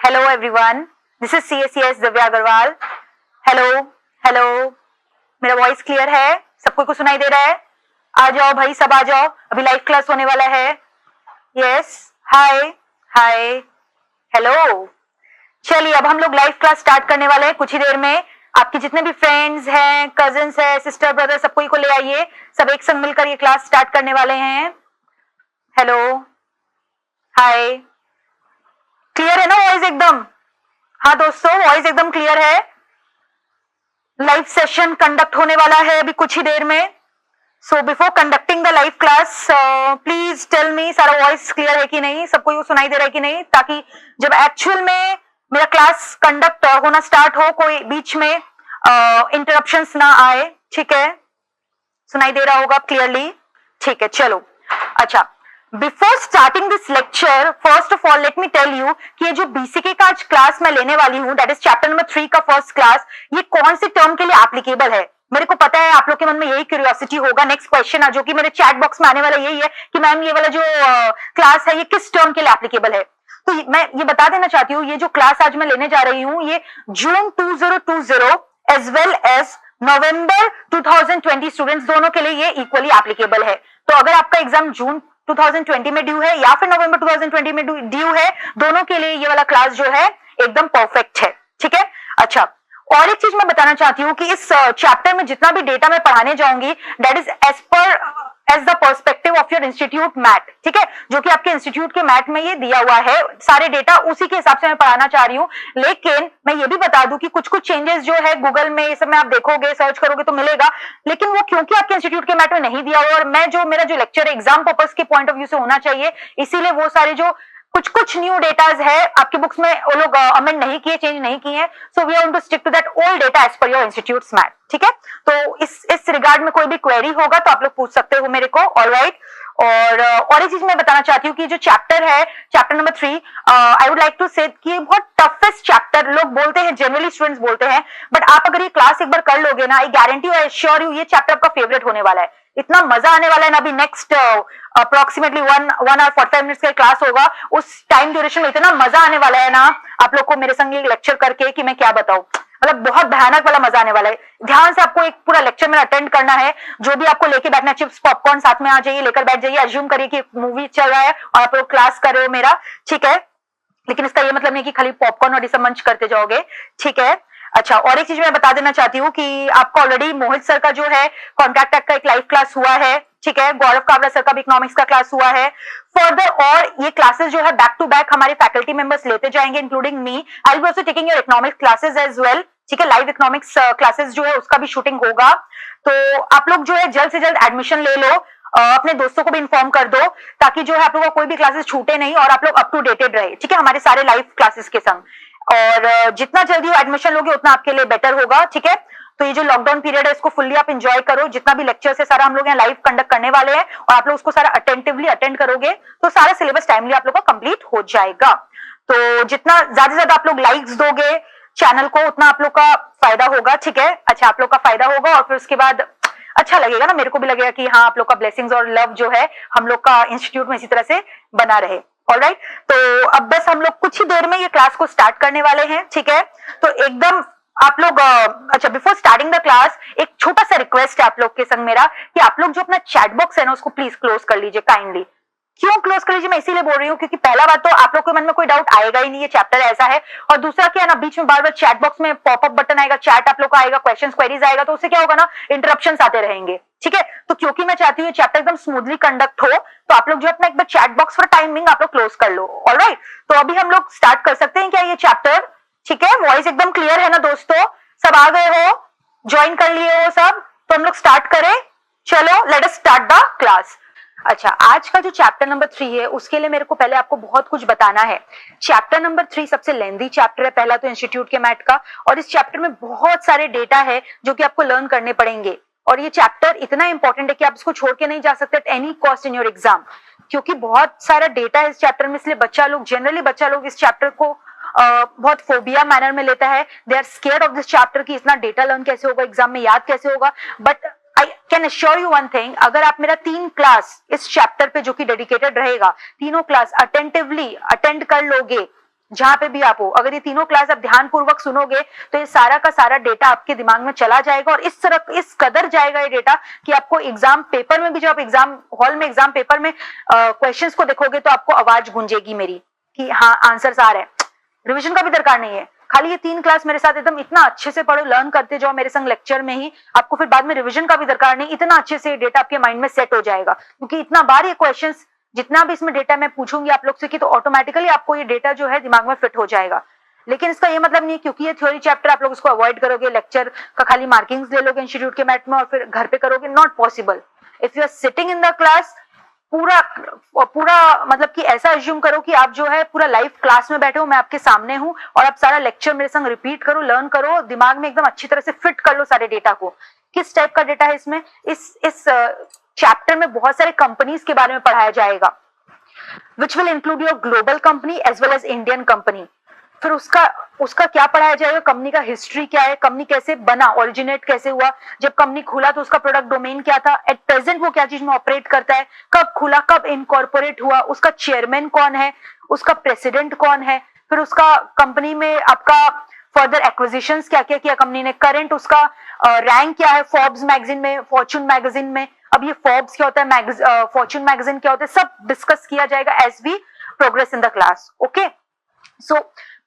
Hello everyone, this is CSCS Divya Agarwal. Hello hello, मेरा voice clear है? सबको को सुनाई दे रहा है? आ जाओ भाई, सब आ जाओ, अभी लाइव क्लास होने वाला है. यस, हाय हाय, हेलो. चलिए अब हम लोग लाइव क्लास स्टार्ट करने वाले हैं कुछ ही देर में. आपके जितने भी फ्रेंड्स हैं, कजिन्स हैं, सिस्टर ब्रदर, सबको को ले आइए. सब एक संग मिलकर ये क्लास स्टार्ट करने वाले हैं. हेलो, हाय, क्लियर है ना वॉइस एकदम? हाँ दोस्तों, वॉइस एकदम क्लियर है. लाइव सेशन कंडक्ट होने वाला है अभी कुछ ही देर में. So before conducting the live class please tell me सारा वॉइस क्लियर है कि नहीं, सबको सुनाई दे रहा है कि नहीं, ताकि जब एक्चुअल में मेरा क्लास कंडक्ट होना स्टार्ट हो कोई बीच में इंटरप्शंस ना आए. ठीक है, सुनाई दे रहा होगा क्लियरली? ठीक है, चलो. अच्छा, before starting this lecture, first of all let me tell you कि ये जो बीसीके का आज क्लास मैं लेने वाली हूँ, दैट इज चैप्टर नंबर 3 का फर्स्ट क्लास, ये कौन सी टर्म के लिए एप्लीकेबल है. मेरे को पता है आप लोग के मन में यही क्यूरियोसिटी होगा. नेक्स्ट क्वेश्चन जो कि मेरे चैट बॉक्स में आने वाला यही है कि मैम ये वाला जो क्लास है ये किस टर्म के लिए एप्लीकेबल है. तो मैं ये बता देना चाहती हूँ, ये जो क्लास आज मैं लेने जा रही हूँ ये जून 2020 एज वेल एज नवंबर 2020 स्टूडेंट्स दोनों के लिए ये इक्वली एप्लीकेबल है. तो अगर आपका एग्जाम जून 2020 में ड्यू है या फिर नवंबर 2020 में ड्यू है, दोनों के लिए ये वाला क्लास जो है एकदम परफेक्ट है. ठीक है. अच्छा, और एक चीज मैं बताना चाहती हूँ कि इस चैप्टर में जितना भी डेटा मैं पढ़ाने जाऊंगी that is as the perspective of your institute mat. ठीक है, जो कि आपके इंस्टीट्यूट के मैट में ये दिया हुआ है. सारे डेटा उसी के हिसाब से मैं पढ़ाना चाह रही हूँ. लेकिन मैं ये भी बता दूं कि कुछ कुछ चेंजेस जो है गूगल में, ये सब में आप देखोगे, सर्च करोगे तो मिलेगा, लेकिन वो क्योंकि आपके इंस्टीट्यूट के मैट में नहीं दिया हुआ, और मैं जो मेरा जो लेक्चर एग्जाम पर्पस के पॉइंट ऑफ व्यू से होना चाहिए, इसीलिए वो सारे जो कुछ कुछ न्यू डेटाज है आपके बुक्स में वो लोग अमेंड नहीं किए, चेंज नहीं किए हैं. So we want to stick to that old data as per your institute's mat. ठीक है, तो इस रिगार्ड में कोई भी क्वेरी होगा तो आप लोग पूछ सकते हो मेरे को. ऑलराइट. और एक चीज मैं बताना चाहती हूँ कि जो चैप्टर है, chapter number 3, I would like to say कि बहुत टफेस्ट चैप्टर लोग बोलते हैं, जनरली स्टूडेंट्स बोलते हैं, बट आप अगर ये क्लास एक बार कर लोगे ना, I guarantee I assure you ये चैप्टर आपका फेवरेट होने वाला है. इतना मजा आने वाला है ना. अभी नेक्स्ट अप्रोक्सीमेटली 1 hour 45 minutes का क्लास होगा. उस टाइम ड्यूरेशन में इतना मजा आने वाला है ना आप लोग को मेरे संग लेक्चर करके कि मैं क्या बताऊं. मतलब बहुत भयानक वाला मजा आने वाला है. ध्यान से आपको एक पूरा लेक्चर में अटेंड करना है. जो भी आपको लेके बैठना, चिप्स पॉपकॉर्न साथ में आ जाइए, लेकर बैठ जाइए. अज्यूम करिए कि मूवी चल रहा है और आप लोग क्लास कर रहे हो मेरा. ठीक है, लेकिन इसका ये मतलब नहीं कि खाली पॉपकॉर्न और ये मंच करते जाओगे. ठीक है. अच्छा, और एक चीज मैं बता देना चाहती हूँ कि आपको ऑलरेडी मोहित सर का जो है कॉन्ट्रैक्ट एक्ट का एक लाइव क्लास हुआ है. ठीक है, गौरव कावड़ा सर का भी इकोनॉमिक्स का क्लास हुआ है. फर्दर और ये क्लासेस जो है बैक टू बैक हमारे फैकल्टी मेंबर्स लेते जाएंगे, including me. I will be also taking your economics classes as well. ठीक है, लाइव इकोनॉमिक्स क्लासेस जो है उसका भी शूटिंग होगा. तो आप लोग जो है जल्द से जल्द एडमिशन ले लो. अपने दोस्तों को भी इन्फॉर्म कर दो ताकि जो है आप लोगों को कोई भी क्लासेस छूटे नहीं और आप लोग अप टू डेटेड रहे. ठीक है, हमारे सारे लाइव क्लासेस के संग. और जितना जल्दी एडमिशन लोगे उतना आपके लिए बेटर होगा. ठीक है, तो ये जो लॉकडाउन पीरियड है इसको फुल्ली आप एंजॉय करो. जितना भी लेक्चर्स है सारा हम लोग यहाँ लाइव कंडक्ट करने वाले हैं और आप लोग उसको सारा अटेंटिवली अटेंड करोगे तो सारा सिलेबस टाइमली आप लोग का कंप्लीट हो जाएगा. तो जितना ज्यादा से ज्यादा आप लोग लाइक्स दोगे चैनल को उतना आप लोग का फायदा होगा. ठीक है. अच्छा, आप लोग का फायदा होगा और फिर उसके बाद अच्छा लगेगा ना, मेरे को भी लगेगा कि हाँ आप लोग का ब्लेसिंग्स और लव जो है हम लोग का इंस्टीट्यूट में इसी तरह से बना रहे. ऑलराइट, तो अब बस हम लोग कुछ ही देर में ये क्लास को स्टार्ट करने वाले हैं. ठीक है, तो एकदम आप लोग अच्छा, बिफोर स्टार्टिंग द क्लास एक छोटा सा रिक्वेस्ट है आप लोग के संग मेरा कि आप लोग जो अपना चैट बॉक्स है ना उसको प्लीज क्लोज कर लीजिए काइंडली. क्यों क्लोज कर लीजिए मैं इसीलिए बोल रही हूँ क्योंकि पहला बात तो आप लोग के मन में कोई डाउट आएगा ही नहीं, ये चैप्टर ऐसा है. और दूसरा क्या है ना, बीच में बार बार चैट बॉक्स में पॉपअप बटन आएगा, चैट आप लोग का आएगा, क्वेश्चंस क्वेरीज आएगा, तो उससे क्या होगा ना, इंटरप्शंस आते रहेंगे. ठीक है, तो क्योंकि मैं चाहती हूँ चैप्टर एकदम स्मूथली कंडक्ट हो तो आप लोग जो अपना एक बार चैट बॉक्स फॉर टाइमिंग आप लोग क्लोज कर लो. ऑलराइट, तो अभी हम लोग स्टार्ट कर सकते हैं क्या ये चैप्टर? ठीक है, वॉइस एकदम क्लियर है ना दोस्तों? सब आ गए हो, ज्वाइन कर लिए हो सब? तो हम लोग स्टार्ट करें. चलो let us start the class. अच्छा, आज का जो चैप्टर नंबर 3 है उसके लिए मेरे को पहले आपको बहुत कुछ बताना है. चैप्टर नंबर 3 सबसे लेंथी चैप्टर है, पहला तो इंस्टीट्यूट के मैट का, और इस चैप्टर में बहुत सारे डेटा है जो कि आपको लर्न करने पड़ेंगे. और ये चैप्टर इतना इंपॉर्टेंट है कि आप इसको छोड़ के नहीं जा सकते at any cost in your exam, क्योंकि बहुत सारा डेटा है इस चैप्टर में. इसलिए जनरली बच्चा लोग इस चैप्टर को बहुत फोबिया मैनर में लेता है. They are scared of this chapter कि इतना डेटा लर्न कैसे होगा, एग्जाम में याद कैसे होगा. But I can assure you one thing, अगर आप मेरा 3 क्लास इस चैप्टर पे जो कि डेडिकेटेड रहेगा, तीनों क्लास अटेंटिवली अटेंड कर लोगे जहां पे भी आप हो, अगर ये तीनों क्लास आप ध्यानपूर्वक सुनोगे तो ये सारा का सारा डेटा आपके दिमाग में चला जाएगा, और इस तरह इस कदर जाएगा ये डेटा कि आपको एग्जाम पेपर में भी, जब आप एग्जाम हॉल में एग्जाम पेपर में क्वेश्चंस को देखोगे तो आपको आवाज गूंजेगी मेरी कि हाँ आंसर्स आ रहे हैं। रिविजन का भी दरकार नहीं है, खाली ये 3 क्लास मेरे साथ एकदम इतना अच्छे से पढ़ो, लर्न करते जाओ मेरे संग लेक्चर में ही, आपको फिर बाद में रिविजन का भी दरकार नहीं, इतना अच्छे से डेटा आपके माइंड में सेट हो जाएगा। क्योंकि इतना बार ये क्वेश्चंस, जितना भी इसमें डेटा मैं पूछूंगी आप लोग से कि, तो ऑटोमेटिकली आपको ये डेटा जो है दिमाग में फिट हो जाएगा। लेकिन इसका ये मतलब नहीं क्योंकि ये थ्योरी चैप्टर आप लोग इसको अवॉइड करोगे, लेक्चर का खाली मार्किंग्स ले लोगे इंस्टीट्यूट के मैट में और फिर घर पे करोगे, not possible. If you are sitting in the class, पूरा मतलब कि ऐसा अज्यूम करो कि आप जो है पूरा लाइव क्लास में बैठे हो, मैं आपके सामने हूं और आप सारा लेक्चर मेरे संग रिपीट करो, लर्न करो, दिमाग में एकदम अच्छी तरह से फिट कर लो सारे डेटा को। किस टाइप का डेटा है इसमें? इस चैप्टर में बहुत सारे कंपनीज के बारे में पढ़ाया जाएगा, which will include your global company as well as Indian company. फिर उसका क्या पढ़ाया जाएगा, कंपनी का हिस्ट्री क्या है, कंपनी कैसे बना, ओरिजिनेट कैसे हुआ, जब कंपनी खुला तो उसका प्रोडक्ट डोमेन क्या था, एट प्रेजेंट वो क्या चीज में ऑपरेट करता है, कब खुला, कब इनकॉर्पोरेट हुआ, उसका चेयरमैन कौन है, उसका प्रेसिडेंट कौन है, फिर उसका कंपनी में आपका फर्दर एक्विजिशंस क्या क्या किया कंपनी ने, करंट उसका रैंक क्या है फोर्ब्स मैगजीन में, फॉर्च्यून मैगजीन में। अब ये फोर्ब्स क्या होता है, फॉर्च्यून मैगजीन क्या होता है, सब डिस्कस किया जाएगा as we progress in the class. Okay, so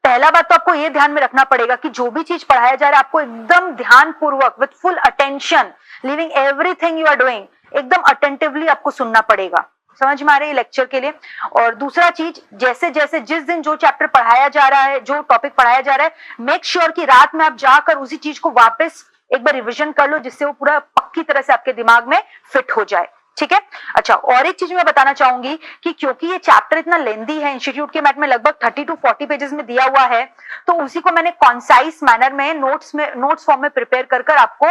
पहला बात तो आपको ये ध्यान में रखना पड़ेगा कि जो भी चीज पढ़ाया जा रहा है आपको एकदम ध्यानपूर्वक, with full attention, living everything you are doing, एकदम अटेंटिवली आपको सुनना पड़ेगा। समझ में आ रही है लेक्चर के लिए? और दूसरा चीज, जैसे जैसे जिस दिन जो चैप्टर पढ़ाया जा रहा है, जो टॉपिक पढ़ाया जा रहा है, मेक श्योर कि रात में आप जाकर उसी चीज को वापस एक बार रिविजन कर लो, जिससे वो पूरा पक्की तरह से आपके दिमाग में फिट हो जाए। ठीक है, अच्छा, और एक चीज मैं बताना चाहूंगी कि क्योंकि ये चैप्टर इतना लेंदी है, इंस्टीट्यूट के मैट में लगभग 30 to 40 पेजेस में दिया हुआ है, तो उसी को मैंने कॉन्साइज मैनर में नोट्स फॉर्म में प्रिपेयर कर आपको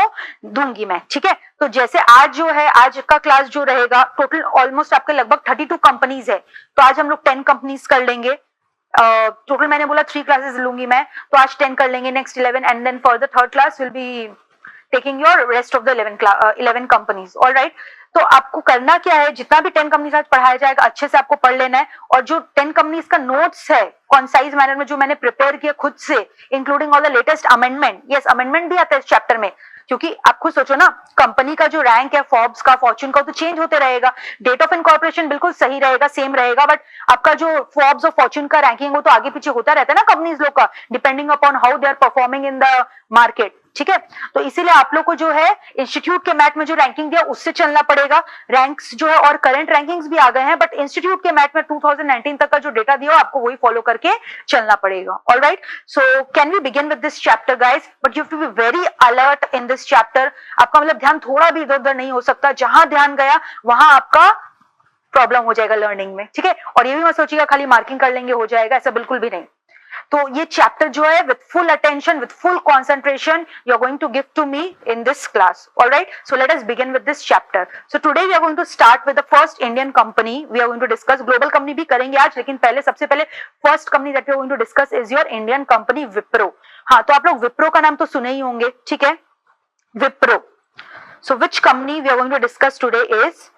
दूंगी मैं। ठीक है, तो जैसे आज जो है, आज का क्लास जो रहेगा, टोटल ऑलमोस्ट आपके लगभग 32 कंपनीज है, तो आज हम लोग 10 कंपनीज कर लेंगे। टोटल मैंने बोला 3 क्लासेस लूंगी मैं, तो आज 10 कर लेंगे, next 11, and then for the third class will be taking your rest of the 11 companies. All right, तो आपको करना क्या है, जितना भी 10 कंपनीज आज पढ़ाया जाएगा अच्छे से आपको पढ़ लेना है, और जो 10 कंपनीज का नोट्स है कॉन्साइज मैनर में जो मैंने प्रिपेयर किया खुद से, including all the latest amendment, yes amendment भी आता है इस चैप्टर में, क्योंकि आप खुद सोचो ना, कंपनी का जो रैंक है फोर्ब्स का, फॉर्च्यून का, तो चेंज होते रहेगा, डेट ऑफ इनकॉर्पोरेशन बिल्कुल सही रहेगा, सेम रहेगा, बट आपका जो फोर्ब्स और फॉर्च्यून का रैंकिंग वो तो आगे पीछे होता रहता है ना कंपनीज लोग का, depending upon how they are performing in the market. ठीक है, तो इसीलिए आप लोग को जो है इंस्टीट्यूट के मैट में जो रैंकिंग दिया उससे चलना पड़ेगा। रैंक्स जो है और करंट रैंकिंग्स भी आ गए हैं, बट इंस्टीट्यूट के मैट में 2019 तक का जो डेटा दिया आपको वही फॉलो करके चलना पड़ेगा। All right, so can we begin with this chapter guys, but you have to be very alert in this chapter. आपका मतलब ध्यान थोड़ा भी इधर उधर नहीं हो सकता, जहां ध्यान गया वहां आपका प्रॉब्लम हो जाएगा लर्निंग में। ठीक है, और ये भी मत सोचिएगा खाली मार्किंग कर लेंगे हो जाएगा, ऐसा बिल्कुल भी नहीं। तो ये चैप्टर जो है with full attention, with full concentration you are going to give to me in this class. All right, so let us begin with this chapter. So today we are going to start with the first Indian company we are going to discuss. Global company भी करेंगे आज, लेकिन सबसे पहले first company that we are going to discuss is your Indian company Wipro. हाँ, तो आप लोग विप्रो का नाम तो सुने ही होंगे। ठीक है, Wipro. So which company we are going to discuss today is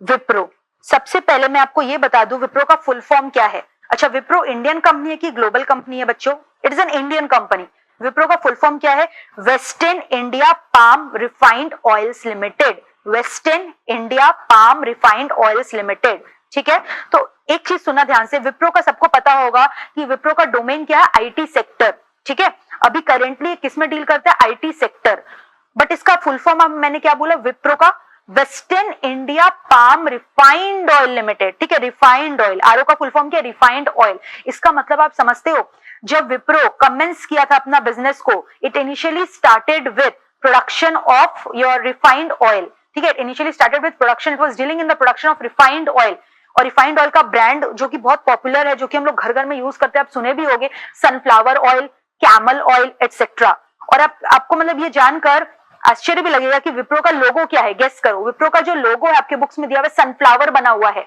Wipro. सबसे पहले मैं आपको ये बता दूं विप्रो का फुल फॉर्म क्या है। अच्छा, विप्रो इंडियन कंपनी है कि ग्लोबल कंपनी है बच्चों? It is an Indian company. Wipro का फुल फॉर्म क्या है? Western India palm refined oils limited. Western India palm refined oils limited. ठीक है, तो एक चीज सुना ध्यान से, विप्रो का सबको पता होगा कि विप्रो का डोमेन क्या है? IT sector. ठीक है, अभी करेंटली किस में डील करता है? IT sector. बट इसका फुल फॉर्म मैंने क्या बोला? विप्रो का western India palm Refined Oil limited. ठीक है, रिफाइंड ऑयल, आरओ का फुल फॉर्म क्या है? Refined oil. इसका मतलब आप समझते हो, जब विप्रो कमेंस किया था अपना बिजनेस को, it initially started with production of your refined oil. ठीक है, initially started with production, it was dealing in the production of refined oil. और रिफाइंड ऑयल का ब्रांड जो कि बहुत पॉपुलर है, जो कि हम लोग घर घर में यूज करते हैं, आप सुने भी होंगे, sunflower oil, camel oil etcetera. और आपको मतलब ये जानकर आश्चर्य भी लगेगा कि विप्रो का लोगो क्या है। गेस करो, विप्रो का जो लोगो है आपके बुक्स में दिया हुआ है, सनफ्लावर बना हुआ है,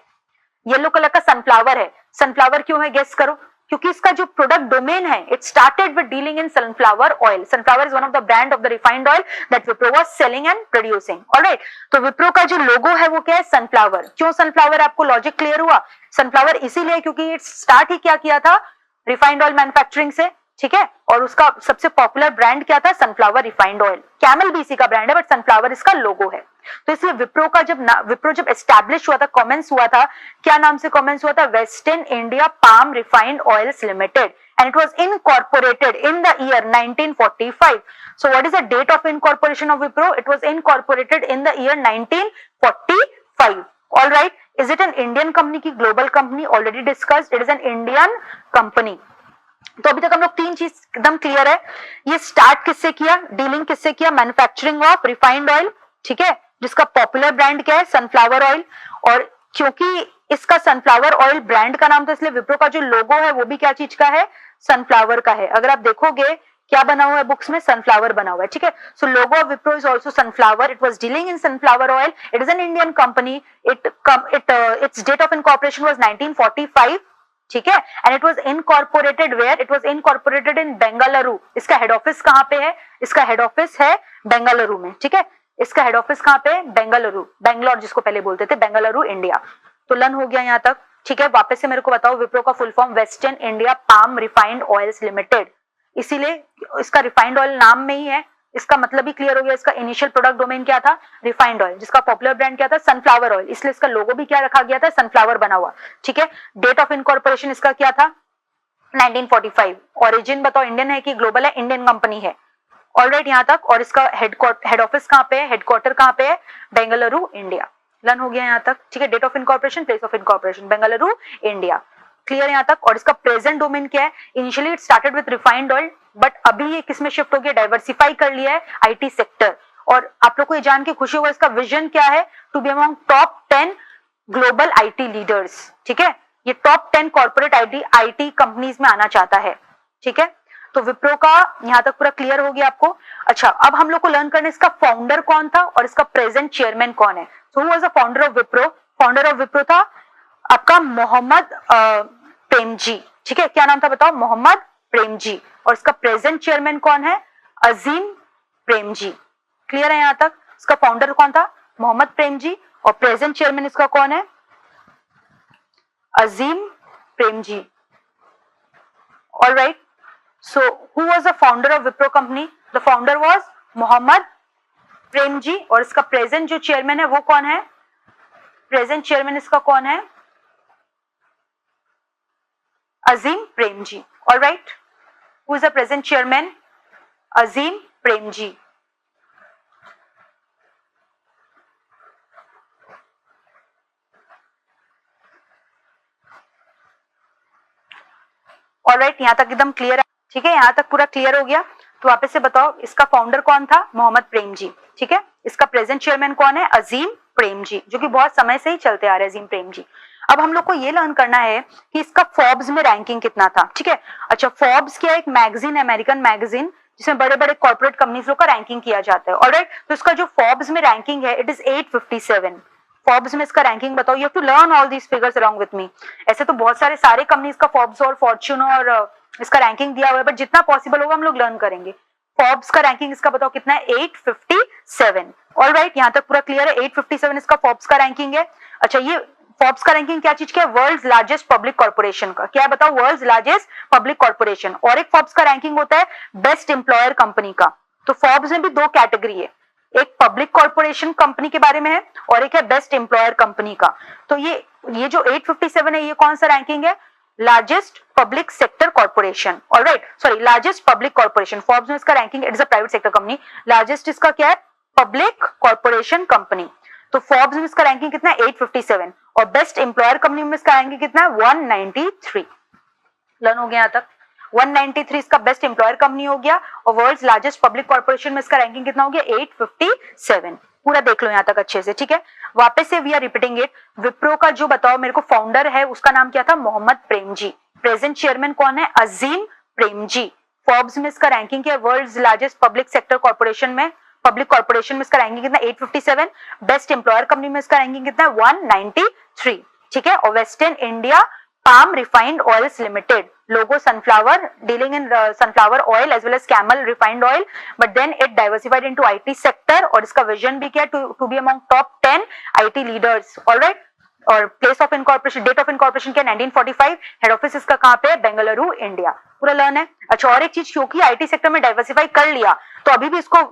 येलो कलर का सनफ्लावर है। सनफ्लावर क्यों है? गेस करो। क्योंकि इसका जो प्रोडक्ट डोमेन है, it started with dealing in sunflower oil. Sunflower is one of the brand of the refined oil that Wipro was selling and producing. Alright, तो विप्रो का जो लोगो है वो क्या है? सनफ्लावर। क्यों सनफ्लावर? आपको लॉजिक क्लियर हुआ? सनफ्लावर इसीलिए क्योंकि इट स्टार्ट ही क्या किया था? रिफाइंड ऑयल मैन्युफैक्चरिंग से, ठीक है। और उसका सबसे पॉपुलर ब्रांड क्या था, सनफ्लावर रिफाइंड ऑयल। कैमल भी इसी का ब्रांड है बट सनफ्लावर इसका लोगो है। तो इसलिए विप्रो जब एस्टैब्लिश हुआ था, कमेंस हुआ था, क्या नाम से कमेंस हुआ था, western India palm refined oils limited, and it was incorporated in the year 1945. So what is the date of incorporation of Wipro? It was incorporated in the year 1945. All right. Is it an Indian company की global company? Already discussed. It is an Indian company. तो अभी तक हम लोग तीन चीज एकदम clear है। ये स्टार्ट किससे किया, डीलिंग किससे किया, मैन्युफैक्चरिंग ऑफ रिफाइंड ऑयल, ठीक है, जिसका पॉपुलर ब्रांड क्या है, सनफ्लावर ऑयल। और क्योंकि इसका सनफ्लावर ऑयल ब्रांड का नाम था, इसलिए विप्रो का जो लोगो है वो भी क्या चीज का है, सनफ्लावर का है। अगर आप देखोगे क्या बना हुआ है बुक्स में, सनफ्लावर बना हुआ है, ठीक है। So logo of Wipro is also sunflower. It was dealing in sunflower oil. It is an Indian company. Its date of incorporation was 1945, ठीक है। And it was incorporated where, it was incorporated in Bengaluru. इसका head office कहां पे है, इसका head office है बेंगलुरु में, ठीक है। इसका हेड ऑफिस कहां पे, बेंगलुरु, बेंगलोर जिसको पहले बोलते थे, बेंगलुरु इंडिया। तो लन हो गया यहां तक, ठीक है। वापस से मेरे को बताओ, विप्रो का full form western India palm refined oils limited, इसीलिए इसका रिफाइंड ऑयल नाम में ही है। इसका मतलब ही क्लियर हो गया। इसका इनिशियल प्रोडक्ट डोमेन क्या था, रिफाइंड ऑयल, जिसका पॉपुलर ब्रांड क्या था, सनफ्लावर ऑयल, इसलिए इसका लोगो भी क्या रखा गया था, सनफ्लावर बना हुआ, ठीक है। डेट ऑफ इनकॉर्पोरेशन इसका क्या था, 1945। ओरिजिन बताओ, इंडियन है कि ग्लोबल है, इंडियन कंपनी है। ऑलराइट यहां तक। और इसका हेड ऑफिस कहां पे है, हेडक्वार्टर कहां पे है, बेंगलुरु इंडिया। लन हो गया यहां तक, ठीक है। Date of incorporation, place of incorporation, Bengaluru India, clear यहां तक। और इसका प्रेजेंट डोमेन क्या है, initially it started with refined oil, but अभी ये किसमें शिफ्ट हो गया, डाइवर्सिफाई कर लिया है, आईटी सेक्टर। और आप लोग को ये जान के खुशी होगा, इसका विजन क्या है, to be among top 10 global IT leaders, ठीक है। ये टॉप 10 कॉर्पोरेट आईटी कंपनीज में आना चाहता है, ठीक है। तो विप्रो का यहां तक पूरा क्लियर हो गया आपको। अच्छा, अब हम लोग को लर्न करना है इसका फाउंडर कौन था और इसका प्रेजेंट चेयरमैन कौन है। So who was the founder of Wipro, founder of Wipro था आपका मोहम्मद प्रेमजी, ठीक है। क्या नाम था बताओ, मोहम्मद प्रेमजी। और इसका प्रेजेंट चेयरमैन कौन है, अजीम प्रेमजी, क्लियर है यहां तक। इसका फाउंडर कौन था, मोहम्मद प्रेमजी, और प्रेजेंट चेयरमैन इसका कौन है, Azim Premji. Alright, so who was the founder of Wipro company? The founder was Mohammed Premji. और इसका प्रेजेंट जो चेयरमैन है वो कौन है, प्रेजेंट चेयरमैन इसका कौन है, Azim Premji. Alright, who is the present chairman, Azim Premji. Alright, यहां तक एकदम क्लियर है, ठीक है। यहां तक पूरा क्लियर हो गया। तो वापस से बताओ, इसका फाउंडर कौन था, मोहम्मद प्रेमजी, ठीक है। इसका प्रेजेंट चेयरमैन कौन है, अजीम प्रेमजी, जो कि बहुत समय से ही चलते आ रहे हैं, अजीम प्रेमजी। अब हम लोग को ये लर्न करना है कि इसका फोर्ब्स में रैंकिंग कितना था, ठीक है। अच्छा, फोर्ब्स क्या है, एक मैगजीन, अमेरिकन मैगजीन, जिसमें बड़े बड़े कॉर्पोरेट कंपनीज लोग का रैंकिंग किया जाता है। ऑलराइट, तो इसका जो फोर्ब्स में रैंकिंग है, इट इज 857। फोर्ब्स में इसका रैंकिंग बताओ, you have to learn all these figures along with me. ऐसे तो बहुत सारे कंपनीज का फोर्ब्स और फॉर्च्यून और इसका रैंकिंग दिया हुआ है, बट जितना पॉसिबल होगा हम लोग लर्न करेंगे। फोर्ब्स का रैंकिंग इसका बताओ कितना है, 857। ऑलराइट, यहां तक पूरा क्लियर है, 857 इसका फोर्ब्स का रैंकिंग है। अच्छा, ये फोर्ब्स का रैंकिंग क्या चीज का है, वर्ल्ड लार्जेस्ट पब्लिक कॉर्पोरेशन का। क्या है बताओ, वर्ल्ड लार्जेस्ट पब्लिक कॉर्पोरेशन। और एक फोर्ब्स का रैंकिंग होता है बेस्ट एम्प्लॉयर कंपनी का। तो फोर्ब्स में भी दो कैटेगरी है, एक पब्लिक कॉर्पोरेशन कंपनी के बारे में है और एक है बेस्ट एम्प्लॉयर कंपनी का। तो ये जो 857 है, ये कौन सा रैंकिंग है, largest public sector corporation. Alright, sorry, largest public corporation. Forbes में इसका ranking, it is a private sector company, largest इसका क्या है, पब्लिक कॉर्पोरेशन कंपनी। तो फोर्ब्स में इसका रैंकिंग कितना है, 857। और बेस्ट एम्प्लॉयर कंपनी में इसका रैंकिंग कितना है, 193। लर्न हो गया यहां तक, 193 इसका बेस्ट एम्प्लॉयर कंपनी हो गया। और वर्ल्ड्स लार्जेस्ट पब्लिक कॉर्पोरेशन में इसका रैंकिंग कितना हो गया, 857। पूरा देख लो यहां तक अच्छे से, ठीक है। वापस से we are repeating it. Wipro का जो बताओ मेरे को फाउंडर है, उसका नाम क्या था, मोहम्मद प्रेमजी। प्रेजेंट चेयरमैन कौन है, अजीम प्रेमजी। फोर्ब्स में इसका रैंकिंग क्या है, world's largest public sector corporation में, पब्लिक कॉर्पोरेशन में इसका रैंकिंग कितना, 857। बेस्ट एम्प्लॉयर कंपनी में इसका रैंकिंग कितना है, 193, ठीक है। और western India palm refined oils limited, logo sunflower, dealing in sunflower oil as well as camel refined oil, but then it diversified into IT sector. और इसका विजन भी क्या है, to be among top 10 IT leaders. Alright, और place of incorporation, date of incorporation क्या 1945, head office इसका कहाँ पे है, बेंगलुरु इंडिया, पूरा लर्न है। अच्छा, और एक चीज, क्योंकि आईटी सेक्टर में डाइवर्सिफाई कर लिया तो अभी भी इसको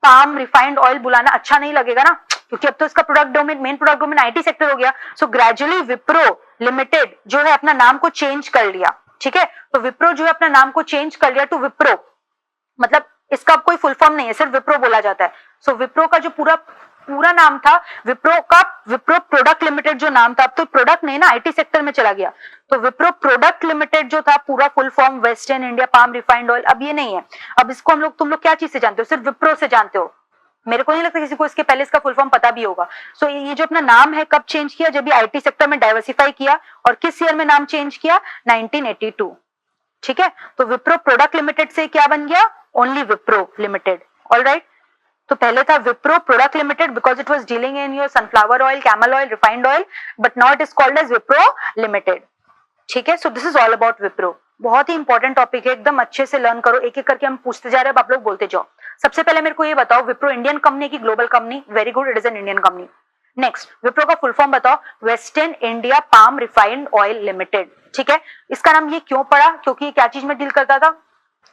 पाम रिफाइंड ऑयल बुलाना अच्छा नहीं लगेगा ना, क्योंकि अब तो इसका product domain, main product domain IT sector हो गया। सो ग्रेजुअली विप्रो लिमिटेड जो है अपना नाम को चेंज कर लिया, ठीक है। तो विप्रो जो है अपना नाम को चेंज कर लिया टू विप्रो, मतलब इसका अब कोई फुल फॉर्म नहीं है, सिर्फ विप्रो बोला जाता है। सो विप्रो का जो पूरा नाम था विप्रो का, विप्रो प्रोडक्ट लिमिटेड जो नाम था, अब तो प्रोडक्ट नहीं ना, आईटी सेक्टर में चला गया। तो विप्रो प्रोडक्ट लिमिटेड जो था पूरा full form western India palm Refined oil, अब ये नहीं है। अब इसको हम लोग, तुम लोग क्या चीज से जानते हो, सिर्फ विप्रो से जानते हो। मेरे को नहीं लगता किसी को इसके पहले इसका फुल फॉर्म पता भी होगा। सो ये जो अपना नाम है कब चेंज किया, जब ये आईटी सेक्टर में डाइवर्सिफाई किया। और किस ईयर में नाम चेंज किया, 1982, ठीक है। तो विप्रो प्रोडक्ट लिमिटेड से क्या बन गया, ओनली विप्रो लिमिटेड, ऑलराइट। तो पहले था Wipro product limited because it was dealing in your sunflower oil, camel oil, refined oil, but now it is called as Wipro limited, ठीक है। So this is all about Wipro. बहुत ही इंपॉर्टेंट टॉपिक है, एकदम अच्छे से लर्न करो, एक एक करके हम पूछते जा रहे हैं, आप लोग बोलते जाओ। सबसे पहले मेरे को ये बताओ, विप्रो इंडियन कंपनी की global company, very good, it is an Indian company. Next, Wipro का फुल फॉर्म बताओ, western India palm Refined Oil limited, ठीक है। इसका नाम ये क्यों पड़ा, क्योंकि ये क्या चीज में डील करता था,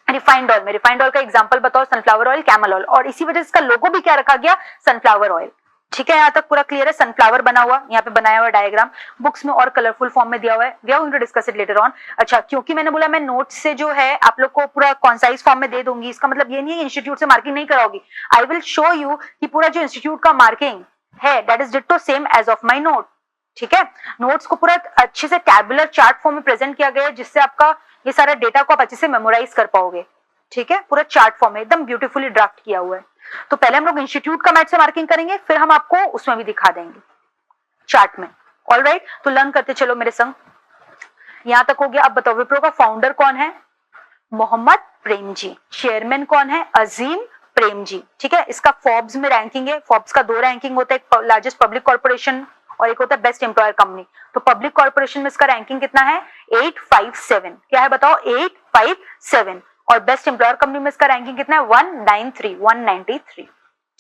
रिफाइंड ऑयल में। रिफाइंड ऑयल का एग्जांपल बताओ, सनफ्लावर ऑयल, कैमल ऑयल, और इसी वजह से इसका लोगो भी क्या रखा गया, सनफ्लावर ऑयल, ठीक है। यहाँ तक पूरा क्लियर है, सनफ्लावर बना हुआ, यहाँ पे बनाया हुआ डायग्राम, बुक्स में और कलरफुल फॉर्म में दिया हुआ है, we are going to discuss it later on. अच्छा, क्योंकि मैंने बोला मैं नोट्स से जो है आप लोग को पूरा कॉन्साइज फॉर्म में दे दूंगी, इसका मतलब ये नहीं है इंस्टीट्यूट से मार्किंग नहीं कराओगी। आई विल शो यू कि पूरा जो इंस्टीट्यूट का मार्किंग है that is ditto same as of my note, ठीक है। नोट्स को पूरा अच्छे से टैबुलर चार्ट फॉर्म में प्रेजेंट किया गया है, जिससे आपका ये सारा डेटा को आप अच्छे से मेमोराइज कर पाओगे, ठीक है। पूरा चार्ट फॉर्म में एकदम ब्यूटीफुली ड्राफ्ट किया हुआ है। तो पहले हम लोग इंस्टीट्यूट का मैथ से मार्किंग करेंगे, फिर हम आपको उसमें भी दिखा देंगे चार्ट में, ऑलराइट। तो लर्न करते चलो मेरे संग, यहां तक हो गया। अब बताओ विप्रो का फाउंडर कौन है, मोहम्मद प्रेम जी। चेयरमैन कौन है, अजीम प्रेम जी, ठीक है। इसका फोर्ब्स में रैंकिंग है, फोर्ब्स का दो रैंकिंग होता है, एक लार्जेस्ट पब्लिक कॉर्पोरेशन और एक होता है बेस्ट एम्प्लॉयर कंपनी। तो पब्लिक कॉर्पोरेशन में इसका रैंकिंग कितना है, 857, क्या है बताओ, 857। और बेस्ट एम्प्लॉयर कंपनी में इसका रैंकिंग कितना है, 193,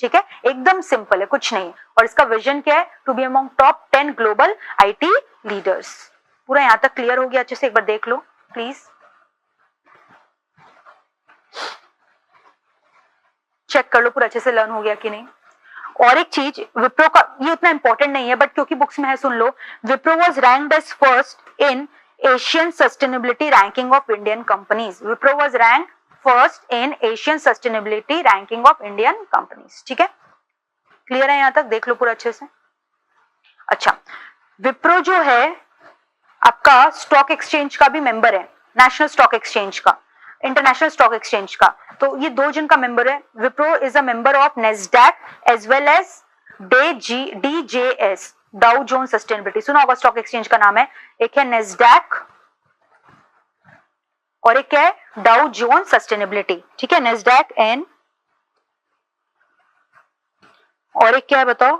ठीक है। एकदम सिंपल है, कुछ नहीं। और इसका विजन क्या है, to be among top 10 global IT leaders. पूरा यहां तक क्लियर हो गया, अच्छे से एक बार देख लो प्लीज, चेक कर लो पूरा अच्छे से लर्न हो गया कि नहीं। और एक चीज, विप्रो का ये उतना इंपॉर्टेंट नहीं है बट क्योंकि बुक्स में है सुन लो, Wipro was ranked as first in Asian sustainability ranking of Indian companies. Wipro was rank first in Asian sustainability ranking of Indian companies, ठीक है। क्लियर है, यहां तक देख लो पूरा अच्छे से। अच्छा, विप्रो जो है आपका स्टॉक एक्सचेंज का भी मेंबर है, नेशनल स्टॉक एक्सचेंज का, इंटरनेशनल स्टॉक एक्सचेंज का। तो ये दो जिनका मेंबर है, Wipro is a member of NASDAQ as well as DJS, Dow Jones sustainability. सुना होगा स्टॉक एक्सचेंज का नाम है, एक है नेस्डैक और एक है डाउ जोन्स सस्टेनेबिलिटी, ठीक है। नेस्डैक एन और एक क्या है बताओ,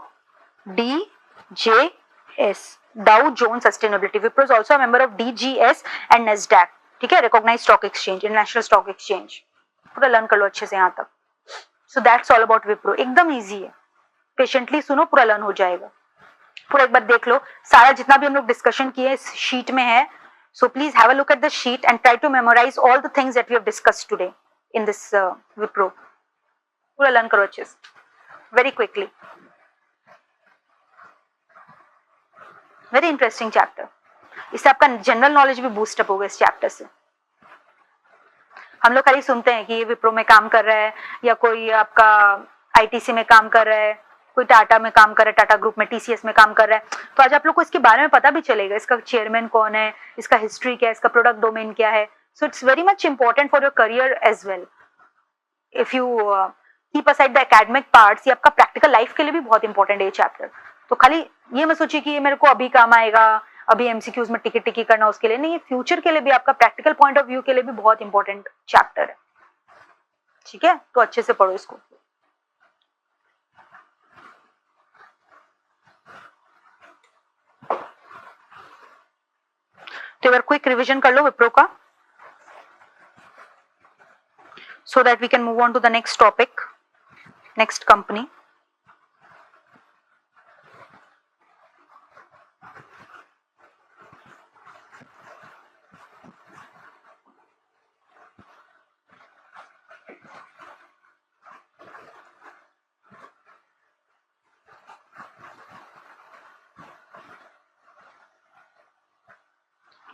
DJS, Dow Jones sustainability. Wipro is also a member of DGS and NASDAQ, ठीक है, recognised stock exchange, international stock exchange. पूरा लर्न कर लो अच्छे से यहां तक। So that's all about Wipro, एकदम इजी है, पेशेंटली सुनो, पूरा लर्न हो जाएगा। पूरा एक बार देख लो, सारा जितना भी हम लोग डिस्कशन किए इस शीट में है। So please have a look at the sheet and try to memorise all the things that we have discussed today in this Wipro. पूरा लर्न करो अच्छे से, very quickly. Very interesting chapter, इससे आपका जनरल नॉलेज भी boost up होगा इस chapter से। हम लोग खाली सुनते हैं कि ये विप्रो में काम कर रहा है या कोई आपका आईटीसी में काम कर रहा है, कोई टाटा में काम कर रहा है, टाटा ग्रुप में, टीसीएस में काम कर रहा है। तो आज आप लोग को इसके बारे में पता भी चलेगा, इसका चेयरमैन कौन है, इसका हिस्ट्री क्या है, इसका प्रोडक्ट डोमेन क्या है। So it's very much important for your career as well. If you keep aside the academic parts, ये आपका प्रैक्टिकल लाइफ के लिए भी बहुत इंपॉर्टेंट है ये चैप्टर। तो खाली ये मत सोचिए कि ये मेरे को अभी काम आएगा, अभी एमसीक्यूज में टिकी टिकी करना उसके लिए नहीं, फ्यूचर के लिए भी, आपका प्रैक्टिकल पॉइंट ऑफ व्यू के लिए भी बहुत इंपॉर्टेंट चैप्टर है, ठीक है। तो अच्छे से पढ़ो इसको। तो एक बार क्विक रिवीजन कर लो विप्रो का, so that we can move on to the next topic, next company.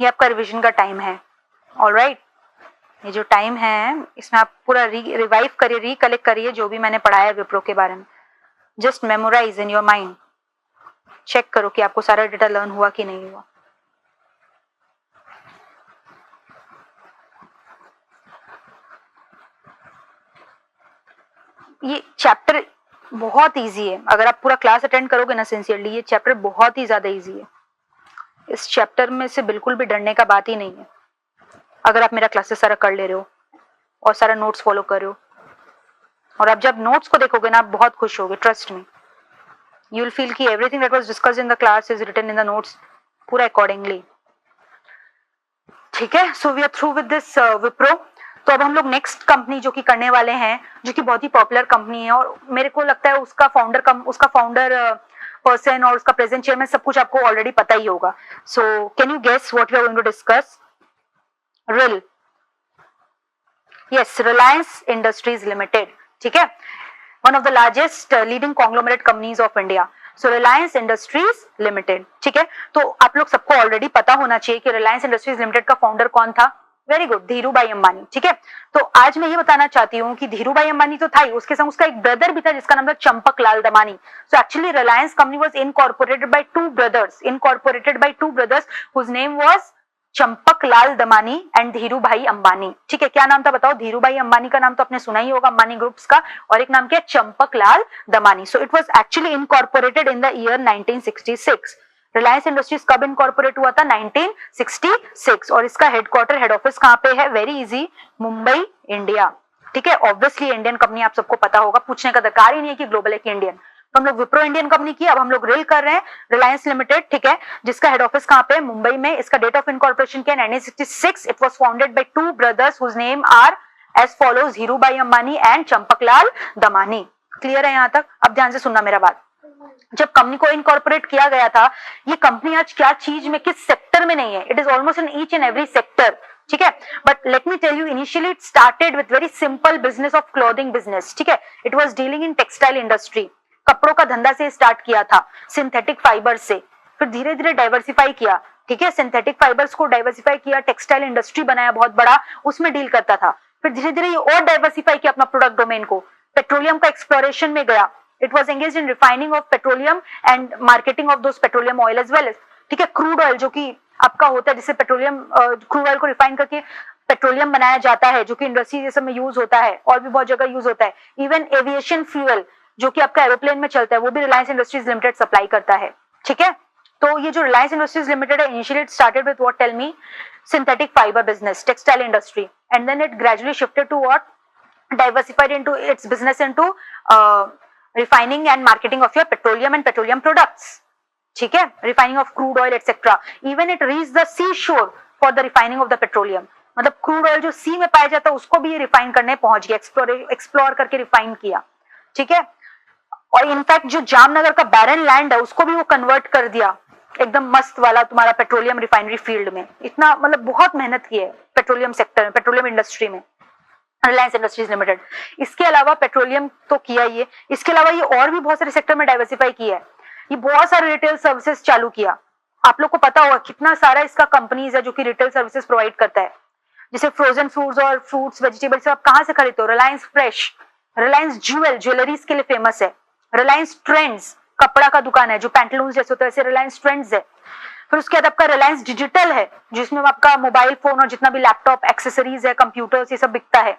ये आपका रिविजन का टाइम है। ऑलराइट, ये जो टाइम है इसमें आप पूरा रिवाइव करिए, रिकलेक्ट करिए जो भी मैंने पढ़ाया विप्रो के बारे में। Just memorise in your mind, check करो कि आपको सारा डेटा लर्न हुआ कि नहीं हुआ। ये चैप्टर बहुत इजी है, अगर आप पूरा क्लास अटेंड करोगे ना सिंसियरली, ये चैप्टर बहुत ही ज्यादा इजी है। इस चैप्टर में से बिल्कुल भी डरने का बात ही नहीं है, अगर आप मेरा क्लासेस सारा कर ले रहे हो और सारा नोट्स फॉलो कर रहे हो। और आप जब नोट्स को देखोगे ना आप बहुत खुश होगे, trust me, you will feel कि everything that was discussed in the class is written in the notes पूरा अकॉर्डिंगली। ठीक है, so we are through with this Wipro. तो अब हम लोग नेक्स्ट कंपनी जो कि करने वाले हैं, जो कि बहुत ही पॉपुलर कंपनी है और मेरे को लगता है उसका फाउंडर पर्सन और उसका प्रेजेंट चेयरमैन सब कुछ आपको ऑलरेडी पता ही होगा। So can you guess what we are going to discuss? रिल, यस, रिलायंस इंडस्ट्रीज लिमिटेड। ठीक है, one of the largest leading conglomerate companies of India. So Reliance industries limited. ठीक है, तो आप लोग सबको ऑलरेडी पता होना चाहिए कि रिलायंस इंडस्ट्रीज लिमिटेड का फाउंडर कौन था। Very good, Dhirubhai Ambani. ठीक है, तो आज मैं ये बताना चाहती हूँ कि धीरूभाई अंबानी तो था ही, उसके संग उसका एक ब्रदर भी था जिसका नाम था Champak Lal Damani. So actually Reliance company was incorporated by two brothers whose name was Champak Lal Damani and Dhirubhai Ambani. ठीक है, क्या नाम था बताओ? धीरूभाई अंबानी का नाम तो आपने सुना ही होगा, अंबानी ग्रुप्स का, और एक नाम क्या? Champak Lal Damani. So it was actually incorporated in the year 1966। Reliance industries कब इनकॉर्पोरेट हुआ था? 1966। और इसका हेड ऑफिस कहाँ पे है? Very easy, Mumbai, India. ठीक है, ऑब्वियसली इंडियन कंपनी आप सबको पता होगा, पूछने का दरकार ही नहीं है कि ग्लोबल है कि इंडियन। तो हम लोग विप्रो इंडियन कंपनी की, अब हम लोग रिल कर रहे हैं रिलायंस लिमिटेड। ठीक है, जिसका हेड ऑफिस कहाँ पे है? मुंबई में। इसका डेट ऑफ इनकॉर्पोरेशन क्या है? 1966। It was founded by two brothers whose name are as follows, Dhirubhai Ambani and Champaklal Damani. Clear है यहाँ तक? अब ध्यान से सुनना मेरा बात। जब कंपनी को इनकॉर्पोरेट किया गया था, ये कंपनी आज क्या चीज में, किस सेक्टर में नहीं है, it is almost in each and every sector. ठीक है, but let me tell you, initially it started with very simple business of clothing business. ठीक है, it was dealing in textile industry, कपड़ों का धंधा से स्टार्ट किया था, सिंथेटिक फाइबर से, फिर धीरे धीरे डाइवर्सिफाई किया। ठीक है, सिंथेटिक फाइबर्स को डाइवर्सिफाई किया, टेक्सटाइल इंडस्ट्री बनाया बहुत बड़ा, उसमें डील करता था। फिर धीरे धीरे ये और डाइवर्सिफाई किया अपना प्रोडक्ट डोमेन को, पेट्रोलियम का एक्सप्लोरेशन में गया। It was engaged in refining of petroleum and marketing of those petroleum oil as well as, ठीक है, क्रूड ऑयल जो कि आपका होता है, जिससे पेट्रोलियम क्रूड ऑयल को रिफाइन करके पेट्रोलियम बनाया जाता है, जो कि इंडस्ट्री जैसे में यूज होता है और भी बहुत जगह यूज होता है। इवन एविएशन फ्यूल जो कि आपका एरोप्लेन में चलता है, वो भी रिलायंस इंडस्ट्रीज लिमिटेड सप्लाई करता है। ठीक है, तो ये जो रिलायंस इंडस्ट्रीज लिमिटेड है, initially it started with what, tell me, synthetic fibre business, textile industry, and then it gradually shifted to what, diversified into its business into refining and marketing of your petroleum and petroleum products. ठीक है, refining of crude oil etc. Even it reached the sea shore for the refining of the petroleum. मतलब crude oil जो सी में पाया जाता है उसको भी ये रिफाइन करने पहुंच गया, एक्सप्लोर करके रिफाइन किया। ठीक है, और इनफैक्ट जो जामनगर का बैरन लैंड है उसको भी वो कन्वर्ट कर दिया एकदम मस्त वाला तुम्हारा पेट्रोलियम रिफाइनरी फील्ड में। इतना मतलब बहुत मेहनत की है पेट्रोलियम सेक्टर में, पेट्रोलियम इंडस्ट्री में रिलायंस इंडस्ट्रीज लिमिटेड। इसके अलावा पेट्रोलियम तो किया ही है, इसके अलावा ये और भी बहुत सारे सेक्टर में डाइवर्सिफाई किया है। ये बहुत सारे रिटेल सर्विसेज चालू किया। आप लोग को पता होगा कितना सारा इसका कंपनीज है जो कि रिटेल सर्विसेज प्रोवाइड करता है, जैसे फ्रोजन फूड्स और फ्रूट्स वेजिटेबल्स आप कहाँ से खरीदते हो? रिलायंस फ्रेश, रिलायंस ज्वेलरीज के लिए फेमस है, रिलायंस ट्रेंड्स कपड़ा का दुकान है जो पैंटलून्स जैसे होता है, ऐसे रिलायंस ट्रेंड्स है। फिर उसके बाद आपका रिलायंस डिजिटल है जिसमें आपका मोबाइल फोन और जितना भी लैपटॉप एक्सेसरीज है, कंप्यूटर्स, ये सब बिकता है।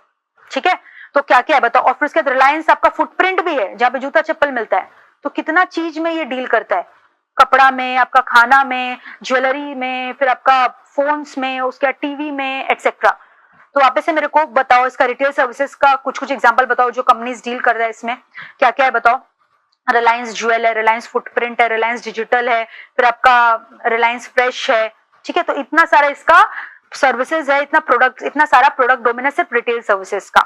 ठीक है, तो क्या क्या है बताओ। और फिर उसके बाद रिलायंस आपका फुटप्रिंट भी है जहाँ पे जूता चप्पल मिलता है। तो कितना चीज में ये डील करता है, कपड़ा में, आपका खाना में, ज्वेलरी में, फिर आपका फोन्स में, उसके बाद टीवी में एटसेट्रा। तो वापस से मेरे को बताओ इसका रिटेल सर्विसेज का कुछ एग्जांपल बताओ जो कंपनीज डील कर रहा है, इसमें क्या क्या है बताओ। रिलायंस ज्वेल है, रिलायंस फुटप्रिंट है, रिलायंस डिजिटल है, फिर आपका रिलायंस फ्रेश है। ठीक है, तो इतना सारा इसका सर्विसेज है, इतना सारा प्रोडक्ट डोमेन है सिर्फ रिटेल सर्विसेज का।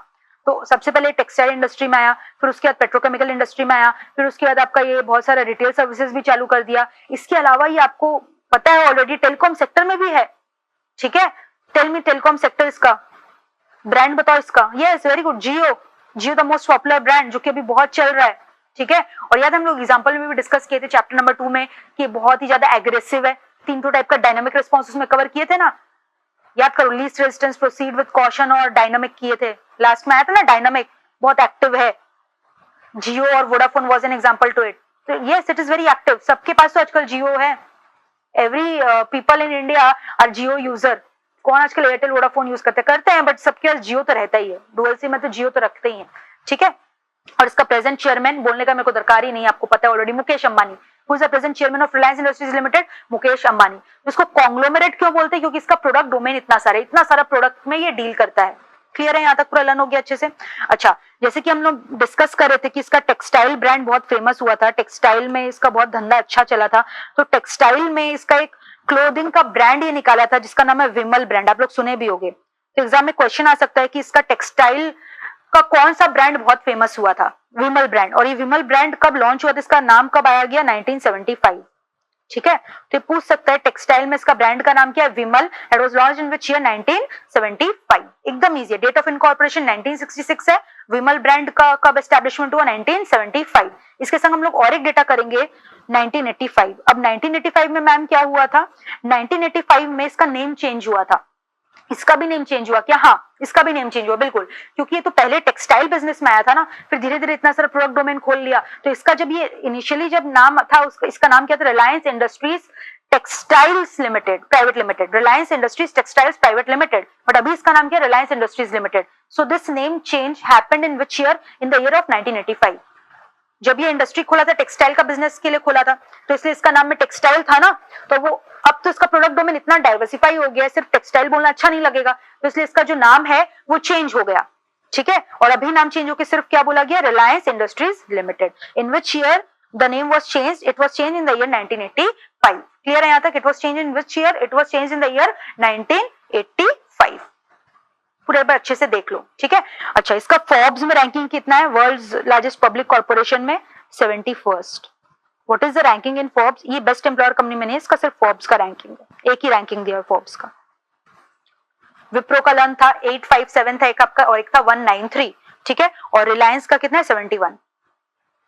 तो सबसे पहले टेक्सटाइल इंडस्ट्री में आया, फिर उसके बाद पेट्रोकेमिकल इंडस्ट्री में आया, फिर उसके बाद आपका ये बहुत सारा रिटेल सर्विसेज भी चालू कर दिया। इसके अलावा ये आपको पता है ऑलरेडी टेलीकॉम सेक्टर में भी है। ठीक है, टेल मी टेलीकॉम सेक्टर इसका ब्रांड बताओ इसका। Yes, very good, Jio the most popular brand जो कि अभी बहुत चल रहा है। ठीक है, और याद हम लोग एग्जांपल में भी डिस्कस किए थे चैप्टर नंबर 2 में कि बहुत ही ज्यादा एग्रेसिव है, तीन तो टाइप का डायनामिक रिस्पॉन्स उसमें कवर किए थे ना, याद करो, least resistance, proceed with caution और डायनामिक किए थे। लास्ट में आया था ना डायनामिक, बहुत एक्टिव है। जियो और Vodafone was an example to it. तो yes, it is very active. सबके पास तो आजकल जियो है। Every people in India are Jio user. कौन आजकल एयरटेल वोडाफोन यूज करते हैं, बट सबके पास जियो तो रहता ही है। डुअल सिम में तो जियो तो रखते ही है, ठीक है। और इसका प्रेजेंट चेयरमैन बोलने का मेरे को दरकार ही नहीं, आपको पता है already, Mukesh Ambani. Who is the present chairman of Reliance industries limited? Mukesh Ambani. इसको कॉन्ग्लोमरेट क्यों बोलते हैं? क्योंकि इसका प्रोडक्ट डोमेन इतना सारा प्रोडक्ट में ये डील करता है। क्लियर है यहाँ तक? पूरा लर्न हो गया अच्छे से? अच्छा, जैसे कि हम लोग डिस्कस कर रहे थे कि इसका टेक्सटाइल ब्रांड बहुत फेमस हुआ था, टेक्सटाइल में इसका बहुत धंधा अच्छा चला था। तो टेक्सटाइल में इसका एक क्लोथिंग का ब्रांड ये निकाला था जिसका नाम है विमल ब्रांड। आप लोग सुने भी होंगे, तो एग्जाम में क्वेश्चन आ सकता है कि इसका टेक्सटाइल का कौन सा ब्रांड बहुत फेमस हुआ था? विमल ब्रांड। और ये विमल ब्रांड कब लॉन्च हुआ था, इसका नाम कब आया गया? 1975, ठीक है। तो ये पूछ सकता है टेक्सटाइल में इसका ब्रांड का नाम क्या है? Vimal. It was launched in which year? 1975। एकदम इजी है। डेट ऑफ इनकॉर्पोरेशन 1966 है। विमल ब्रांड का कब एस्टैब्लिशमेंट हुआ? 1975। इसके संग हम लोग और एक डेटा करेंगे, 1985। अब 1985 में मैम क्या हुआ था? 1985 में इसका नेम चेंज हुआ था। इसका भी नेम चेंज हुआ क्या? हाँ, इसका भी नेम चेंज हुआ, बिल्कुल। क्योंकि ये तो पहले टेक्सटाइल बिजनेस में आया था ना, फिर धीरे धीरे इतना सारा प्रोडक्ट डोमेन खोल लिया। तो इसका जब ये इनिशियली जब नाम था उसका, इसका नाम क्या था? Reliance industries textiles limited private limited. Reliance industries textiles private limited. But अभी इसका नाम क्या है? Reliance industries limited. So this name change happened in which year? In the year of 1985। जब ये इंडस्ट्री खोला था, टेक्सटाइल का बिजनेस के लिए खोला था, तो इसलिए इसका नाम में टेक्सटाइल था ना। तो वो अब तो इसका प्रोडक्ट डोमेन इतना डाइवर्सिफाई हो गया है, सिर्फ टेक्सटाइल बोलना अच्छा नहीं लगेगा, तो इसलिए इसका जो नाम है वो चेंज हो गया, ठीक है। और अभी नाम चेंज होकर सिर्फ क्या बोला गया? Reliance industries limited. In which year the name was changed? It was changed in the year 1985। Clear है यहाँ तक? It was changed in which year? It was changed in the year 1985। पूरे बार अच्छे से देख लो, ठीक है। अच्छा, इसका फोर्ब्स में रैंकिंग कितना है? वर्ल्ड्स लार्जेस्ट पब्लिक कॉर्पोरेशन में 71st। What is the ranking in Forbes? ये बेस्ट एम्प्लॉयर कंपनी में नहीं, इसका सिर्फ फोर्ब्स का रैंकिंग है। एक ही रैंकिंग दिया है फोर्ब्स का। विप्रो का लर्न था 857 था एक आपका, और एक था 193, ठीक है। और रिलायंस का कितना है? 71।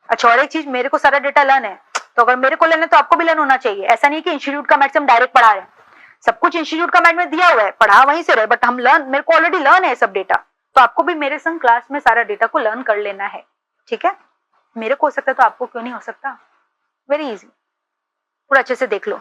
अच्छा, और एक चीज, मेरे को सारा डेटा लर्न है, तो अगर मेरे को लर्न है तो आपको भी लर्न होना चाहिए। ऐसा नहीं कि इंस्टीट्यूट का मैथ्स हम डायरेक्ट पढ़ा रहे हैं, सब कुछ इंस्टीट्यूट का मैथ में दिया हुआ है, पढ़ा वहीं से रहे, बट हम लर्न, मेरे को ऑलरेडी लर्न है सब डेटा, तो आपको भी मेरे संग क्लास में सारा डेटा को लर्न कर लेना है, ठीक है। मेरे को हो सकता है तो आपको क्यों नहीं हो सकता? वेरी इजी, पूरा अच्छे से देख लो।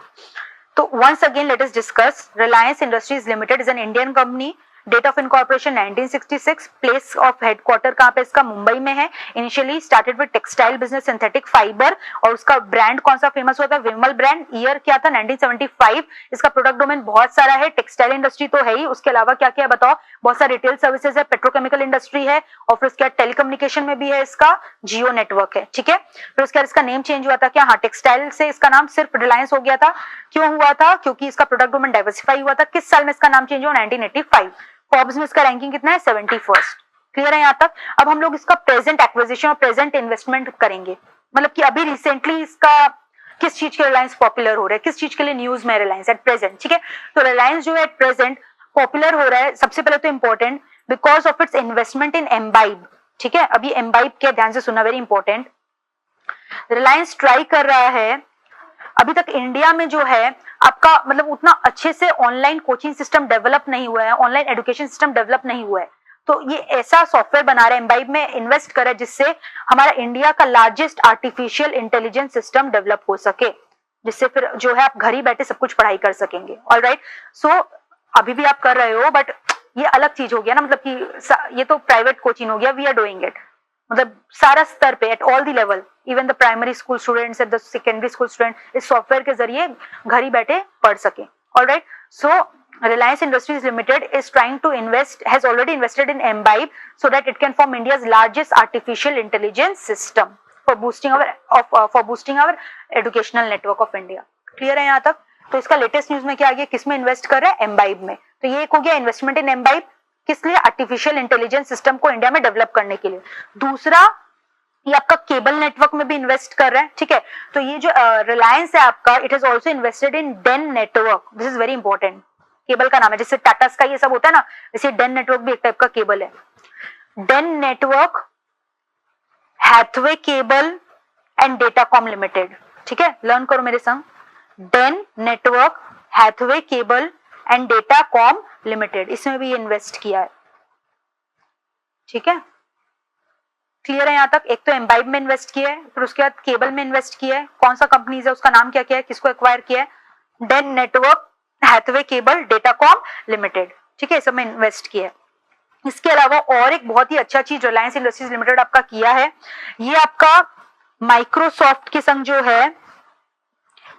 तो once again let us discuss. Reliance industries limited is an Indian company. Date of incorporation 1966। Place of headquarter कहाँ पे इसका? मुंबई में है। Initially started with textile business, synthetic fibre. और उसका ब्रांड कौन सा फेमस हुआ था? विमल ब्रांड। ईयर क्या था? 1975। इसका प्रोडक्ट डोमेन बहुत सारा है, टेक्सटाइल इंडस्ट्री तो है ही, उसके अलावा क्या क्या बताओ? बहुत सारे रिटेल सर्विसेज है, पेट्रोकेमिकल इंडस्ट्री है, और फिर उसके बाद टेलीकम्युनिकेशन में भी है इसका जियो नेटवर्क है, ठीक है। फिर उसके बाद इसका नेम चेंज हुआ था क्या? हाँ, टेक्सटाइल से इसका नाम सिर्फ रिलायंस हो गया था। क्यों हुआ था? क्योंकि इसका प्रोडक्ट डोमेन डाइवर्सिफाई हुआ था। किस साल में इसका नाम चेंज हुआ? 1985। फोर्ब्स में इसका रैंकिंग कितना है? 71st। क्लियर है यहाँ तक? अब हम लोग इसका प्रेजेंट एक्विजिशन और प्रेजेंट इन्वेस्टमेंट करेंगे, मतलब कि अभी रिसेंटली इसका किस चीज के रिलायंस पॉपुलर हो रहा है, किस चीज के लिए न्यूज में रिलायंस एट प्रेजेंट, ठीक है। तो रिलायंस जो है एट प्रेजेंट पॉपुलर हो रहा है, सबसे पहले तो important because of its investment in imbibe, ठीक है। अभी एम्बाइब क्या, ध्यान से सुनना, वेरी इंपॉर्टेंट। रिलायंस ट्राई कर रहा है, अभी तक इंडिया में जो है आपका मतलब उतना अच्छे से ऑनलाइन कोचिंग सिस्टम डेवलप नहीं हुआ है, ऑनलाइन एजुकेशन सिस्टम डेवलप नहीं हुआ है, तो ये ऐसा सॉफ्टवेयर बना रहा है, एम्बाइब में इन्वेस्ट कर रहा है, जिससे हमारा इंडिया का largest artificial intelligence system develop हो सके, जिससे फिर जो है आप घर ही बैठे सब कुछ पढ़ाई कर सकेंगे। ऑलराइट, सो अभी भी आप कर रहे हो, बट ये अलग चीज हो गया ना, मतलब कि ये तो प्राइवेट कोचिंग हो गया, वी आर डूइंग इट, मतलब सारा स्तर पे at all the level, even the primary school students at the secondary school student इस सॉफ्टवेयर के जरिए घर ही बैठे पढ़ सके। Alright, so Reliance Industries Limited is trying to invest, has already invested in Embibe so that it can form India's largest artificial intelligence system for boosting our educational network of India. Clear है यहाँ तक? तो इसका latest news में क्या आ गया, किसमें invest कर रहा है? एम्बाइब में। तो ये एक हो गया इन्वेस्टमेंट इन एम्बाइब, किस लिए? आर्टिफिशियल इंटेलिजेंस सिस्टम को इंडिया में डेवलप करने के लिए। दूसरा, ये आपका केबल नेटवर्क में भी इन्वेस्ट कर रहा है, ठीक है। तो ये जो रिलायंस है आपका, it has also invested in Den network, this is very important. Cable का नाम है, जैसे टाटा स्काई ये सब होता है ना, वैसे डेन नेटवर्क भी एक टाइप का केबल है। Den network, Hathaway cable and Datacom limited, ठीक है, लर्न करो मेरे संग। Den network Hathaway cable and Datacom limited, इसमें भी इन्वेस्ट किया है। ठीक है, क्लियर है यहाँ तक? एक तो एम्बाइब में इन्वेस्ट किया है, फिर उसके बाद केबल में इन्वेस्ट किया है। कौन सा कंपनीज है, उसका नाम क्या क्या है, किसको एक्वायर किया है? Den network, Hathaway cable, Datacom limited. ठीक है, सब में इन्वेस्ट किया है। इसके अलावा और एक बहुत ही अच्छा चीज रिलायंस इंडस्ट्रीज लिमिटेड आपका किया है, ये आपका माइक्रोसॉफ्ट के संग जो है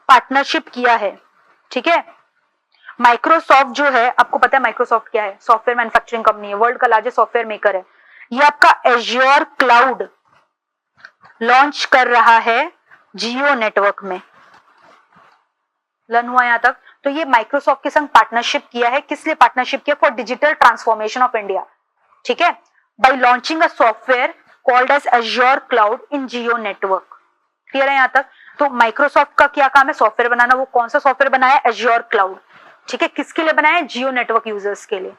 पार्टनरशिप किया है। ठीक है, माइक्रोसॉफ्ट जो है, आपको पता है माइक्रोसॉफ्ट क्या है? सॉफ्टवेयर मैन्युफैक्चरिंग कंपनी है, वर्ल्ड का लार्जेस्ट सॉफ्टवेयर मेकर है। ये आपका एज्योर क्लाउड लॉन्च कर रहा है जियो नेटवर्क में। लर्न हुआ यहां तक? तो ये माइक्रोसॉफ्ट के संग पार्टनरशिप किया है। किस लिए पार्टनरशिप किया? For digital transformation of India. ठीक है, by launching a software called as Azure cloud in Jio network. Clear है यहां तक? तो माइक्रोसॉफ्ट का क्या काम है? सॉफ्टवेयर बनाना। वो कौन सा सॉफ्टवेयर बनाया? Azure cloud. ठीक है, किसके लिए बनाया? जियो नेटवर्क यूजर्स के लिए।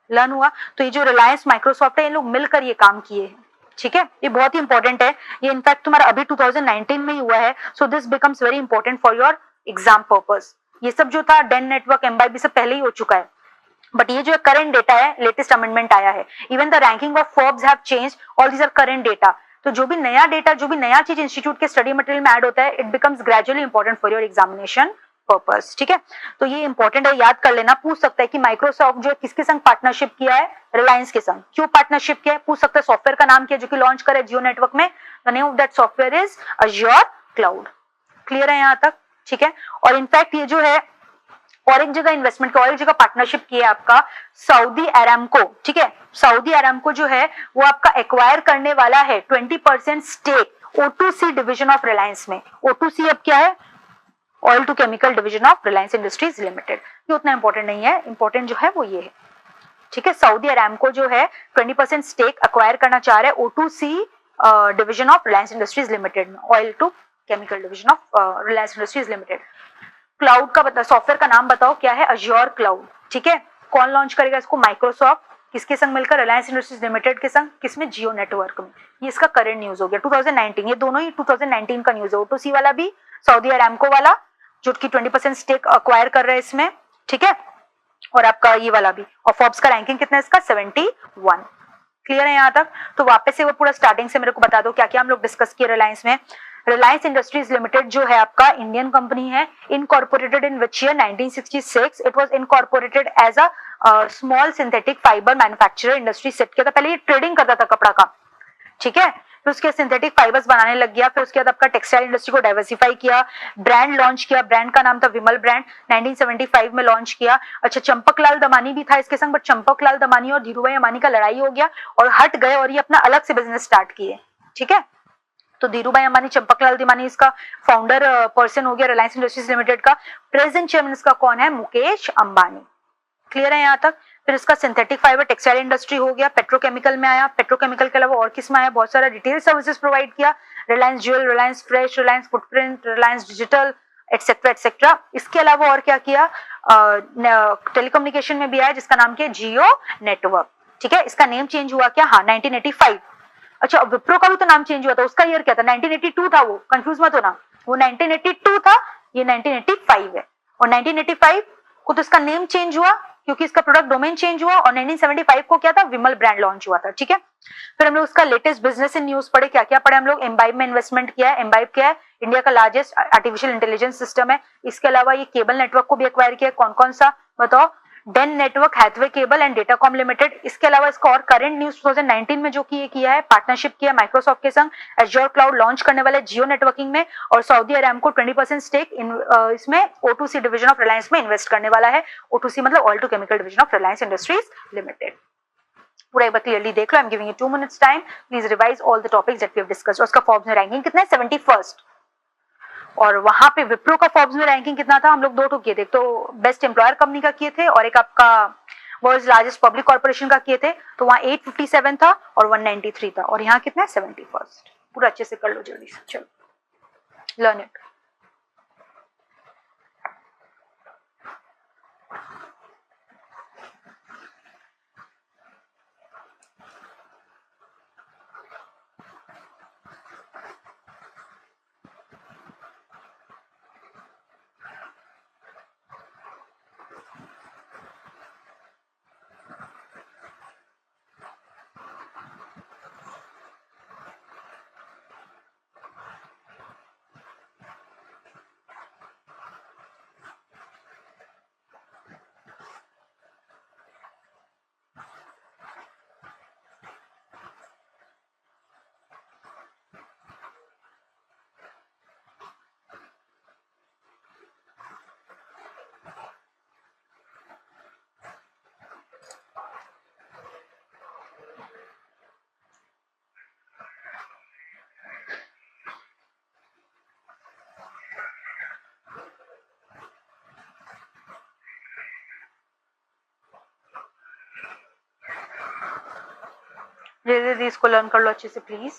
लर्न हुआ? तो ये जो रिलायंस माइक्रोसॉफ्ट है, इन लोग मिलकर ये काम किए हैं। ठीक है, ये बहुत ही इंपॉर्टेंट है। ये इनफैक्ट तुम्हारा अभी 2019 में ही हुआ है, so this becomes very important for your exam purpose. ये सब जो था डेन नेटवर्क, एम्बाइब, सब पहले ही हो चुका है, बट ये जो करंट डेटा है, लेटेस्ट अमेंडमेंट आया है। Even the ranking of Forbes have changed, all these are current data. तो जो भी नया डेटा, जो भी नया चीज इंस्टीट्यूट के स्टडी मटेरियल में ऐड होता है, it becomes gradually important for your examination purpose. ठीक है, तो ये इंपॉर्टेंट है, याद कर लेना। पूछ सकता है कि माइक्रोसॉफ्ट जो है किसके संग पार्टनरशिप किया है? रिलायंस के संग। क्यों पार्टनरशिप किया है? पूछ सकता है। सॉफ्टवेयर का नाम क्या है जो कि लॉन्च करे जियो नेटवर्क में? The name of that software is azure cloud. Clear है यहां तक? ठीक है, और इनफैक्ट ये जो है और एक जगह इन्वेस्टमेंट का, और एक जगह पार्टनरशिप किया है आपका सऊदी अरामको। ठीक है, सऊदी अरामको जो है वो आपका एक्वायर करने वाला है 20% stake O2C division of Reliance में। O2C अब क्या है? Oil to chemical division of Reliance industries limited. ये उतना इंपॉर्टेंट नहीं है, इंपॉर्टेंट जो है वो ये है। ठीक है, सऊदी अरामको जो है 20% स्टेक एक्वायर करना चाह रहा है O2C division of Reliance industries limited में, oil to chemical division of Reliance industries limited. Cloud का बता, सॉफ्टवेयर का नाम बताओ क्या है? Azure cloud. ठीक है, कौन लॉन्च करेगा इसको? माइक्रोसॉफ्ट। किसके संग मिलकर? रिलायंस इंडस्ट्रीज लिमिटेड के संग। किसमें? जियो नेटवर्क में। ये इसका करंट न्यूज हो गया 2019। ये दोनों ही 2019 का न्यूज है, O2C वाला भी, सऊदी अरामको वाला जो कि 20% स्टेक अक्वायर कर रहा है इसमें। ठीक है, और आपका ये वाला भी। और फोर्ब्स का रैंकिंग कितना है इसका? 71। क्लियर है यहाँ तक? तो वापस से वो पूरा स्टार्टिंग से मेरे को बता दो क्या क्या हम लोग डिस्कस किए रिलायंस में। रिलायंस इंडस्ट्रीज लिमिटेड जो है आपका इंडियन कंपनी है, incorporated in which year? 1966। It was incorporated as a small synthetic fibre manufacturer industry set किया था। पहले ये ट्रेडिंग करता था कपड़ा का। ठीक है, फिर उसके सिंथेटिक फाइबर्स बनाने लग गया। फिर उसके बाद आपका टेक्सटाइल इंडस्ट्री को डाइवर्सिफाई किया, ब्रांड लॉन्च किया। ब्रांड का नाम था विमल ब्रांड, 1975 में लॉन्च किया। अच्छा, चंपकलाल दमानी भी था इसके संग, बट चंपकलाल दमानी और धीरूभाई अंबानी का लड़ाई हो गया और हट गए और ये अपना अलग से बिजनेस स्टार्ट किए। ठीक है, तो धीरूभाई अंबानी, चंपकलाल दमानी इसका फाउंडर पर्सन हो गया रिलायंस इंडस्ट्रीज लिमिटेड का। प्रेजेंट चेयरमैन इसका कौन है? मुकेश अंबानी। क्लियर है यहाँ तक? फिर इसका सिंथेटिक फाइबर टेक्सटाइल इंडस्ट्री हो गया, पेट्रोकेमिकल में आया। पेट्रोकेमिकल के अलावा और किस में आया? बहुत सारा रिटेल सर्विसेज प्रोवाइड किया, Reliance jewel, Reliance fresh, Reliance footprint, Reliance digital, etcetera etcetera. इसके अलावा और क्या किया? टेलीकम्युनिकेशन में भी आया जिसका नाम क्या है? जियो नेटवर्क। ठीक है, इसका नेम चेंज हुआ क्या? हाँ, 1985। अच्छा, विप्रो का भी तो नाम चेंज हुआ था, उसका ईयर क्या था? 1982 था वो, कंफ्यूज मत होना। वो 1982 था, ये 1985 है। और 1985 को तो इसका नेम चेंज हुआ क्योंकि इसका प्रोडक्ट डोमेन चेंज हुआ, और 1975 को क्या था? विमल ब्रांड लॉन्च हुआ था। ठीक है, फिर हम लोग उसका लेटेस्ट बिजनेस इन न्यूज पढ़े। क्या क्या पढ़े हम लोग? एम्बाइब में इन्वेस्टमेंट किया है। एम्बाइब क्या है? इंडिया का लार्जेस्ट आर्टिफिशियल इंटेलिजेंस सिस्टम है। इसके अलावा ये केबल नेटवर्क को भी एक्वायर किया। कौन कौन सा बताओ? Den network, Hathaway cable and Datacom limited. इसके अलावा इसका और करंट न्यूज 2019 में जो कि ये किया है, पार्टनरशिप किया माइक्रोसॉफ्ट के संग, एज्योर क्लाउड लॉन्च करने वाले जियो नेटवर्किंग में, और सऊदी अरामको 20% स्टेक इसमें O2C डिवीजन ऑफ रिलायंस में इन्वेस्ट करने वाला है। O2C मतलब oil to chemical division of Reliance industries limited. पूरा एक बार क्लियरली देख लो। I am giving you 2 minutes time, please revise all the topics that we have discussed. उसका फॉर्ब्स में रैंकिंग कितना है? 71st। और वहां पे विप्रो का फॉर्ब्स में रैंकिंग कितना था? हम लोग दो किए थे, तो बेस्ट एम्प्लॉयर कंपनी का किए थे और एक आपका वर्ल्ड लार्जेस्ट पब्लिक कॉर्पोरेशन का किए थे। तो वहां 857 था और 193 था, और यहाँ कितना है? 71st। पूरा अच्छे से कर लो जल्दी से, चलो लर्न इट। दीदी इसको लर्न कर लो अच्छे से प्लीज।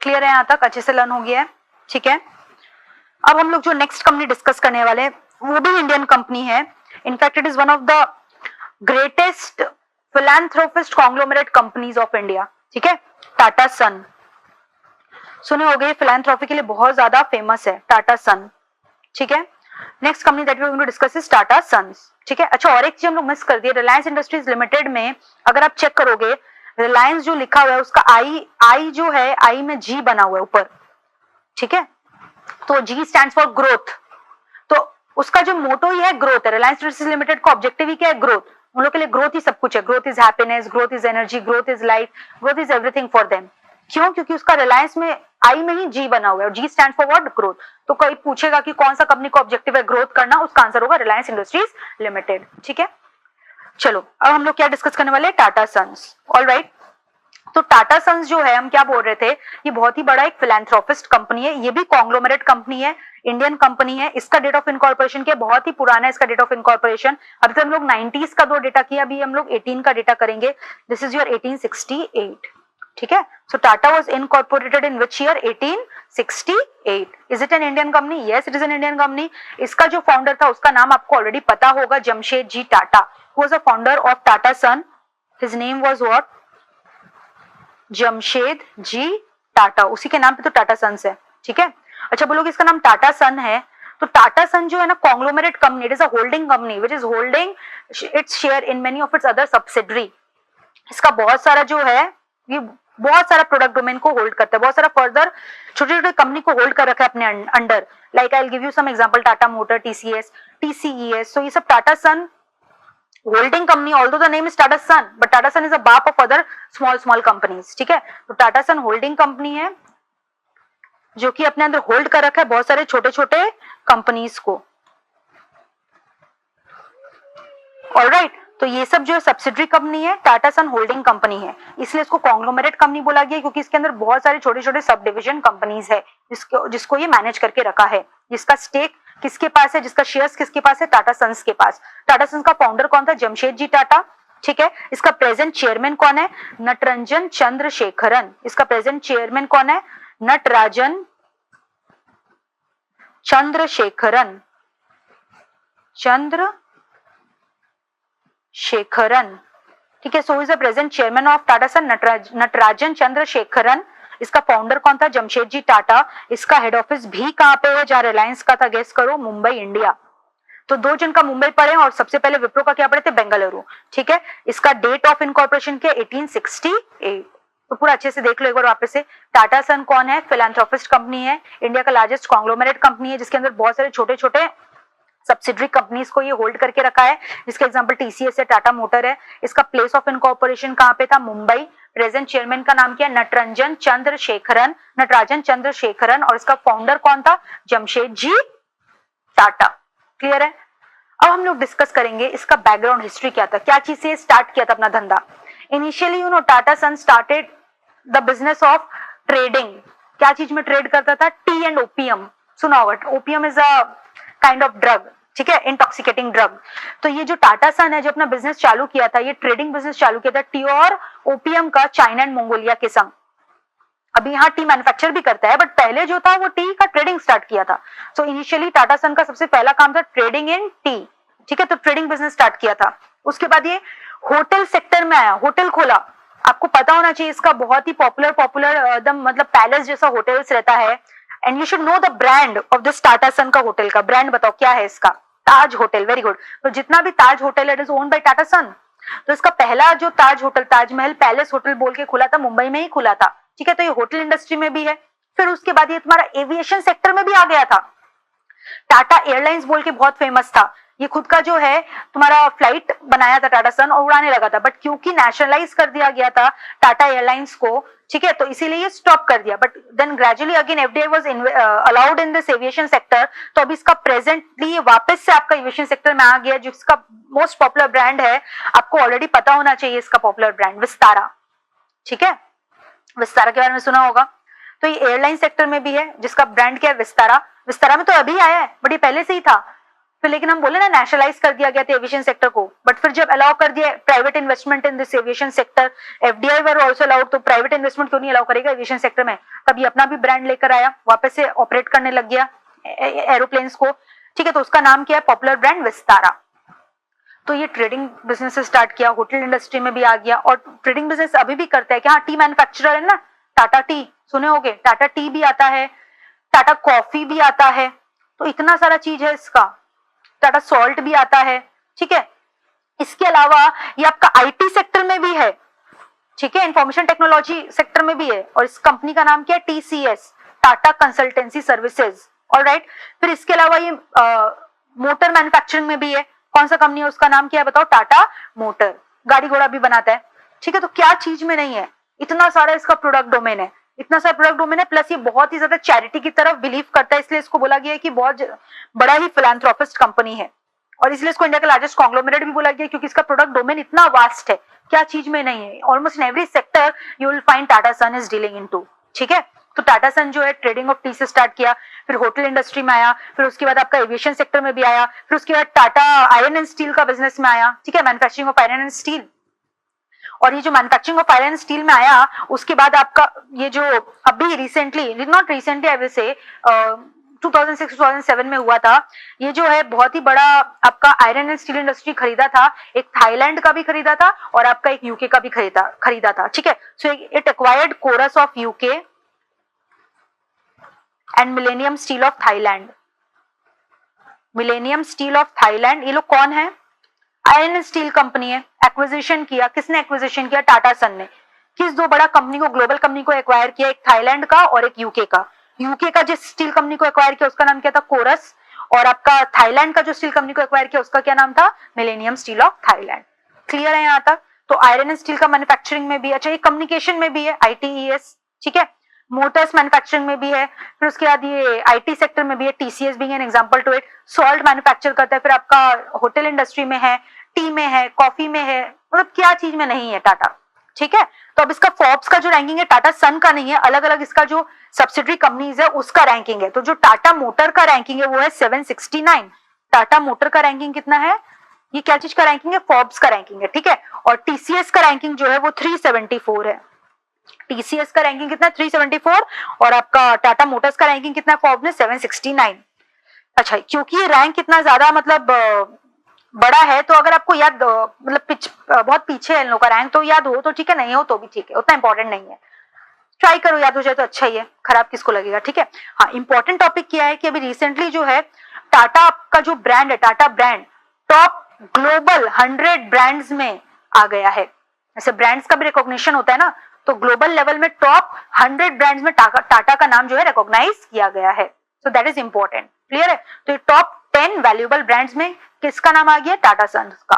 क्लियर है? यहां तक अच्छे से लर्न हो गया है? ठीक है, अब हम लोग जो नेक्स्ट कंपनी डिस्कस करने वाले हैं वो भी इंडियन कंपनी है। In fact it is one of the greatest philanthropist conglomerate companies of India. ठीक है, टाटा सन सुने होंगे, फिलैंथ्रोपी के लिए बहुत ज्यादा फेमस है टाटा सन। ठीक है, next company that we are going to discuss is Tata sons. ठीक है, अच्छा और एक चीज हम लोग मिस कर दिए, रिलायंस इंडस्ट्रीज लिमिटेड में अगर आप चेक करोगे रिलायंस जो लिखा हुआ है उसका आई जो है, आई में जी बना हुआ है ऊपर। ठीक है, तो जी स्टैंड्स फॉर ग्रोथ, तो उसका जो मोटो ही है ग्रोथ है। रिलायंस इंडस्ट्रीज लिमिटेड का ऑब्जेक्टिव ही क्या है? ग्रोथ। उन लोग के लिए ग्रोथ ही सब कुछ है। Growth is happiness, growth is energy, growth is life, growth is everything for them. क्यों? क्योंकि उसका रिलायंस में आई में ही जी बना हुआ है और G stand for what? Growth. तो कोई पूछेगा कि कौन सा कंपनी का ऑब्जेक्टिव है ग्रोथ करना, उसका आंसर होगा रिलायंस इंडस्ट्रीज लिमिटेड। ठीक है, चलो अब हम लोग क्या डिस्कस करने वाले हैं? टाटा सन्स। ऑलराइट, तो टाटा सन्स जो है, हम क्या बोल रहे थे, ये बहुत ही बड़ा एक फिलैंथ्रोपिस्ट कंपनी है, ये भी कॉन्ग्लोमरेट कंपनी है, इंडियन कंपनी है। इसका डेट ऑफ इनकॉर्पोरेशन क्या, बहुत ही पुराना है इसका डेट ऑफ इनकॉर्पोरेशन। अभी तक हम लोग 90s का दो डेटा किया, अभी हम लोग 18 का डेटा करेंगे। This is your 1868। ठीक है, so Tata was incorporated in which year? 1868। Is it an Indian company? Yes, it is an Indian company. इसका जो फाउंडर था उसका नाम आपको ऑलरेडी पता होगा, Jamshed ji Tata, who was a founder of Tata son. His name was what? Jamshed ji Tata, उसी के नाम पे तो टाटा सन्स है। ठीक है, अच्छा बोलोगे इसका नाम टाटा सन है, तो टाटा सन जो है ना conglomerate company, it is a holding company which is holding its share in many of it's other subsidiary. इसका बहुत सारा जो है, ये बहुत सारा प्रोडक्ट डोमेन को होल्ड करता है, बहुत सारा फर्दर छोटे छोटे कंपनी को होल्ड कर रखा है अपने under. Like I will give you some example, Tata motor, TCS, TCES. So ये सब टाटा सन holding company, although the name is Tata Sun, but Tata Sun is a बाप of other small companies. ठीक है, तो टाटा सन होल्डिंग कंपनी है जो कि अपने अंदर होल्ड कर रखा है बहुत सारे छोटे छोटे कंपनीज को। ऑलराइट, तो ये सब जो है सब्सिडरी कंपनी है, टाटा सन होल्डिंग कंपनी है, इसलिए इसको कॉन्ग्लोमरेट कंपनी बोला गया क्योंकि इसके अंदर बहुत सारे छोटे छोटे सब डिविजन कंपनीज है जिसको ये मैनेज करके रखा है। जिसका स्टेक किसके पास है, जिसका शेयर्स किसके पास है? टाटा सन्स के पास। टाटा सन्स का फाउंडर कौन था? जमशेद जी टाटा। ठीक है, इसका प्रेजेंट चेयरमैन कौन है? नटरंजन चंद्रशेखरन। इसका प्रेजेंट चेयरमैन कौन है? नटराजन चंद्रशेखरन। ठीक है, so is the present chairman of Tata son Natarajan Chandrasekaran. इसका फाउंडर कौन था? जमशेद जी टाटा। इसका हेड ऑफिस भी कहां पे है जहां रिलायंस का था? गेस करो, मुंबई, इंडिया। तो दो जन का मुंबई पढ़े और सबसे पहले विप्रो का क्या पढ़े थे? बेंगलुरु। ठीक है, इसका डेट ऑफ इनकॉर्पोरेशन क्या? 1868। तो पूरा अच्छे से देख लो एक बार वापस से। टाटा सन कौन है? फिलैंथ्रोपिस्ट कंपनी है, इंडिया का लार्जेस्ट कॉन्ग्लोमरेट कंपनी है जिसके अंदर बहुत सारे छोटे छोटे सब्सिडरी कंपनीज को ये होल्ड करके रखा है, जिसके एग्जांपल टीसीएस है, टाटा मोटर है। इसका प्लेस ऑफ इनकॉर्पोरेशन कहां पे था? मुंबई। प्रेजेंट चेयरमैन का नाम क्या? नटराजन चंद्रशेखरन। और इसका फाउंडर कौन था? जमशेद जी टाटा। क्लियर है? अब हम लोग डिस्कस करेंगे इसका बैकग्राउंड हिस्ट्री क्या था, क्या चीज से स्टार्ट किया था अपना धंधा। Initially Tata son started the business of trading. क्या चीज में ट्रेड करता था? Tea and opium. सुना होगा, opium is a kind of drug. ठीक है, इंटॉक्सिकेटिंग ड्रग। तो ये जो टाटा सन है जो अपना बिजनेस चालू किया था, ये ट्रेडिंग बिजनेस चालू किया था टी और ओपीएम का, चाइना एंड मंगोलिया के संग। अभी यहाँ टी मैन्युफैक्चर भी करता है, बट पहले जो था वो टी का ट्रेडिंग स्टार्ट किया था। सो इनिशियली टाटा सन का सबसे पहला काम था ट्रेडिंग इन टी। ठीक है, तो ट्रेडिंग बिजनेस स्टार्ट किया था। उसके बाद ये होटल सेक्टर में आया, होटल खोला। आपको पता होना चाहिए इसका बहुत ही पॉपुलर एकदम मतलब पैलेस जैसा होटल्स रहता है। And you should know the brand of this Tata son का होटल का ब्रांड बताओ क्या है इसका? ताज होटल। Very good. तो जितना भी ताज होटल है it is owned by Tata son. तो इसका पहला जो Taj hotel, Taj Mahal palace hotel बोल के खुला था, मुंबई में ही खुला था। ठीक है, तो ये होटल इंडस्ट्री में भी है। फिर उसके बाद ये तुम्हारा एविएशन सेक्टर में भी आ गया था। टाटा एयरलाइंस बोल के बहुत फेमस था, ये खुद का जो है तुम्हारा फ्लाइट बनाया था टाटा सन और उड़ाने लगा था, बट क्योंकि नेशनलाइज कर दिया गया था टाटा एयरलाइंस को, ठीक है, तो इसीलिए ये स्टॉप कर दिया। But then gradually again FDI was allowed in this aviation sector. तो अभी इसका प्रेजेंटली वापस से आपका एविएशन सेक्टर में आ गया, जिसका मोस्ट पॉपुलर ब्रांड है, आपको ऑलरेडी पता होना चाहिए इसका पॉपुलर ब्रांड विस्तारा। ठीक है, विस्तारा के बारे में सुना होगा। तो ये एयरलाइन सेक्टर में भी है, जिसका ब्रांड क्या है, विस्तारा। विस्तारा में तो अभी आया है, बट ये पहले से ही था। फिर लेकिन हम बोले ना नेशनलाइज कर दिया गया था एविएशन सेक्टर को, बट फिर जब अलाउ कर दिया private investment in this aviation sector, FDI were also allowed, तो प्राइवेट इन्वेस्टमेंट क्यों नहीं अलाउ करेगा एविएशन सेक्टर में। तब ये अपना भी ब्रांड लेकर आया, वापस से ऑपरेट करने लग गया एरोप्लेन्स को, ठीक है। तो उसका नाम क्या है, पॉपुलर ब्रांड विस्तारा। तो ये ट्रेडिंग बिजनेस से स्टार्ट किया, होटल इंडस्ट्री में भी आ गया, और ट्रेडिंग बिजनेस अभी भी करता है कि हाँ, टी मैन्युफैक्चरर है ना, टाटा टी सुने होगे, टाटा टी भी आता है, टाटा कॉफी भी आता है, तो इतना सारा चीज है इसका, टाटा सॉल्ट भी आता है, ठीक है। इसके अलावा ये आपका आईटी सेक्टर में भी है, ठीक है, इंफॉर्मेशन टेक्नोलॉजी सेक्टर में भी है, और इस कंपनी का नाम क्या है, TCS, Tata consultancy services, alright. फिर इसके अलावा ये मोटर मैन्युफैक्चरिंग में भी है, कौन सा कंपनी है, उसका नाम क्या है बताओ, टाटा मोटर, गाड़ी घोड़ा भी बनाता है, ठीक है। तो क्या चीज में नहीं है, इतना सारा इसका प्रोडक्ट डोमेन है, इतना सारा प्रोडक्ट डोमेन है, प्लस ये बहुत ही ज्यादा चैरिटी की तरफ बिलीव करता है, इसलिए इसको बोला गया है कि बहुत बड़ा ही फिलैंथ्रोपिस्ट कंपनी है, और इसलिए इसको इंडिया का लार्जेस्ट कॉन्ग्लोमरेट भी बोला गया, क्योंकि इसका प्रोडक्ट डोमेन इतना वास्ट है, क्या चीज में नहीं है, almost in every sector you will find Tata son is dealing into, ठीक है। तो टाटा सन जो है ट्रेडिंग ऑफ टी से स्टार्ट किया, फिर होटल इंडस्ट्री में आया, फिर उसके बाद आपका एविएशन सेक्टर में भी आया, फिर उसके बाद टाटा आयरन एंड स्टील का बिजनेस में आया, ठीक है, manufacturing of iron and steel. और ये जो manufacturing of iron and steel में आया, उसके बाद आपका ये जो अभी recently, not recently I will say 2006-2007 में हुआ था, ये जो है बहुत ही बड़ा आपका आयरन एंड स्टील इंडस्ट्री खरीदा था, एक थाईलैंड का भी खरीदा था और आपका एक यूके का भी खरीदा था, ठीक है। So it acquired Corus of UK and Millennium steel of Thailand. Millennium steel of Thailand, ये लोग कौन है, आयरन एंड स्टील कंपनी है। एक्विजिशन किया, किसने एक्विजिशन किया, टाटा सन ने। किस दो बड़ा कंपनी को, ग्लोबल कंपनी को एक्वायर किया, एक थाईलैंड का और एक यूके का। यूके का जिस स्टील कंपनी को एक्वायर किया उसका नाम क्या था, कोरस, और आपका थाईलैंड का जो स्टील कंपनी को एक्वायर किया उसका क्या नाम था, millennium steel of Thailand. Clear है यहाँ तक। तो आयरन एंड स्टील का मैन्युफैक्चरिंग में भी, अच्छा ये कम्युनिकेशन में भी है, आईटीईएस, ठीक है, मोटर्स मैन्युफैक्चरिंग में भी है, फिर उसके बाद ये आईटी सेक्टर में भी है, TCS being an example to it, salt manufacture करता है, फिर आपका होटल इंडस्ट्री में है, टी में है, कॉफी में है, मतलब क्या चीज में नहीं है टाटा, ठीक है। तो अब इसका फोर्ब्स का जो रैंकिंग है, टाटा सन का नहीं है, अलग अलग इसका जो सब्सिडरी कंपनीज है उसका रैंकिंग है। तो जो टाटा मोटर का रैंकिंग है वो है 769। टाटा मोटर का रैंकिंग कितना है, ये क्या चीज का रैंकिंग है, फोर्ब्स का रैंकिंग है, ठीक है। और टीसीएस का रैंकिंग जो है वो 374 है। टीसीएस का रैंकिंग कितना है, 374, और आपका टाटा मोटर्स का रैंकिंग कितना है फोर्ब्स में, 769। अच्छा, क्योंकि ये रैंक कितना ज्यादा मतलब बड़ा है, तो अगर आपको याद मतलब बहुत पीछे है इन लोगों का रैंक, तो याद हो तो ठीक है, नहीं हो तो भी ठीक है, उतना इंपॉर्टेंट नहीं है, ट्राई करो, याद हो जाए तो अच्छा ही है, खराब किसको लगेगा, ठीक है। हाँ, इंपॉर्टेंट टॉपिक क्या है कि अभी रिसेंटली जो है टाटा का जो ब्रांड है, Tata brand top global 100 brands में आ गया है। ऐसे ब्रांड्स का भी रिकॉग्निशन होता है ना, तो ग्लोबल लेवल में टॉप 100 ब्रांड्स में टाटा का नाम जो है रिकॉग्नाइज किया गया है। So that is important, clear है। तो ये टॉप 10 वैल्यूएबल ब्रांड्स में किसका नाम आ गया, टाटा सन का।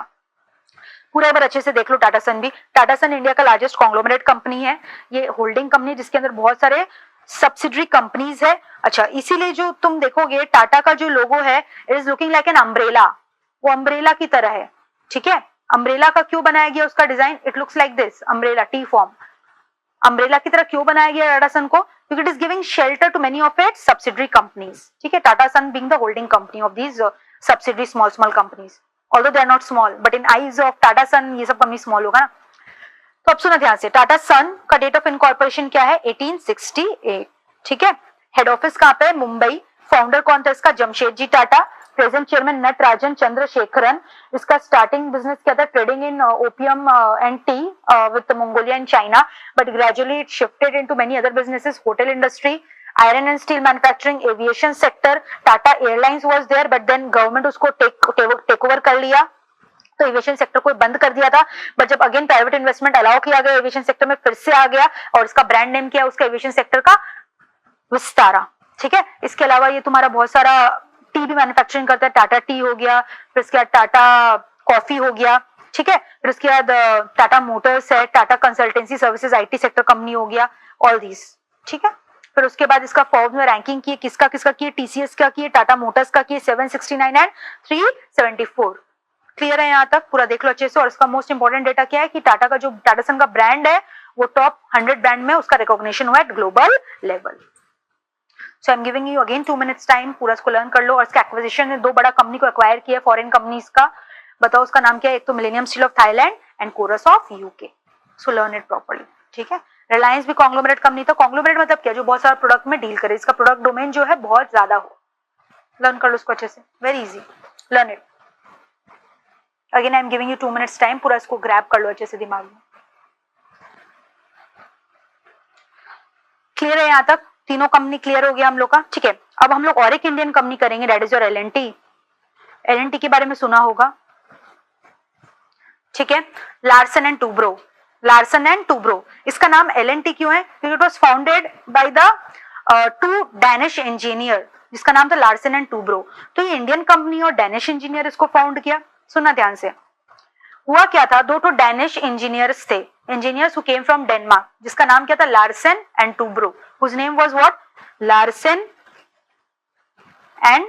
पूरा एक बार अच्छे से देख लो टाटा सन भी। टाटा सन इंडिया का लार्जेस्ट कॉन्ग्लोमरेट कंपनी है, ये होल्डिंग कंपनी जिसके अंदर बहुत सारे सब्सिडरी कंपनीज है। अच्छा, इसीलिए जो तुम देखोगे टाटा का जो लोगो है, it is looking like an umbrella, वो अम्ब्रेला की तरह है, ठीक है। अम्ब्रेला का क्यों बनाया गया उसका design, it looks like this, umbrella T form, umbrella की तरह क्यों बनाया गया टाटा सन को, क्योंकि it is giving shelter to many of its subsidiary companies, ठीक है। Tata son being the holding company of these subsidiary small companies, although they are not small, but in eyes of Tata Sun ये सब company small होगा ना। तो अब सुना ध्यान से, टाटा सन का डेट ऑफ इनकॉर्पोरेशन क्या है, 1868, ठीक है। हेड ऑफिस कहाँ पे है, मुंबई। फाउंडर कौन था इसका, जमशेदजी टाटा। Present chairman Natarajan Chandrasekaran. इसका स्टार्टिंग बिजनेस क्या था, trading in opium and tea with Mongolia and China, but gradually it shifted into many other businesses, hotel industry, iron and steel manufacturing, aviation sector, Tata airlines was there, but then government उसको take over कर लिया, तो aviation sector को बंद कर दिया था। But जब अगेन प्राइवेट इन्वेस्टमेंट अलाउ किया गया एविएशन सेक्टर में, फिर से आ गया, और इसका ब्रांड नेम क्या है उसका एविएशन सेक्टर का, विस्तारा, ठीक है। इसके अलावा ये तुम्हारा बहुत सारा टी भी मैन्युफैक्चरिंग करता है, टाटा टी हो गया, फिर इसके बाद टाटा कॉफी हो गया, ठीक है। फिर उसके बाद टाटा मोटर्स है, Tata consultancy services IT sector company हो गया, ऑल दीज, ठीक है। फिर उसके बाद इसका फोर्ब्स में रैंकिंग की, किसका किसका की, टीसीएस का की, टाटा मोटर्स का की, 769 एंड 374। क्लियर है यहाँ तक, पूरा देख लो अच्छे से। और इसका मोस्ट इंपोर्टेंट डेटा क्या है कि टाटा का जो टाटा सन का ब्रांड है वो टॉप 100 ब्रांड में उसका रिकॉग्निशन हुआ eight global level. So I am giving you again 2 minutes time, पूरा इसको लर्न कर लो। और इसका एक्विजिशन ने 2 बड़ा कंपनी को एक्वायर किया फॉरेन कंपनीज का, बताओ उसका नाम क्या है? एक तो Millennium steel of Thailand and Corus of UK. So learn it properly, ठीक है। रिलायंस भी कॉन्ग्लोमरेट कंपनी था। कॉन्ग्लोमरेट मतलब क्या? जो बहुत सारा प्रोडक्ट में डील करे, इसका प्रोडक्ट डोमेन जो है बहुत ज्यादा हो। लर्न कर लो उसको अच्छे से, very easy, learn it. Again I am giving you 2 minutes time, पूरा इसको ग्रैब कर लो अच्छे से दिमाग में। क्लियर है यहाँ तक? तीनों कंपनी क्लियर हो गया हम लोग का, ठीक है। अब हम लोग और एक इंडियन कंपनी करेंगे, that is your LNT. LNT के बारे में सुना होगा, ठीक है। Larsen and Toubro, Larsen and Toubro, इसका नाम एलएनटी क्यों है? क्योंकि it was founded by the 2 Danish engineer, जिसका नाम था लार्सन एंड टूब्रो। तो ये इंडियन कंपनी और डैनिश इंजीनियर इसको फाउंड किया। सुनना ध्यान से, हुआ क्या था, 2 डैनिश इंजीनियर्स थे, engineers who came from Denmark, जिसका नाम क्या था? Larsen and Toubro, whose name was what? Larsen and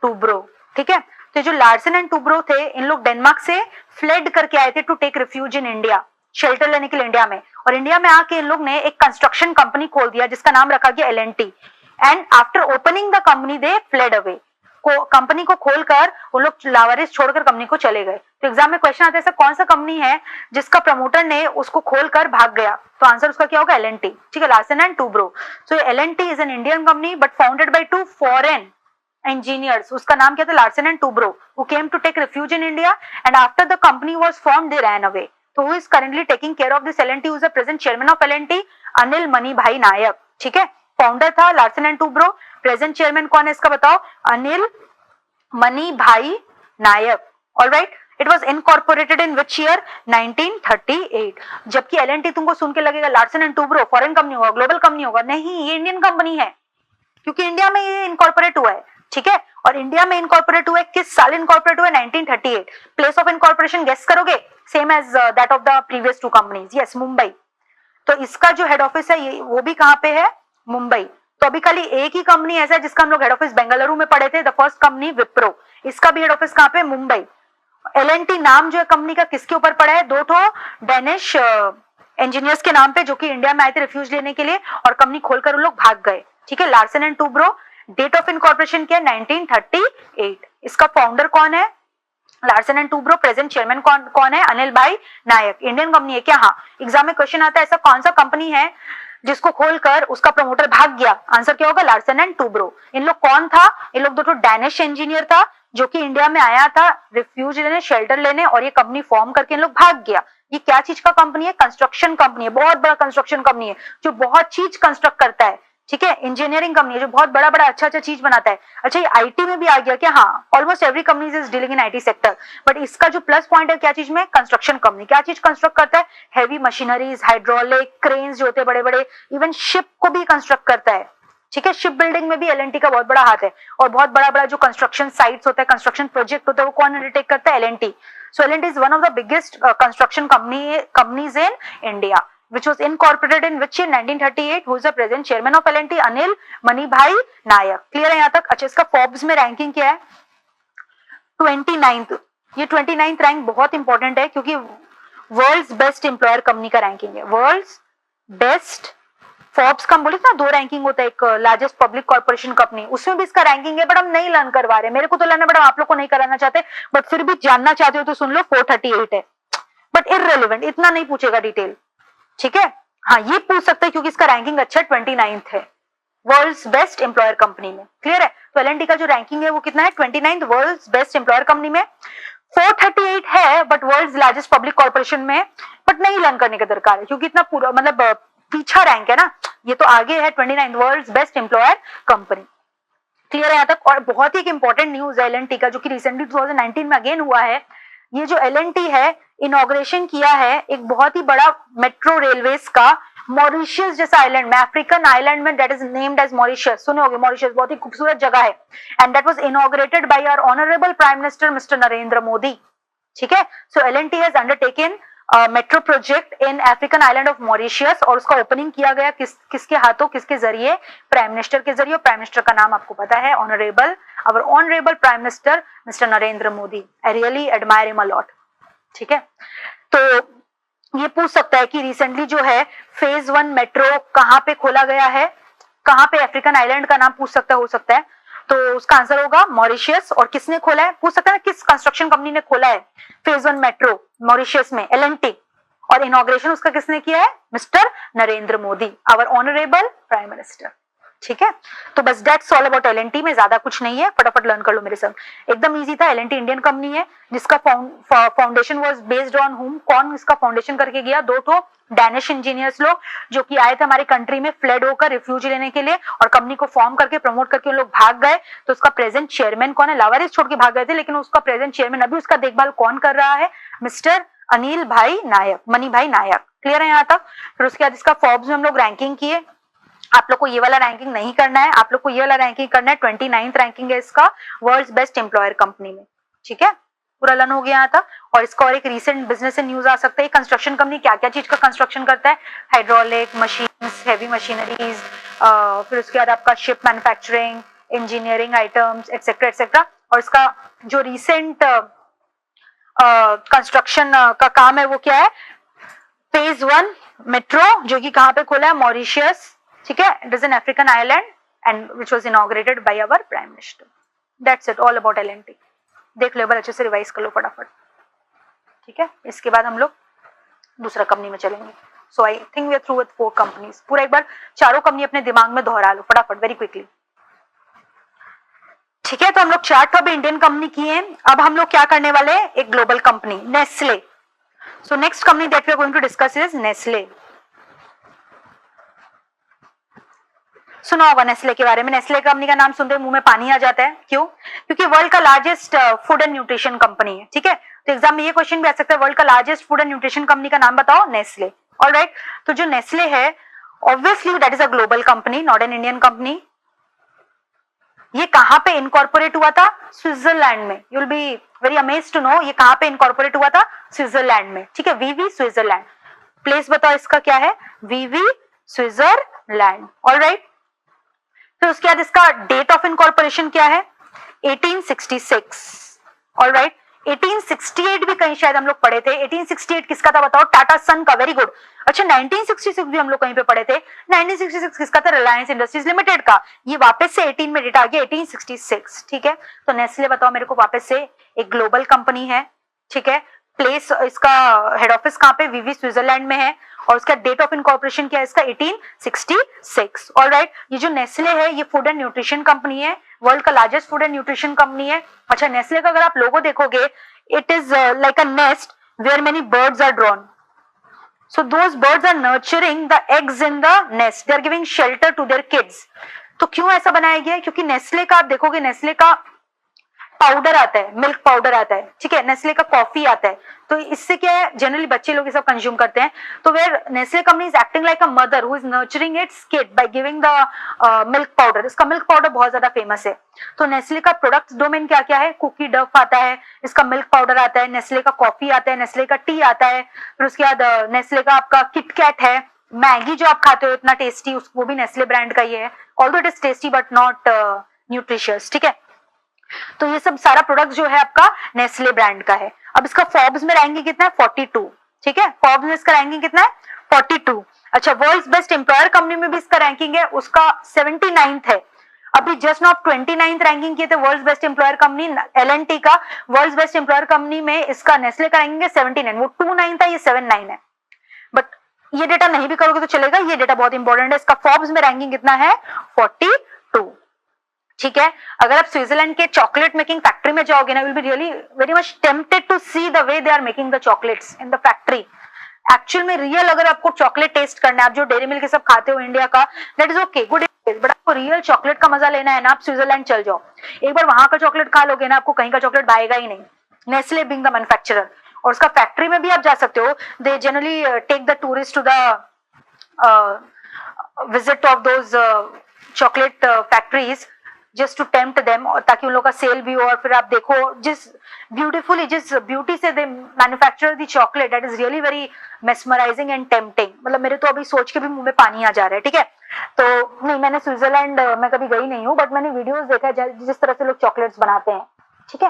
Toubro, ठीक है। तो जो लार्सन एंड टूब्रो थे, इन लोग डेनमार्क से फ्लेड करके आए थे to take refuge in India, shelter लेने के लिए इंडिया में। और इंडिया में आके इन लोग ने एक कंस्ट्रक्शन कंपनी खोल दिया जिसका नाम रखा गया LNT. And after opening the company they fled away, company को खोलकर वो लोग लावारिस छोड़कर कंपनी को चले गए। तो एग्जाम में क्वेश्चन आता है ऐसा कौन सा कंपनी है जिसका प्रमोटर ने उसको खोलकर भाग गया? तो आंसर उसका क्या होगा? एलएनटी, ठीक है, Larsen and Toubro. So LNT is an Indian company but founded by 2 foreign engineers. उसका नाम क्या था? Larsen and Toubro, who came to take refuge in India, and after the company was formed they ran away. So who is currently taking care of this L&T? Who is the present chairman of L&T? Anil Manibhai Naik, ठीक है। Founder था Larsen and Toubro, present chairman कौन है इसका बताओ? Anil Manibhai Naik. Alright, it was incorporated in which year? 1938। जबकि L&T तुमको सुन के लगेगा Larsen and Toubro foreign company होगा, ग्लोबल कंपनी होगा, नहीं, ये इंडियन कंपनी है, क्योंकि इंडिया में ये इनकॉर्पोरेट हुआ है, ठीक है। और इंडिया में इनकॉर्पोरेट हुआ है, किस साल इनकॉर्पोरेट हुआ है? 1938। प्लेस ऑफ इनकॉर्पोरेशन गेस करोगे? Same as that of the previous 2 companies, yes, Mumbai. तो इसका जो हेड ऑफिस है ये वो भी कहां पे है? मुंबई। तो अभी खाली एक ही कंपनी ऐसा है जिसका हम लोग हेड ऑफिस बेंगलुरु में पढ़े थे, द फर्स्ट कंपनी विप्रो, इसका भी हेड ऑफिस कहां पे? मुंबई। एलएनटी नाम जो है कंपनी का किसके ऊपर पड़ा है? 2 डेनिश इंजीनियर्स के नाम पे, जो कि इंडिया में आए थे रिफ्यूज लेने के लिए, और कंपनी खोलकर उन लोग भाग गए, ठीक है। Larsen and Toubro, date of incorporation क्या है? 1938। इसका फाउंडर कौन है? Larsen and Toubro. Present chairman कौन है? अनिल भाई नायक। इंडियन कंपनी है क्या? हाँ, एग्जाम में क्वेश्चन आता है ऐसा कौन सा कंपनी है जिसको खोलकर उसका प्रमोटर भाग गया? आंसर क्या होगा? Larsen and Toubro. इन लोग कौन था? इन लोग 2 डैनिश इंजीनियर था जो कि इंडिया में आया था रिफ्यूज लेने, शेल्टर लेने, और ये कंपनी फॉर्म करके इन लोग भाग गया। ये क्या चीज का कंपनी है? कंस्ट्रक्शन कंपनी है, बहुत बड़ा कंस्ट्रक्शन कंपनी है जो बहुत चीज कंस्ट्रक्ट करता है, ठीक है। इंजीनियरिंग कंपनी है जो बहुत बड़ा बड़ा अच्छा अच्छा चीज बनाता है। अच्छा, ये आईटी में भी आ गया क्या? हाँ, almost every company is dealing in IT sector, but इसका जो प्लस पॉइंट है क्या चीज में? Construction company. क्या चीज कंस्ट्रक्ट करता है? हैवी मशीनरीज, हाइड्रोलिक, क्रेन्स जो होते हैं बड़े बड़े, इवन शिप को भी कंस्ट्रक्ट करता है, ठीक है। शिप बिल्डिंग में भी एलएनटी का बहुत बड़ा हाथ है, और बहुत बड़ा बड़ा जो कंस्ट्रक्शन साइट्स होता है, कंस्ट्रक्शन प्रोजेक्ट होता है, वो कौन अंडरटेक करता है? LNT. So LNT is one of the biggest construction companies in India, which was incorporated in which year? 1938. Who is the present chairman of L&T? Anil Manibhai Nayak. Clear है यहाँ तक? अच्छा, इसका फोर्ब्स में रैंकिंग क्या है? 29th। ये 29th rank बहुत इंपॉर्टेंट है क्योंकि वर्ल्ड्स बेस्ट एम्प्लॉयर कंपनी का रैंकिंग है। वर्ल्ड्स बेस्ट, फोर्ब्स का हम बोले ना 2 रैंकिंग होता है, एक लार्जेस्ट पब्लिक कॉर्पोरेशन कंपनी, उसमें भी इसका रैंकिंग है, बट हम नहीं लर्न करवा रहे। मेरे को तो लर्न है, बट आप लोग को नहीं कराना चाहते, बट फिर भी जानना चाहते हो तो सुन लो, 438 है, बट इररिलेवेंट, इतना नहीं पूछेगा डिटेल, ठीक है। हाँ, ये पूछ सकते हैं क्योंकि इसका रैंकिंग अच्छा 29th है वर्ल्ड्स बेस्ट एम्प्लॉयर कंपनी में। क्लियर है? तो एलएनटी का जो रैंकिंग है वो कितना है? 29th world's best employer company में। 438 है but world's largest public corporation में, बट नहीं लर्न करने का दरकार है क्योंकि इतना पूरा मतलब पीछा रैंक है ना, ये तो आगे है 29th world's best employer company. Clear है यहाँ तक? और बहुत ही एक इंपॉर्टेंट न्यूज है एलएनटी का जो कि रिसेंटली 2019 में अगेन हुआ है। ये जो एलएनटी है इनॉग्रेशन किया है एक बहुत ही बड़ा मेट्रो रेलवेज का मॉरिशियस जैसा आइलैंड में, अफ्रीकन आइलैंड में, that is named as Mauritius. सुने होंगे मॉरिशियस, बहुत ही खूबसूरत जगह है, and that was inaugurated by our honourable prime minister mister Narendra Modi, ठीक है। So LNT has undertaken metro project in African island of Mauritius, और उसका ओपनिंग किया गया किसके हाथों, किसके जरिए? प्राइम मिनिस्टर के जरिए। प्राइम मिनिस्टर का नाम आपको पता है, honourable, our honourable prime minister mister Narendra Modi. I really admire him a lot, ठीक है। तो ये पूछ सकता है कि रिसेंटली जो है फेज 1 मेट्रो कहाँ पे खोला गया है, कहाँ पे, अफ्रीकन आइलैंड का नाम पूछ सकता है, हो सकता है। तो उसका आंसर होगा मॉरिशियस। और किसने खोला है, पूछ सकता है किस कंस्ट्रक्शन कंपनी ने खोला है फेज 1 मेट्रो मॉरिशियस में, L&T। और इनॉग्रेशन उसका किसने किया है, mister Narendra Modi, our honourable prime minister. ठीक है, तो बस दैट्स ऑल अबाउट L&T में, ज्यादा कुछ नहीं है, फटाफट लर्न कर लो मेरे संग। एकदम इजी था। L&T इंडियन कंपनी है जिसका फाउंडेशन वाज बेस्ड ऑन हुम, कौन इसका फाउंडेशन करके गया, दो तो डैनिश इंजीनियर्स लोग जो कि आए थे हमारी कंट्री में फ्लड होकर रिफ्यूज लेने के लिए, और कंपनी को फॉर्म करके प्रमोट करके उन लोग भाग गए। तो उसका प्रेजेंट चेयरमैन कौन है, लावारिस छोड़ के भाग गए थे, लेकिन उसका प्रेजेंट चेयरमैन अभी उसका देखभाल कौन कर रहा है, मिस्टर अनिल भाई नायक, मनी भाई नायक। क्लियर है यहाँ तक। फिर उसके बाद इसका फोर्ब्स में हम लोग रैंकिंग किए। आप लोग को ये वाला रैंकिंग नहीं करना है, आप लोग को ये वाला रैंकिंग करना है। 29th रैंकिंग है इसका वर्ल्ड्स बेस्ट एम्प्लॉयर कंपनी में। ठीक है, पूरा लर्न हो गया यहाँ तक। और इसका और एक रीसेंट बिजनेस न्यूज आ सकता है, कंस्ट्रक्शन कंपनी क्या क्या चीज का कंस्ट्रक्शन करता है, हाइड्रोलिक मशीन्स, हेवी मशीनरीज, फिर उसके बाद आपका ship manufacturing, engineering items, etcetera etcetera. और इसका जो रिसेंट कंस्ट्रक्शन का काम है वो क्या है, फेज 1 मेट्रो, जो कि कहाँ पे खोला है, मॉरिशियस। ठीक है, it is an African island and which was inaugurated by our prime minister. That's it, all about L&T। देख लो, अच्छे से रिवाइज कर लो फटाफट। ठीक है, इसके बाद हम लोग दूसरा कंपनी में चलेंगे। So I think we are through with 4 companies. पूरा एक बार चारों कंपनी अपने दिमाग में दोहरा लो फटाफट, वेरी क्विकली। ठीक है, तो हम लोग 4 तो अभी इंडियन कंपनी किए। अब हम लोग क्या करने वाले हैं, एक global company, Nestle. So next company that we are going to discuss is Nestle. सुना होगा नेस्ले के बारे में। नेस्ले कंपनी का नाम सुनते मुंह में पानी आ जाता है, क्यों, क्योंकि वर्ल्ड का largest food and nutrition company है। ठीक है, तो एग्जाम में ये क्वेश्चन भी आ सकता है, वर्ल्ड का largest food and nutrition company का नाम बताओ, नेस्ले। ऑलराइट, तो जो नेस्ले है obviously that is a global company, not an Indian company. ये कहां पे इनकॉर्पोरेट हुआ था, स्विट्जरलैंड में। You will be very amazed to know ये कहां पे इनकॉर्पोरेट हुआ था, स्विट्जरलैंड में। ठीक है, वीवी स्विट्जरलैंड। प्लेस बताओ इसका क्या है, वीवी स्विट्जरलैंड। ऑलराइट, तो उसके बाद इसका डेट ऑफ इनकॉर्पोरेशन क्या है, 1866। ऑलराइट, 1868 भी कहीं शायद हम लोग पढ़े थे। 1868 किसका था बताओ, टाटा सन का। Very good. अच्छा, 1966 भी हम लोग कहीं पे पढ़े थे। 1966 किसका था, रिलायंस इंडस्ट्रीज लिमिटेड का। ये वापस से 18 में डेट आ गया, 1866। ठीक है, तो नेस्ले बताओ मेरे को वापस से, एक ग्लोबल कंपनी है। ठीक है, प्लेस इसका हेड ऑफिस कहाँ पे, वीवी स्विट्जरलैंड में है। और उसका डेट ऑफ इनकॉर्पोरेशन क्या है इसका, 1866। ऑलराइट, ये जो नेस्ले है ये फूड एंड न्यूट्रिशन कंपनी है, वर्ल्ड का largest food and nutrition company है। अच्छा, नेस्ले का अगर आप लोगो देखोगे, it is like a nest where many birds are drawn. So those birds are nurturing the eggs in the nest. They are giving shelter to their kids. तो क्यों ऐसा बनाया गया है, क्योंकि नेस्ले का आप देखोगे, नेस्ले का पाउडर आता है, मिल्क पाउडर आता है। ठीक है, नेस्ले का कॉफी आता है। तो इससे क्या है, जनरली बच्चे लोग ये सब कंज्यूम करते हैं। तो where Nestle company is acting like a mother who is nurturing its kid by giving the milk powder. इसका मिल्क पाउडर बहुत ज्यादा फेमस है। तो नेस्ले का प्रोडक्ट डोमेन क्या क्या है, कुकी डफ आता है, इसका मिल्क पाउडर आता है, नेस्ले का कॉफी आता है, नेस्ले का टी आता है। फिर उसके बाद नेस्ले का आपका किटकैट है, मैगी जो आप खाते हो इतना टेस्टी, वो भी नेस्ले ब्रांड का ही है। Although it is tasty but not nutritious. ठीक है, तो ये सब सारा प्रोडक्ट जो है आपका नेस्ले ब्रांड का है। अब इसका फोर्ब्स में रैंकिंग कितना है, 42। ठीक है, फोर्ब्स में इसका रैंकिंग कितना है, 42। अच्छा, वर्ल्ड्स बेस्ट एम्प्लॉयर कंपनी में भी इसका रैंकिंग है, उसका 79th है। अभी जस्ट नाउ 29th रैंकिंग किए थे world's best employer company L&T का। वर्ल्ड्स बेस्ट एम्प्लॉयर कंपनी में इसका नेस्ले का रैंकिंग है 79, वो 29 था, ये 79 है। बट ये डेटा नहीं भी करोगे तो चलेगा, ये डेटा बहुत इंपॉर्टेंट है। इसका फोर्ब्स में रैंकिंग कितना है, 42। ठीक है, अगर आप स्विट्जरलैंड के चॉकलेट मेकिंग फैक्ट्री में जाओगे ना, will be really very much tempted to see the way they are making the chocolates in the factory. Actual में रियल अगर आपको चॉकलेट टेस्ट करना है, आप जो डेयरी मिल्क के सब खाते हो इंडिया का, that is okay, good, but आपको रियल चॉकलेट का मजा लेना है ना, आप स्विट्जरलैंड चल जाओ। एक बार वहां का चॉकलेट खा लोगे ना, आपको कहीं का चॉकलेट भाएगा ही नहीं। नेस्ले बीइंग द मैन्युफैक्चरर, और उसका फैक्ट्री में भी आप जा सकते हो। They generally take the tourist to the visit of those chocolate factories just to tempt them, ताकि उन लोगों का सेल भी हो। और फिर आप देखो जिस ब्यूटी से they manufacture the chocolate, that is really very mesmerising and tempting. मतलब मेरे तो अभी सोच के भी मुंह में पानी आ जा रहा है। ठीक है, तो नहीं, मैंने स्विट्जरलैंड में कभी गई नहीं हूँ, बट मैंने वीडियोस देखा है जिस तरह से लोग चॉकलेट्स बनाते हैं। ठीक है,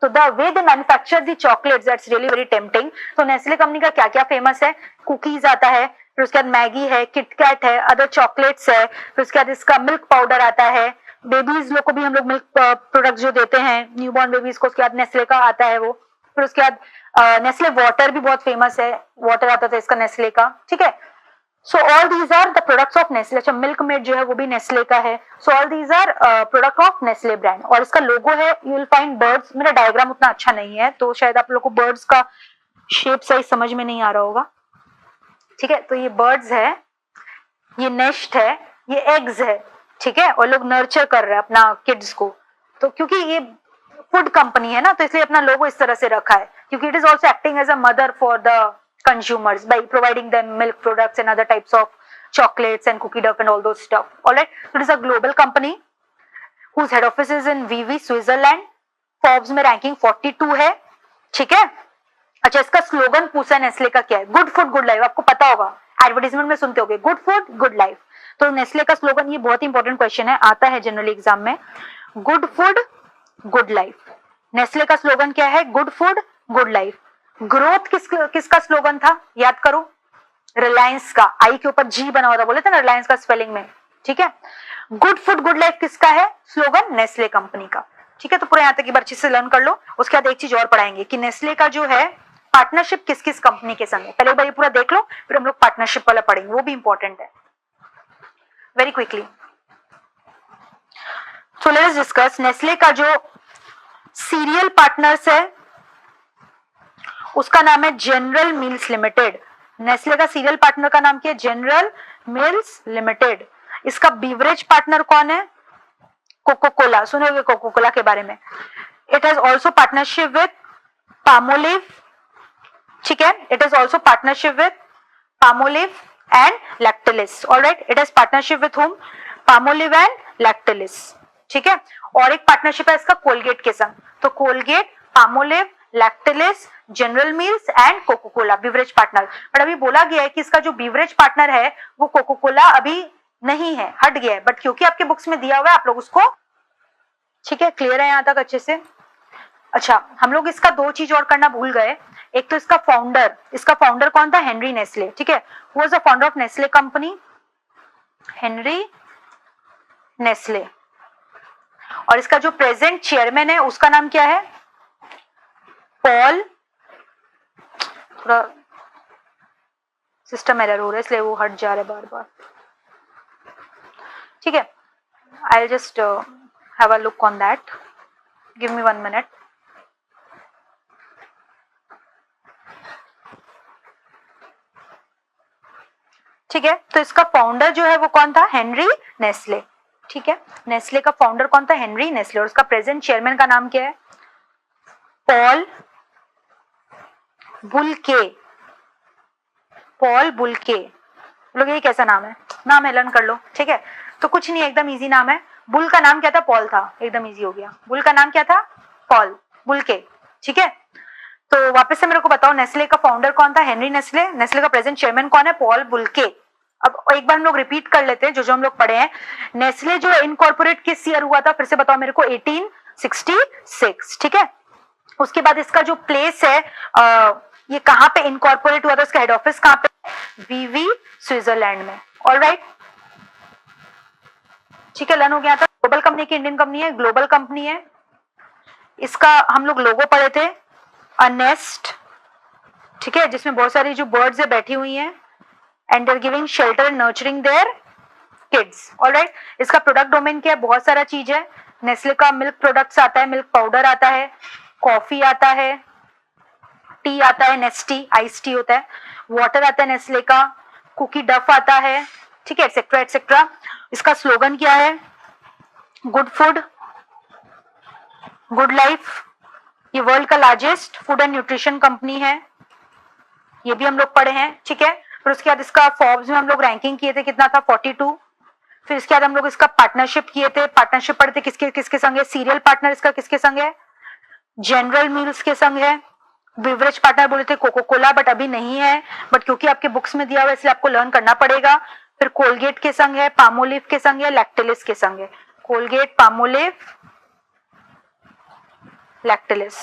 तो the way they manufacture the chocolates that's really very tempting. तो नेस्ले कंपनी का क्या क्या फेमस है, कुकीज आता है, फिर उसके बाद मैगी है, किटकैट है, अदर चॉकलेट्स है, फिर उसके बाद इसका मिल्क पाउडर आता है, बेबीज लोग को भी हम लोग मिल्क प्रोडक्ट जो देते हैं न्यूबॉर्न बेबीज को, उसके बाद नेस्ले का आता है वो। फिर उसके बाद नेस्ले वाटर भी बहुत फेमस है, वाटर आता था इसका नेस्ले का, ठीक है। So all these are the products of Nestle. अच्छा मिल्क मेड जो है वो भी नेस्ले का है। So all these are product of Nestle brand. और इसका लोगो है, यू विल फाइंड बर्ड्स। मेरा डायग्राम उतना अच्छा नहीं है तो शायद आप लोग को बर्ड्स का शेप साइज समझ में नहीं आ रहा होगा, ठीक है। तो ये बर्ड्स है, ये नेस्ट है, ये एग्स है, ठीक है। और लोग नर्चर कर रहे हैं अपना किड्स को, तो क्योंकि ये फूड कंपनी है ना तो इसलिए अपना लोगो इस तरह से रखा है, क्योंकि it is also acting as a mother for the consumers by providing them milk products and other types of chocolates and cookie dough and all those stuff. All right, so it is a global company whose head office is in VV, Switzerland. Forbes में ranking 42 है, ठीक है। अच्छा इसका slogan पूछा है Nestle का क्या है, गुड फूड गुड लाइफ। आपको पता होगा, एडवर्टाइजमेंट में सुनते होगे गुड फूड गुड लाइफ। तो नेस्ले का स्लोगन, ये बहुत इंपॉर्टेंट क्वेश्चन है, आता है जनरली एग्जाम में, good food good life. Nestle का स्लोगन क्या है, good food good life. Growth किसका स्लोगन था, याद करो, रिलायंस का, आई के ऊपर जी बना हुआ था, बोले थे ना रिलायंस का स्पेलिंग में, ठीक है। गुड फूड गुड लाइफ किसका है स्लोगन, नेस्ले कंपनी का, ठीक है। तो पूरा यहाँ तक एक बार अच्छे से लर्न कर लो। उसके बाद एक चीज और पढ़ाएंगे कि नेस्ले का जो है पार्टनरशिप किस किस कंपनी के संग है। पहले एक बार ये पूरा देख लो, फिर हम लोग पार्टनरशिप वाला पढ़ेंगे, वो भी इंपॉर्टेंट है। Very quickly so let's discuss Nestle का जो सीरियल पार्टनर्स है उसका नाम है जनरल मिल्स लिमिटेड। नेस्ले का सीरियल पार्टनर का नाम क्या है, जनरल मिल्स लिमिटेड। इसका बीवरेज पार्टनर कौन है, कोको कोला, सुनोगे कोको कोला के बारे में। It has also partnership with Palmolive, ठीक है। It has also partnership with Palmolive and Lactalis. Alright, it has partnership with home, Palmolive and लैक्टलिस, ठीक है। और एक पार्टनरशिप है इसका कोलगेट के संग। तो Colgate, Palmolive, Lactalis, General Mills and Coca Cola beverage partner. But अभी बोला गया है कि इसका जो बीवरेज पार्टनर है वो कोको कोला अभी नहीं है, हट गया है, बट क्योंकि आपके बुक्स में दिया हुआ है आप लोग उसको, ठीक है, क्लियर है यहाँ तक अच्छे से। अच्छा हम लोग इसका दो चीज और करना भूल गए। एक तो इसका फाउंडर कौन था, हेनरी नेस्ले, ठीक है। Who was the founder of Nestle company, Henry Nestle. और इसका जो प्रेजेंट चेयरमैन है उसका नाम क्या है, पॉल, थोड़ा सिस्टम एरर हो रहा है इसलिए वो हट जा रहा है बार बार, ठीक है। I will just have a look on that, give me 1 minute. ठीक है, तो इसका फाउंडर जो है वो कौन था, हेनरी नेस्ले, ठीक है। नेस्ले का फाउंडर कौन था, हेनरी नेस्ले। और उसका प्रेजेंट चेयरमैन का नाम क्या है, पॉल बुल्के, पॉल बुल्के। लोग ये कैसा नाम है लर्न कर लो, ठीक है। तो कुछ नहीं, एकदम इजी नाम है। बुल का नाम क्या था, पॉल था, एकदम इजी हो गया। बुल का नाम क्या था, पॉल बुल्के, ठीक है। तो वापस से मेरे को बताओ, नेस्ले का फाउंडर कौन था, हेनरी नेस्ले। नेस्ले का प्रेजेंट चेयरमैन कौन है, पॉल बुल्के। अब एक बार हम लोग रिपीट कर लेते हैं जो हम लोग पढ़े हैं। नेस्ले जो इनकॉर्पोरेट किस ईयर हुआ था, फिर से बताओ मेरे को, 1866, ठीक है। उसके बाद इसका जो प्लेस है, ये कहां पे इनकॉर्पोरेट हुआ था, इसका हेड ऑफिस कहां पे, वीवी, स्विट्जरलैंड में। ऑलराइट, ठीक है, लर्न हो गया था। ग्लोबल कंपनी की इंडियन कंपनी है, ग्लोबल कंपनी है। इसका हम लोग लोगो पढ़े थे, अ नेस्ट, ठीक है, जिसमें बहुत सारी जो बर्ड्स है बैठी हुई हैं, and they are giving shelter and nurturing their kids. Alright, इसका प्रोडक्ट डोमेन क्या है, बहुत सारा चीज है। नेस्ले का मिल्क प्रोडक्ट्स आता है, मिल्क पाउडर आता है, कॉफी आता है, टी आता है, नेस्टी आइस टी होता है, वाटर आता है नेस्ले का, कुकी डफ आता है, ठीक है, एक्सेट्रा एक्सेट्रा। इसका स्लोगन क्या है, गुड फूड गुड लाइफ। ये वर्ल्ड का largest food and nutrition company है, ये भी हम लोग पढ़े हैं, ठीक है। फिर उसके बाद इसका फॉर्ब्स में हम लोग रैंकिंग किए थे, कितना था, 42। फिर इसके बाद हम लोग इसका पार्टनरशिप किए थे, पार्टनरशिप पढ़े थे किसके किसके संग है, सीरियल पार्टनर इसका किसके संग है, जनरल मिल्स के संग है। बीवरेज पार्टनर बोले थे कोको कोला, बट अभी नहीं है, बट क्योंकि आपके बुक्स में दिया हुआ है इसलिए आपको लर्न करना पड़ेगा। फिर कोलगेट के संग है, पामोलिव के संग है, लैक्टलिस के संग है। Colgate, Palmolive, लैक्टिलिस।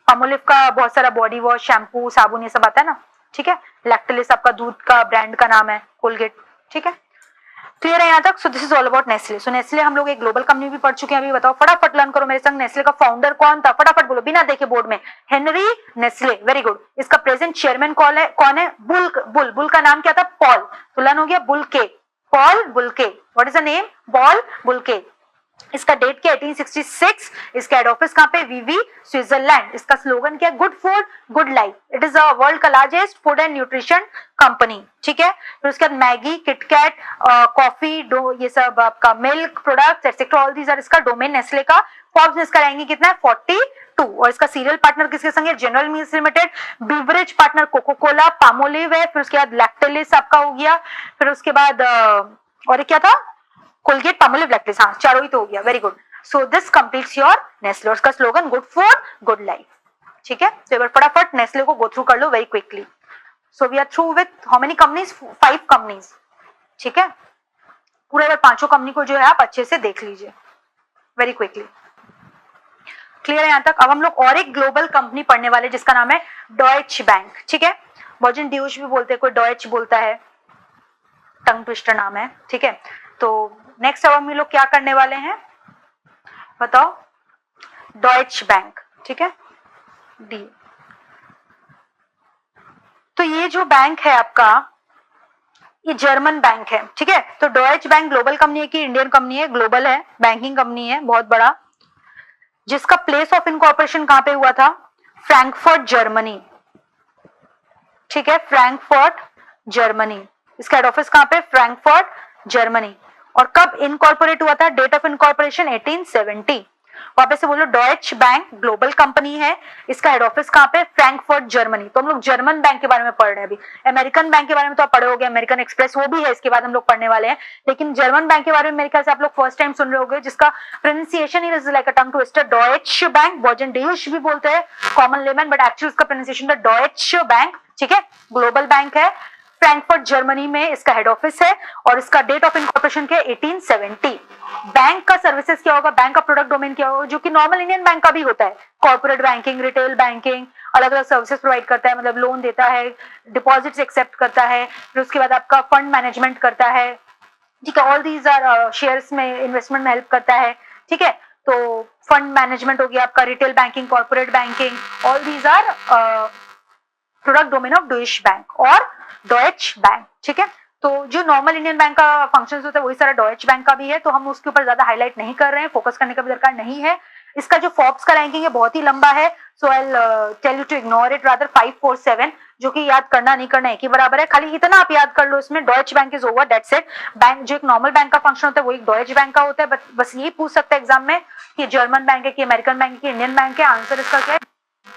पामोलिव का बहुत सारा बॉडी वॉश, शैम्पू, साबुन ये सब आता है ना, ठीक है। लैक्टिलिस आपका दूध का ब्रांड का नाम है, कोलगेट, ठीक है। क्लियर है यहाँ तक? सो this is all about Nestle. So Nestle हम लोग एक ग्लोबल कंपनी भी पढ़ चुके हैं। अभी बताओ, फटाफट लर्न करो मेरे संग, नेस्ले का फाउंडर कौन था? फटाफट बोलो बिना देखे बोर्ड में। Henry Nestle, very good. इसका प्रेजेंट चेयरमैन कौन है? बुल का नाम क्या था? पॉल। तो लर्न हो गया Bulcke, Paul Bulcke. What is the name? Paul Bulcke. इसका डेट क्या? 1866। इसका हेड ऑफिस कहाँ पे? Vevey, Switzerland. इसका स्लोगन क्या? Good food good life. It is a world का largest food and nutrition company, ठीक है। फिर उसके बाद मैगी, किटकैट, कॉफी, ये सब आपका milk products etcetera, all these are इसका डोमेन नेस्ले का। फॉर्ब्स ने इसका रैंकिंग कितना है? 42। और इसका सीरियल पार्टनर किसके संग है? General Mills limited. Beverage partner Coca Cola, Palmolive है। फिर उसके बाद लैक्टिलिस आपका हो गया। फिर उसके बाद और क्या था? Colgate, Palmolive, Lactalis. हाँ, चारों ही तो हो गया, very good. So this completes your Nestle. उसका slogan good food good life, ठीक है। तो एक बार फटाफट नेस्ले को गो थ्रू कर लो very quickly. So we are through with how many companies? 5 companies, ठीक है। पूरा बार 5 कंपनी को जो है आप अच्छे से देख लीजिए वेरी क्विकली। क्लियर है यहाँ तक? अब हम लोग और एक ग्लोबल कंपनी पढ़ने वाले जिसका नाम है डॉयच बैंक, ठीक है। बॉर्जन ड्यूश भी बोलते हैं, कोई डॉयच बोलता है, टंग ट्विस्टर नाम है, ठीक है। तो नेक्स्ट अब हम लोग क्या करने वाले हैं बताओ? डॉयच बैंक, ठीक है, डी। तो ये जो बैंक है आपका, ये जर्मन बैंक है, ठीक है। तो डॉयच बैंक ग्लोबल कंपनी है कि इंडियन कंपनी है? ग्लोबल है, बैंकिंग कंपनी है, बहुत बड़ा, जिसका प्लेस ऑफ इनकॉर्पोरेशन कहां पे हुआ था? फ्रैंकफर्ट, जर्मनी, ठीक है। Frankfurt, Germany. इसका हेड ऑफिस कहां पे? Frankfurt, Germany. और कब इनकॉर्पोरेट हुआ था? Date of incorporation 1870। वापस से बोलो, डॉयच बैंक ग्लोबल कंपनी है, इसका हेड ऑफिस कहां पे? Frankfurt, Germany. तो हम लोग जर्मन बैंक के बारे में पढ़ रहे हैं अभी। अमेरिकन बैंक के बारे में तो आप पढ़े होगे, अमेरिकन एक्सप्रेस वो भी है, इसके बाद हम लोग पढ़ने वाले हैं। लेकिन जर्मन बैंक के बारे में मेरे ख्याल से आप लोग फर्स्ट टाइम सुन रहे होंगे, जिसका प्रोनाउंसिएशन ही is like a tongue twister. Deutsche bank, बॉर्जन ड्यूश भी बोलते हैं कॉमन लेमन, बट एक्चुअली इसका प्रोनाउंसिएशन है डॉयच बैंक, ठीक है। ग्लोबल बैंक है, फ्रैंकफर्ट, जर्मनी में इसका हेड ऑफिस है, और इसका डेट ऑफ इनकॉर्पोरेशन क्या है? 1870। बैंक का सर्विसेज क्या होगा? बैंक का प्रोडक्ट डोमेन क्या होगा? जो कि नॉर्मल इंडियन बैंक का भी होता है, कॉर्पोरेट बैंकिंग, रिटेल बैंकिंग, अलग अलग सर्विसेज प्रोवाइड करता है, मतलब लोन देता है, डिपॉजिट्स एक्सेप्ट करता है, फिर उसके बाद आपका फंड मैनेजमेंट करता है, ठीक है। ऑल दीज आर शेयर्स में इन्वेस्टमेंट में हेल्प करता है, ठीक है। तो फंड मैनेजमेंट हो गया आपका, retail banking, corporate banking, all these are product domain of Deutsche bank और डॉयच बैंक, ठीक है। तो जो नॉर्मल इंडियन बैंक का फंक्शन होता है वही सारा डॉयच बैंक का भी है, तो हम उसके ऊपर ज्यादा हाईलाइट नहीं कर रहे हैं, फोकस करने का भी दरकार नहीं है। इसका जो फोर्ब्स का रैंकिंग है बहुत ही लंबा है, so I tell you to ignore it rather. 5 4 7 जो कि याद करना नहीं करना एक ही बराबर है, खाली इतना आप याद कर लो इसमें, Deutsch bank is over, that's it. Bank जो एक नॉर्मल बैंक का फंक्शन होता है वो एक डॉयच बैंक का होता है, बस यही पूछ सकता है एग्जाम में कि जर्मन बैंक है कि अमेरिकन बैंक है कि इंडियन बैंक है, आंसर इसका क्या है,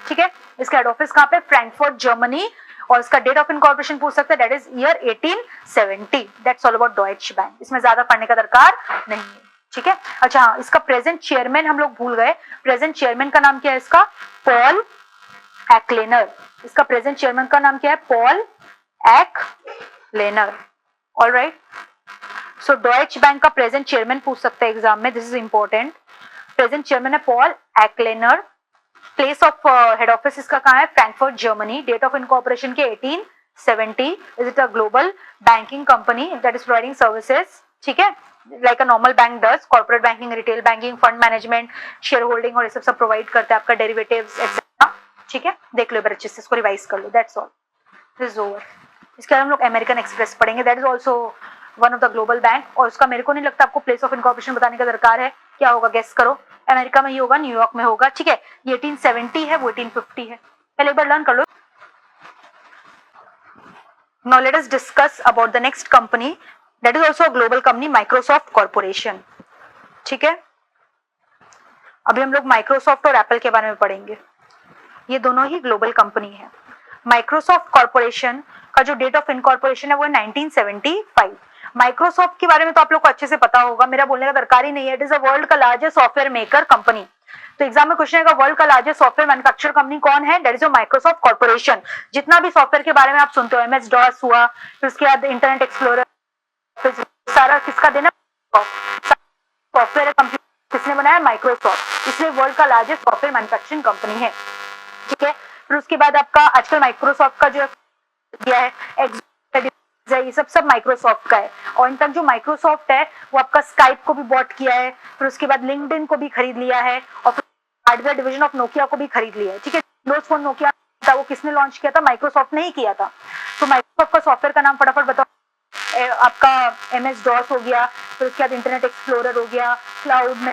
ठीक है। इसका हेड ऑफिस कहाँ पे? फ्रैंकफर्ट, जर्मनी, और इसका डेट ऑफ इनकॉर्पोरेशन पूछ सकते हैं, that is year 1870। That's all about Deutsch bank, इसमें ज्यादा पढ़ने का दरकार नहीं है, ठीक है। अच्छा हाँ, इसका प्रेजेंट चेयरमैन हम लोग भूल गए, प्रेजेंट चेयरमैन का नाम क्या है इसका? Paul Achleitner. इसका प्रेजेंट चेयरमैन का नाम क्या है? Paul Achleitner, alright. So Deutsche bank का प्रेजेंट चेयरमैन पूछ सकते हैं एग्जाम में, this is important. Present chairman है Paul Achleitner. Place of head office इसका कहाँ है? Frankfurt, Germany. Date of incorporation के 1870। Is it a global banking company that is providing services, ठीक है, like a normal bank does, corporate banking, retail banking, fund management, share holding और ये सब provide करते हैं, आपका डेरिवेटिव्स एक्सेट्रा, ठीक है। देख लो एक बार अच्छे से, इसको रिवाइज कर लो, that's all, this is over. इसके बाद हम लोग अमेरिकन एक्सप्रेस पढ़ेंगे, that is also one of the global bank, और उसका मेरे को नहीं लगता आपको प्लेस ऑफ इनकॉर्पोरेशन बताने का दरकार है, क्या होगा गेस करो? अमेरिका में ही होगा, न्यूयॉर्क में होगा, ठीक है। ये 1870 है, वो 1850 है, पहले एक बार लर्न कर लो। Now let us discuss about the next company that is also a global company, Microsoft Corporation, ठीक है। अभी हम लोग माइक्रोसॉफ्ट और एप्पल के बारे में पढ़ेंगे, ये दोनों ही ग्लोबल कंपनी है। माइक्रोसॉफ्ट कॉर्पोरेशन का जो डेट ऑफ इनकॉर्पोरेशन है वो 1975। माइक्रोसॉफ्ट के बारे में तो आप लोग को अच्छे से पता होगा, मेरा बोलने का दरकार ही नहीं है। इट इज अ वर्ल्ड का लार्जेस्ट सॉफ्टवेयर मेकर कंपनी। तो एग्जाम में क्वेश्चन आएगा वर्ल्ड का लार्जेस्ट सॉफ्टवेयर मैन्युफैक्चर कंपनी कौन है? That is Microsoft corporation. जितना भी सॉफ्टवेयर के बारे में आप सुनते हो, MS DOS हुआ, फिर उसके बाद इंटरनेट एक्सप्लोरर, सारा किसका देना? सॉफ्टवेयर कंपनी किसने बनाया? बनाया माइक्रोसॉफ्ट, इसलिए वर्ल्ड का लार्जेस्ट सॉफ्टवेयर मैन्युफैक्चरिंग कंपनी है, ठीक है। फिर उसके बाद आपका आजकल माइक्रोसॉफ्ट का जो दिया है ये सब माइक्रोसॉफ्ट का है। और इन तक जो माइक्रोसॉफ्ट है वो आपका स्काइप को भी बॉट किया है, फिर उसके बाद लिंक्डइन को भी खरीद लिया है, और फिर हार्डवेयर डिवीजन ऑफ नोकिया को भी खरीद लिया है, ठीक है। विंडोज फोन नोकिया था वो किसने लॉन्च किया था? माइक्रोसॉफ्ट ने ही किया था। तो माइक्रोसॉफ्ट का सॉफ्टवेयर का नाम फटाफट बताओ। आपका MS DOS हो गया, फिर उसके बाद इंटरनेट एक्सप्लोरर हो गया, क्लाउड में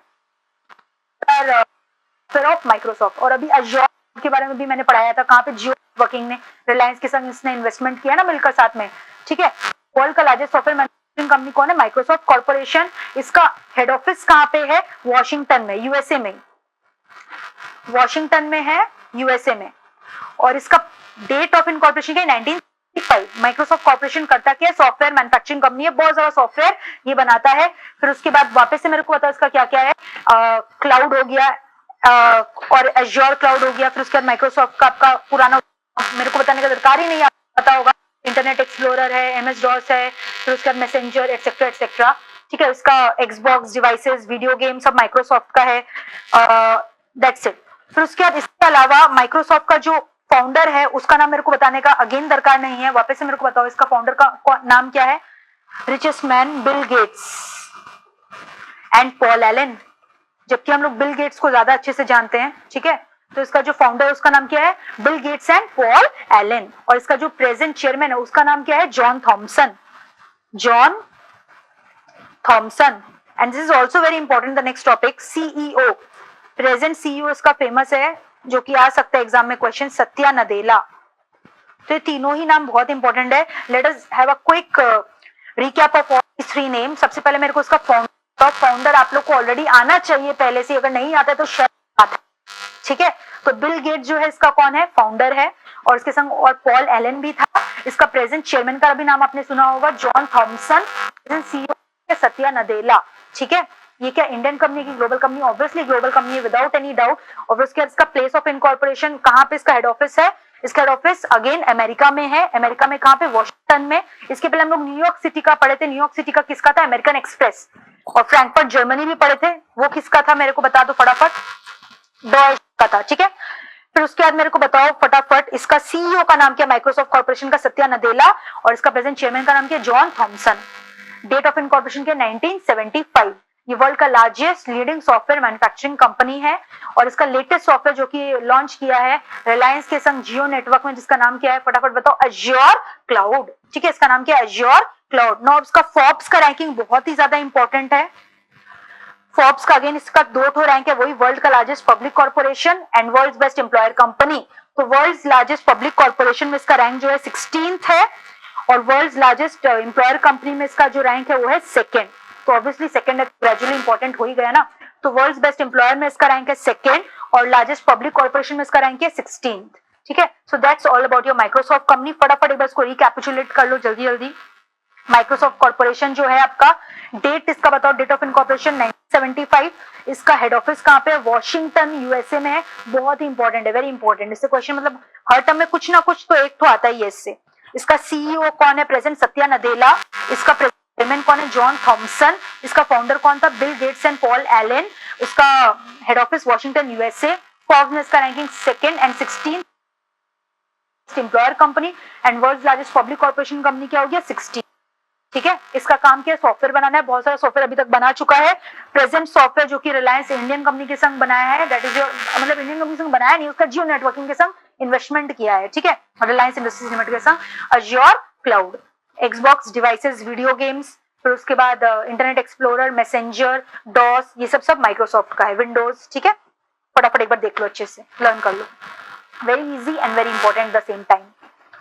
ऑफ माइक्रोसॉफ्ट। और अभी अज्योर के बारे में भी मैंने पढ़ाया था, कहाँ पे जियो वर्किंग ने रिलायंस के संग इसने इन्वेस्टमेंट किया ना मिलकर साथ में, ठीक है। वर्ल्ड का लार्जेस्ट सॉफ्टवेयर मैन्युफैक्चरिंग कंपनी कौन है? Microsoft corporation. इसका हेड ऑफिस कहाँ पे है? वॉशिंगटन में, यूएसए में, वॉशिंगटन में है, यूएसए में। और इसका डेट ऑफ इनकॉर्पोरेशन क्या है? 1965। माइक्रोसॉफ्ट कॉर्पोरेशन करता क्या है? सॉफ्टवेयर मैन्युफैक्चरिंग कंपनी है, बहुत ज्यादा सॉफ्टवेयर ये बनाता है। फिर उसके बाद वापस से मेरे को बताओ इसका क्या क्या है। क्लाउड हो गया, और एज्योर क्लाउड हो गया। फिर उसके बाद माइक्रोसॉफ्ट का आपका पुराना मेरे को बताने का दरकार ही नहीं, आपको पता होगा, इंटरनेट एक्सप्लोरर है, MS DOS है, फिर उसके बाद मैसेंजर एटसेट्रा एटसेट्रा, ठीक है। इसका एक्सबॉक्स डिवाइसेस, वीडियो गेम सब माइक्रोसॉफ्ट का है, दैट्स इट। फिर उसके बाद इसके अलावा माइक्रोसॉफ्ट का जो फाउंडर है उसका नाम मेरे को बताने का अगेन दरकार नहीं है, वापस से मेरे को बताओ इसका फाउंडर का नाम क्या है? Richest man bill Gates and Paul Elon, जबकि हम लोग बिल गेट्स को ज्यादा अच्छे से जानते हैं, ठीक है। तो इसका जो फाउंडर है उसका नाम क्या है? Bill Gates and Paul Elon. और इसका जो प्रेजेंट चेयरमैन है उसका नाम क्या है? John Thomson, John Thomson. And this is also very important, the next topic, CEO, present CEO इसका फेमस है, जो कि आ सकता है एग्जाम में क्वेश्चन, सत्या नदेला। तो ये तीनों ही नाम बहुत इंपॉर्टेंट है। Let us have a quick recap of all these three name. सबसे पहले मेरे को इसका फाउंडर आप लोग को ऑलरेडी आना चाहिए पहले से, अगर नहीं आता है तो शायद आता है, ठीक है। तो बिल गेट्स जो है इसका कौन है? फाउंडर है, और इसके संग और पॉल एलन भी था। इसका प्रेजेंट चेयरमैन का भी नाम आपने सुना होगा, जॉन थॉमसन। प्रेजेंट CEO सत्या नदेला, ठीक है। ये क्या इंडियन कंपनी की global company? Obviously global company है, विदाउट एनी डाउट। और उसके बाद इसका प्लेस ऑफ इनकॉर्पोरेशन कहाँ पे इसका हेड ऑफिस है? इसका हेड ऑफिस अगेन अमेरिका में है। अमेरिका में कहाँ पे? वॉशिंगटन में। इसके पहले हम लोग न्यूयॉर्क सिटी का पढ़े थे। न्यूयॉर्क सिटी का किसका था? American express. और फ्रैंकफर्ट जर्मनी भी पढ़े थे, वो किसका था मेरे को बता दो फटाफट? डॉयच का था, ठीक है। फिर उसके बाद मेरे को बताओ फटाफट इसका CEO का नाम क्या? माइक्रोसॉफ्ट कॉर्पोरेशन का सत्या नदेला। और इसका प्रेजेंट चेयरमैन का नाम क्या? John Thomson. Date of incorporation क्या? 1975। ये वर्ल्ड का largest leading software manufacturing company है। और इसका लेटेस्ट सॉफ्टवेयर जो कि लॉन्च किया है रिलायंस के संग जियो नेटवर्क में, जिसका नाम क्या है फटाफट बताओ? अज्योर क्लाउड, ठीक है। इसका नाम क्या है? Azure cloud. नाउ इसका फोर्ब्स का रैंकिंग बहुत ही ज्यादा इंपॉर्टेंट है। फोर्ब्स का अगेन इसका 2 रैंक है, वही वर्ल्ड का largest public corporation and world best employer company. तो वर्ल्ड लार्जेस्ट पब्लिक कॉर्पोरेशन में इसका रैंक जो है 16th है, और वर्ल्ड लार्जेस्ट एम्प्लॉयर कंपनी में इसका जो रैंक है वो है 2nd। तो ऑब्वियसली 2nd ग्रेजुअली इंपॉर्टेंट हो ही गया ना। तो वर्ल्ड बेस्ट एम्प्लॉयर में इसका रैंक है 2nd, और लार्जेस्ट पब्लिक कॉर्पोरेशन में इसका रैंक है 16th, ठीक है। So that's all about your Microsoft company. फटाफट एक बार इसको रिकैपिचुलेट कर लो जल्दी जल्दी। माइक्रोसॉफ्ट कॉर्पोरेशन जो है आपका, डेट इसका बताओ? Date of incorporation 1975। इसका हेड ऑफिस कहाँ पे है? वॉशिंगटन, यूएसए में है। बहुत ही इंपॉर्टेंट है, वेरी इंपॉर्टेंट। इससे क्वेश्चन मतलब हर टर्म में कुछ ना कुछ तो एक तो आता ही है इससे। इसका CEO कौन है? प्रेजेंट सत्या नदेला। इसका चेयरमैन कौन है? John Thompson. इसका फाउंडर कौन था? Bill Gates and Paul Allen. उसका head office Washington, USA. Forbes में इसका ranking 2nd and 16th employer company, and world largest public corporation company क्या हो गया? 16, ठीक है। इसका काम क्या है? सॉफ्टवेयर बनाना है। बहुत सारा सॉफ्टवेयर अभी तक बना चुका है। प्रेजेंट सॉफ्टवेयर जो कि रिलायंस इंडियन कंपनी के संग बनाया है, दैट इज मतलब इंडियन कंपनी संग बनाया नहीं, उसका जियो नेटवर्किंग के संग इन्वेस्टमेंट किया है, ठीक है, रिलायंस इंडस्ट्रीज लिमिटेड के संग। Azure cloud, Xbox devices, video games, फिर उसके बाद इंटरनेट एक्सप्लोरर, मैसेंजर, डॉस, ये सब माइक्रोसॉफ्ट का है, विंडोज, ठीक है। फटाफट एक बार देख लो, अच्छे से लर्न कर लो। Very easy and very important the same time,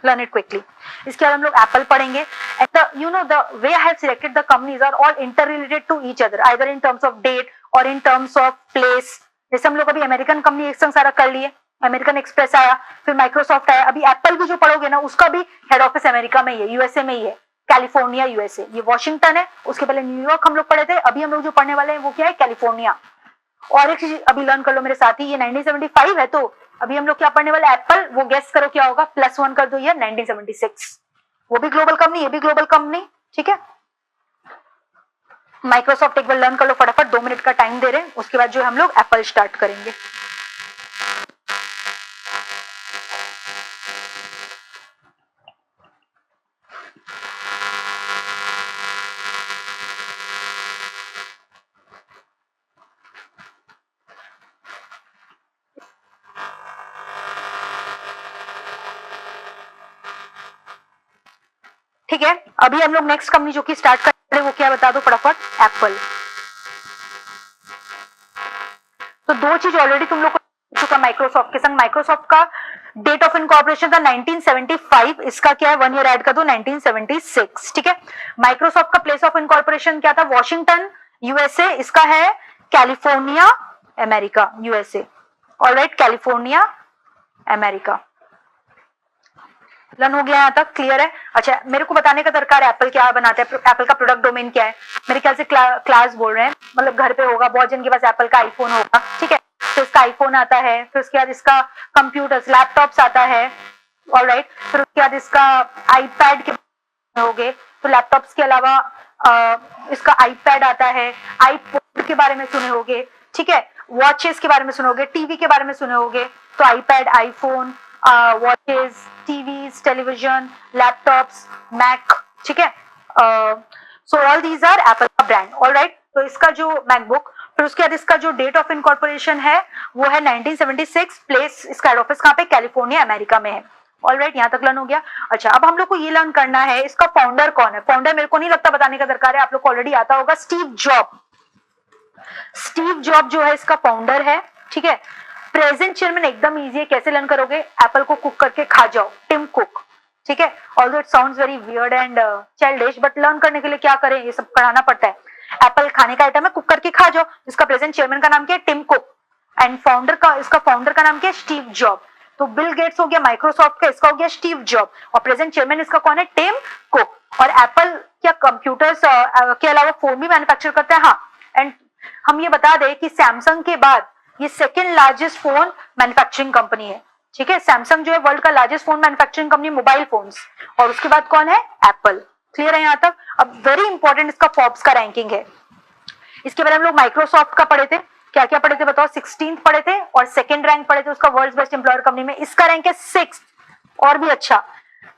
learn it quickly. इसके बाद हम लोग एप्पल पढ़ेंगे। and the way I have selected the companies are all interrelated to each other, either in terms of date or in terms of place. जैसे हम लोग अभी American company एक संग सारा कर लिए, अमेरिकन एक्सप्रेस आया, फिर माइक्रोसॉफ्ट आया, अभी एप्पल भी जो पढ़ोगे ना उसका भी हेड ऑफिस अमेरिका में ही है, यूएसए में ही है, कैलिफोर्निया यूएसए। ये वॉशिंगटन है, उसके पहले न्यूयॉर्क हम लोग पढ़े थे, अभी हम लोग जो पढ़ने वाले हैं वो क्या है? कैलिफोर्निया। और एक चीज अभी लर्न कर लो मेरे साथ ही, ये 1975 है, तो अभी हम लोग क्या पढ़ने वाले? एप्पल। वो गेस करो क्या होगा? +1 कर दो, ईयर 1976। वो भी ग्लोबल कंपनी, ये भी ग्लोबल कंपनी, ठीक है। माइक्रोसॉफ्ट एक बार लर्न कर लो फटाफट, 2 मिनट का टाइम दे रहे हैं, उसके बाद जो हम लोग एप्पल स्टार्ट करेंगे। ठीक है, अभी हम लोग नेक्स्ट कंपनी जो कि स्टार्ट कर रहे हैं वो क्या बता दो फटाफट, एप्पल। तो दो चीज ऑलरेडी तुम लोग को चुका माइक्रोसॉफ्ट के संग। माइक्रोसॉफ्ट का डेट ऑफ इनकॉर्पोरेशन था 1975, इसका क्या है 1 ईयर ऐड कर दो 1976। ठीक है, माइक्रोसॉफ्ट का प्लेस ऑफ इनकॉर्पोरेशन क्या था, वॉशिंगटन यूएसए, इसका है California America USA. Alright, California America. Learn हो गया यहाँ तक, क्लियर है। अच्छा, मेरे को बताने का दरकार है एप्पल क्या बनाता है, एप्पल का प्रोडक्ट डोमेन क्या है। मेरे ख्याल से क्लास बोल रहे हैं, मतलब घर पे होगा, बहुत जन के पास एप्पल का आईफोन होगा। ठीक है, तो इसका आईफोन आता है, फिर उसके बाद इसका कंप्यूटर्स लैपटॉप्स आता है। ऑलराइट, फिर उसके बाद इसका आईपैड के होगे, तो लैपटॉप्स के अलावा इसका आईपैड आता है, आईपॉड के बारे में सुने होगे। ठीक है, वॉचेस के बारे में सुने होगे, टीवी के बारे में सुने होगे। तो iPad, iPhone, watches, TVs, television, laptops, Mac. ठीक है, so all these are Apple का ब्रांड। ऑलराइट, तो इसका जो मैकबुक, फिर उसके बाद इसका जो डेट ऑफ इनकॉर्पोरेशन है वो है 1976। प्लेस इसका हेड ऑफिस कहाँ पे, कैलिफोर्निया अमेरिका में है। ऑलराइट, यहाँ तक लर्न हो गया। अच्छा, अब हम लोग को ये लर्न करना है इसका फाउंडर कौन है। फाउंडर मेरे को नहीं लगता बताने का दरकार है, आप लोग को ऑलरेडी आता होगा, स्टीव जॉब। स्टीव जॉब जो है इसका फाउंडर है। ठीक है, प्रेजेंट चेयरमैन एकदम इजी है, कैसे लर्न करोगे, एप्पल को कुक करके खा जाओ, टिम कुक। ठीक है, although it sounds very weird and childish, but learn करने के लिए क्या करें, ये सब पढ़ाना पड़ता है। एप्पल खाने का आइटम है, कुक करके खा जाओ। इसका प्रेजेंट चेयरमैन का नाम क्या है, टिम कुक, एंड इसका फाउंडर का नाम क्या है, स्टीव जॉब। तो बिल गेट्स हो गया माइक्रोसॉफ्ट का, इसका हो गया स्टीव जॉब, और प्रेजेंट चेयरमैन इसका कौन है, टिम कुक। और एप्पल क्या कंप्यूटर्स के अलावा फोन भी मैन्युफैक्चर करता है। हाँ, एंड हम ये बता दें कि सैमसंग के बाद ये second largest phone manufacturing company है। ठीक है, सैमसंग जो है वर्ल्ड का largest phone manufacturing company mobile phones, और उसके बाद कौन है, एप्पल। क्लियर है यहाँ तक। अब वेरी इंपॉर्टेंट इसका फोर्ब्स का रैंकिंग है। इसके बारे में हम लोग माइक्रोसॉफ्ट का पढ़े थे, क्या क्या पढ़े थे बताओ, 16th पढ़े थे, और सेकंड रैंक पढ़े थे उसका वर्ल्ड बेस्ट एम्प्लॉयर कंपनी में, इसका रैंक है 6th, और भी अच्छा।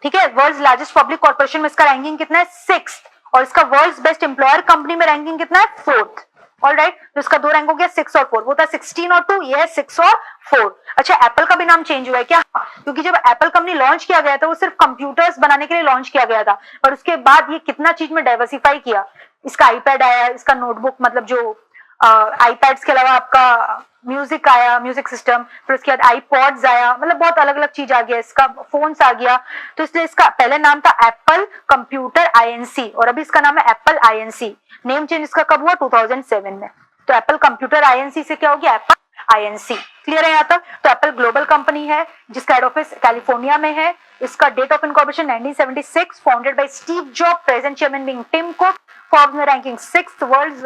ठीक है, वर्ल्ड लार्जेस्ट पब्लिक कॉर्पोरेशन में इसका रैंकिंग कितना है, 6th, और इसका वर्ल्ड बेस्ट एम्प्लॉयर कंपनी में रैंकिंग कितना है, 4th। ऑलराइट, तो इसका दो रैंक हो गया 6 और 4, वो था 16 और 2, ये है 6 और 4। अच्छा, एप्पल का भी नाम चेंज हुआ है क्या, क्योंकि जब एप्पल कंपनी लॉन्च किया गया था वो सिर्फ कंप्यूटर्स बनाने के लिए लॉन्च किया गया था, पर उसके बाद ये कितना चीज में डाइवर्सिफाई किया। इसका आईपैड आया, इसका नोटबुक, मतलब जो आईपैड्स के अलावा आपका म्यूजिक आया, म्यूजिक सिस्टम, फिर उसके बाद आईपॉड्स आया, मतलब बहुत अलग अलग चीज आ गया, इसका फोन्स आ गया। तो इसलिए इसका पहले नाम था एप्पल कंप्यूटर आईएनसी, और अभी इसका नाम है एप्पल आईएनसी। नेम चेंज इसका कब हुआ, 2007 में। तो एप्पल कंप्यूटर आईएनसी से क्या हो गया, एप्पल आईएनसी। क्लियर है यहाँ तक। तो एप्पल ग्लोबल कंपनी है जिसका हेड ऑफिस कैलिफोर्निया में है। इसका date of incorporation 1976, founded by Steve Job, present chairman being Tim Cook, Forbes में ranking 6th world's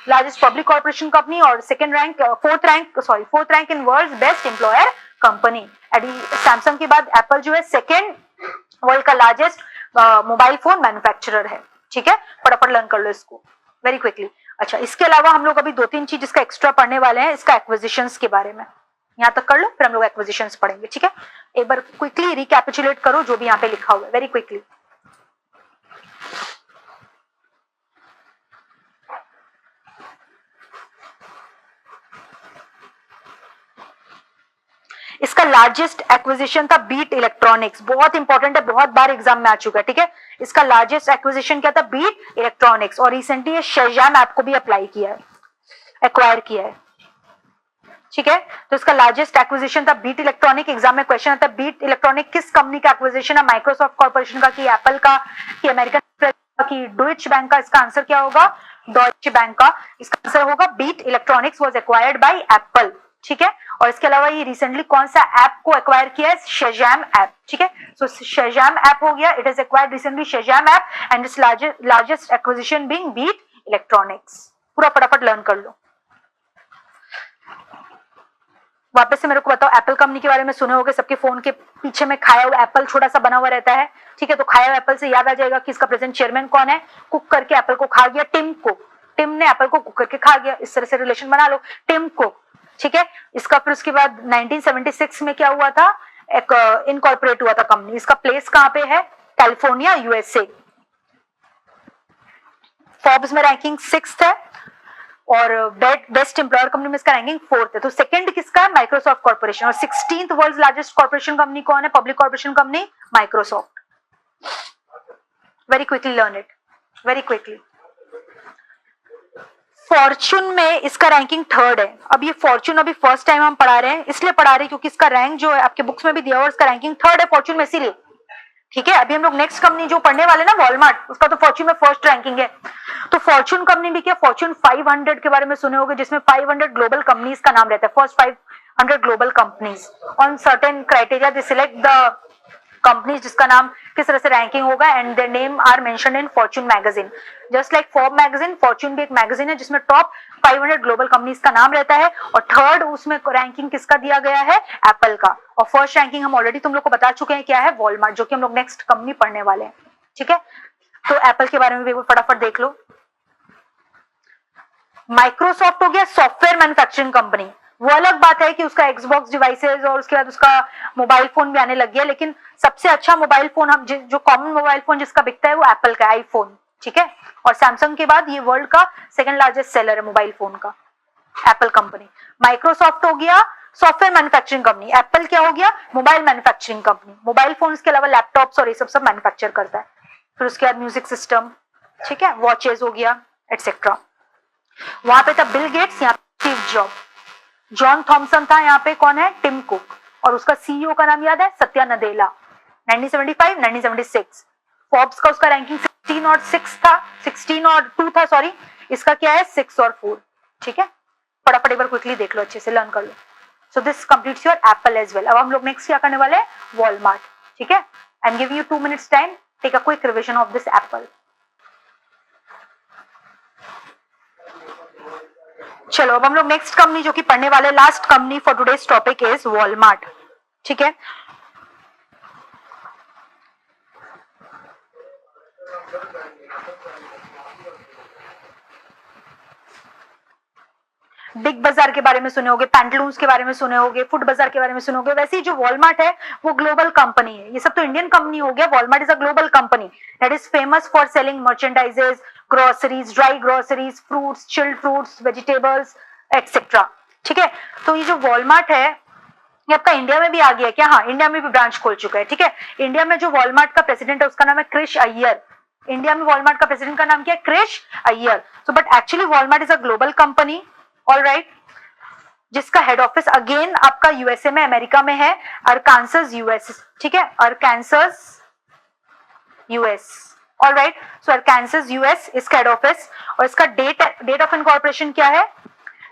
largest public corporation company, और fourth rank in world's best employer company. Samsung के बाद Apple जो है second world का largest mobile phone manufacturer है। ठीक है, फटाफट लर्न कर लो इसको वेरी क्विकली। अच्छा, इसके अलावा हम लोग अभी 2-3 चीज इसका एक्स्ट्रा पढ़ने वाले हैं, इसका एक्विजिशंस के बारे में। यहाँ तक कर लो, फिर हम लोग एक्विजिशंस पढ़ेंगे। ठीक है, एक बार क्विकली रिकैपिचुलेट करो जो भी यहाँ पे लिखा हुआ है, वेरी क्विकली। इसका लार्जेस्ट एक्विजिशन था बीट इलेक्ट्रॉनिक्स, बहुत इंपॉर्टेंट है, बहुत बार एग्जाम में आ चुका है। ठीक है, इसका लार्जेस्ट एक्विजिशन क्या था, बीट इलेक्ट्रॉनिक्स, और रिसेंटली ये शेज़ैम ऐप को भी अप्लाई किया है, एक्वायर किया है। ठीक है, तो इसका लार्जेस्ट एक्विजिशन था बीट इलेक्ट्रॉनिक। एग्जाम में क्वेश्चन आता है बीट इलेक्ट्रॉनिक किस कंपनी का एक्विजिशन है, माइक्रोसॉफ्ट कॉर्पोरेशन का, कि एप्पल का, कि अमेरिकन का, कि डॉयच बैंक का। इसका आंसर क्या होगा, डॉयच बैंक का। इसका आंसर होगा Beat electronics was acquired by Apple. ठीक है, और इसके अलावा ये रिसेंटली कौन सा ऐप को एक्वायर किया है, शेज़ैम ऐप। ठीक है, सो शेज़ैम ऐप हो गया, it is acquired recently Shazam app, and its largest acquisition being Beat electronics. पूरा फटाफट लर्न कर लो। वापस से मेरे को बताओ, एप्पल कंपनी के बारे में सुने होगे, सबके फोन के पीछे में खाया हुआ एप्पल छोटा सा बना हुआ रहता है। ठीक है, तो खाया हुआ एप्पल से याद आ जाएगा कि इसका प्रेजेंट चेयरमैन कौन है, कुक करके एप्पल को खा गया, टिम कुक। टिम ने एप्पल को कुक करके खा गया, इस तरह से रिलेशन बना लो, टिम कुक, ठीक है। इसका फिर उसके बाद 1976 में क्या हुआ था, एक इनकॉर्पोरेट हुआ था कंपनी। इसका प्लेस कहां पे है, कैलिफोर्निया, यूएसए। फोर्ब्स में रैंकिंग 6th है और बेस्ट एम्प्लॉयर कंपनी में इसका रैंकिंग 4th है। तो सेकंड किसका है, माइक्रोसॉफ्ट कॉर्पोरेशन। और 16th world largest corporation company कौन है, public corporation company, Microsoft. Very quickly learn it, very quickly. Fortune में इसका रैंकिंग 3rd है। अब ये फॉर्च्यून अभी फर्स्ट टाइम हम पढ़ा रहे हैं, इसलिए पढ़ा रहे हैं क्योंकि इसका रैंक जो है आपके बुक्स में भी दिया हुआ है, इसका रैंकिंग 3rd है फॉर्च्यून में, इसीलिए, ठीक है। अभी हम लोग नेक्स्ट कंपनी जो पढ़ने वाले ना, वॉलमार्ट, उसका तो फॉर्च्यून में फर्स्ट रैंकिंग है। तो फॉर्च्यून कंपनी भी क्या, फॉर्च्यून 500 के बारे में सुने होंगे, जिसमें 500 ग्लोबल कंपनीज का नाम रहता है। First 500 global companies, on certain criteria they select the companies जिसका नाम किस तरह से रैंकिंग होगा, and their name are mentioned in Fortune magazine. Just like Forbes magazine, Fortune भी एक मैगजीन है जिसमें टॉप 500 ग्लोबल कंपनीज का नाम रहता है। और 3rd उसमें रैंकिंग किसका दिया गया है, एप्पल का। और फर्स्ट रैंकिंग हम ऑलरेडी तुम लोग को बता चुके हैं क्या है, वॉलमार्ट, जो कि हम लोग नेक्स्ट कंपनी पढ़ने वाले हैं, ठीक है। तो एप्पल के बारे में भी फटाफट देख लो। माइक्रोसॉफ्ट हो गया सॉफ्टवेयर मैन्युफैक्चरिंग कंपनी। वो अलग बात है कि उसका एक्सबॉक्स डिवाइसेस और उसके बाद उसका मोबाइल फोन भी आने लग गया, लेकिन सबसे अच्छा मोबाइल फोन हम जो कॉमन मोबाइल फोन जिसका बिकता है वो एप्पल का आईफोन, ठीक है। और सैमसंग के बाद ये वर्ल्ड का सेकंड लार्जेस्ट सेलर है मोबाइल फोन का, एप्पल कंपनी। माइक्रोसॉफ्ट हो गया सॉफ्टवेयर मैन्युफैक्चरिंग कंपनी, एप्पल क्या हो गया, mobile manufacturing company. Mobile phone के अलावा लैपटॉप्स और ये सब मैन्युफैक्चर करता है। फिर उसके बाद म्यूजिक सिस्टम, ठीक है, वॉचेस हो गया, एटसेट्रा। वहां पे था बिल गेट्स, यहाँ पे स्टीव जॉब। जॉन थॉमसन था, यहाँ पे कौन है, टिम कुक। और उसका सीईओ का नाम याद है, सत्या नडेला। 1975, 1976। फोर्ब्स का उसका रैंकिंग 16 और 6 था, 16 और 2 था, सॉरी। इसका क्या है, 6 और 4, ठीक है। फटाफट एक बार क्विकली देख लो, अच्छे से लर्न कर लो। So this completes your Apple as well. अब हम लोग नेक्स्ट क्या करने वाले हैं, वॉलमार्ट, ठीक है। I am giving you 2 minutes time, take a quick revision of this Apple. चलो अब हम लोग नेक्स्ट कंपनी जो कि पढ़ने वाले, last company for today's topic is Walmart, ठीक है। बिग बाजार के बारे में सुने होगे, पैंटलून्स के बारे में सुने होगे, फूड बाजार के बारे में सुने होगे। वैसे ही जो वॉलमार्ट है वो ग्लोबल कंपनी है। ये सब तो इंडियन कंपनी हो गया, Walmart is a global company that is famous for selling मर्चेंडाइजेस, groceries, dry groceries, fruits, chilled fruits, vegetables, etcetera, ठीक है। तो ये जो वॉलमार्ट है ये आपका इंडिया में भी आ गया क्या, हाँ, इंडिया में भी ब्रांच खोल चुका है, ठीक है। इंडिया में जो वॉलमार्ट का प्रेसिडेंट है उसका नाम है क्रिश अय्यर। इंडिया में वॉलमार्ट का प्रेसिडेंट का नाम क्या है, Krish Iyer. So but actually Walmart is a global company, alright, जिसका हेड ऑफिस अगेन आपका यूएसए में, अमेरिका में है, अरकांसस यूएस, ठीक है, Arkansas US, alright. So Arkansas US इसका हेड ऑफिस। और इसका डेट ऑफ इनकॉर्पोरेशन क्या है,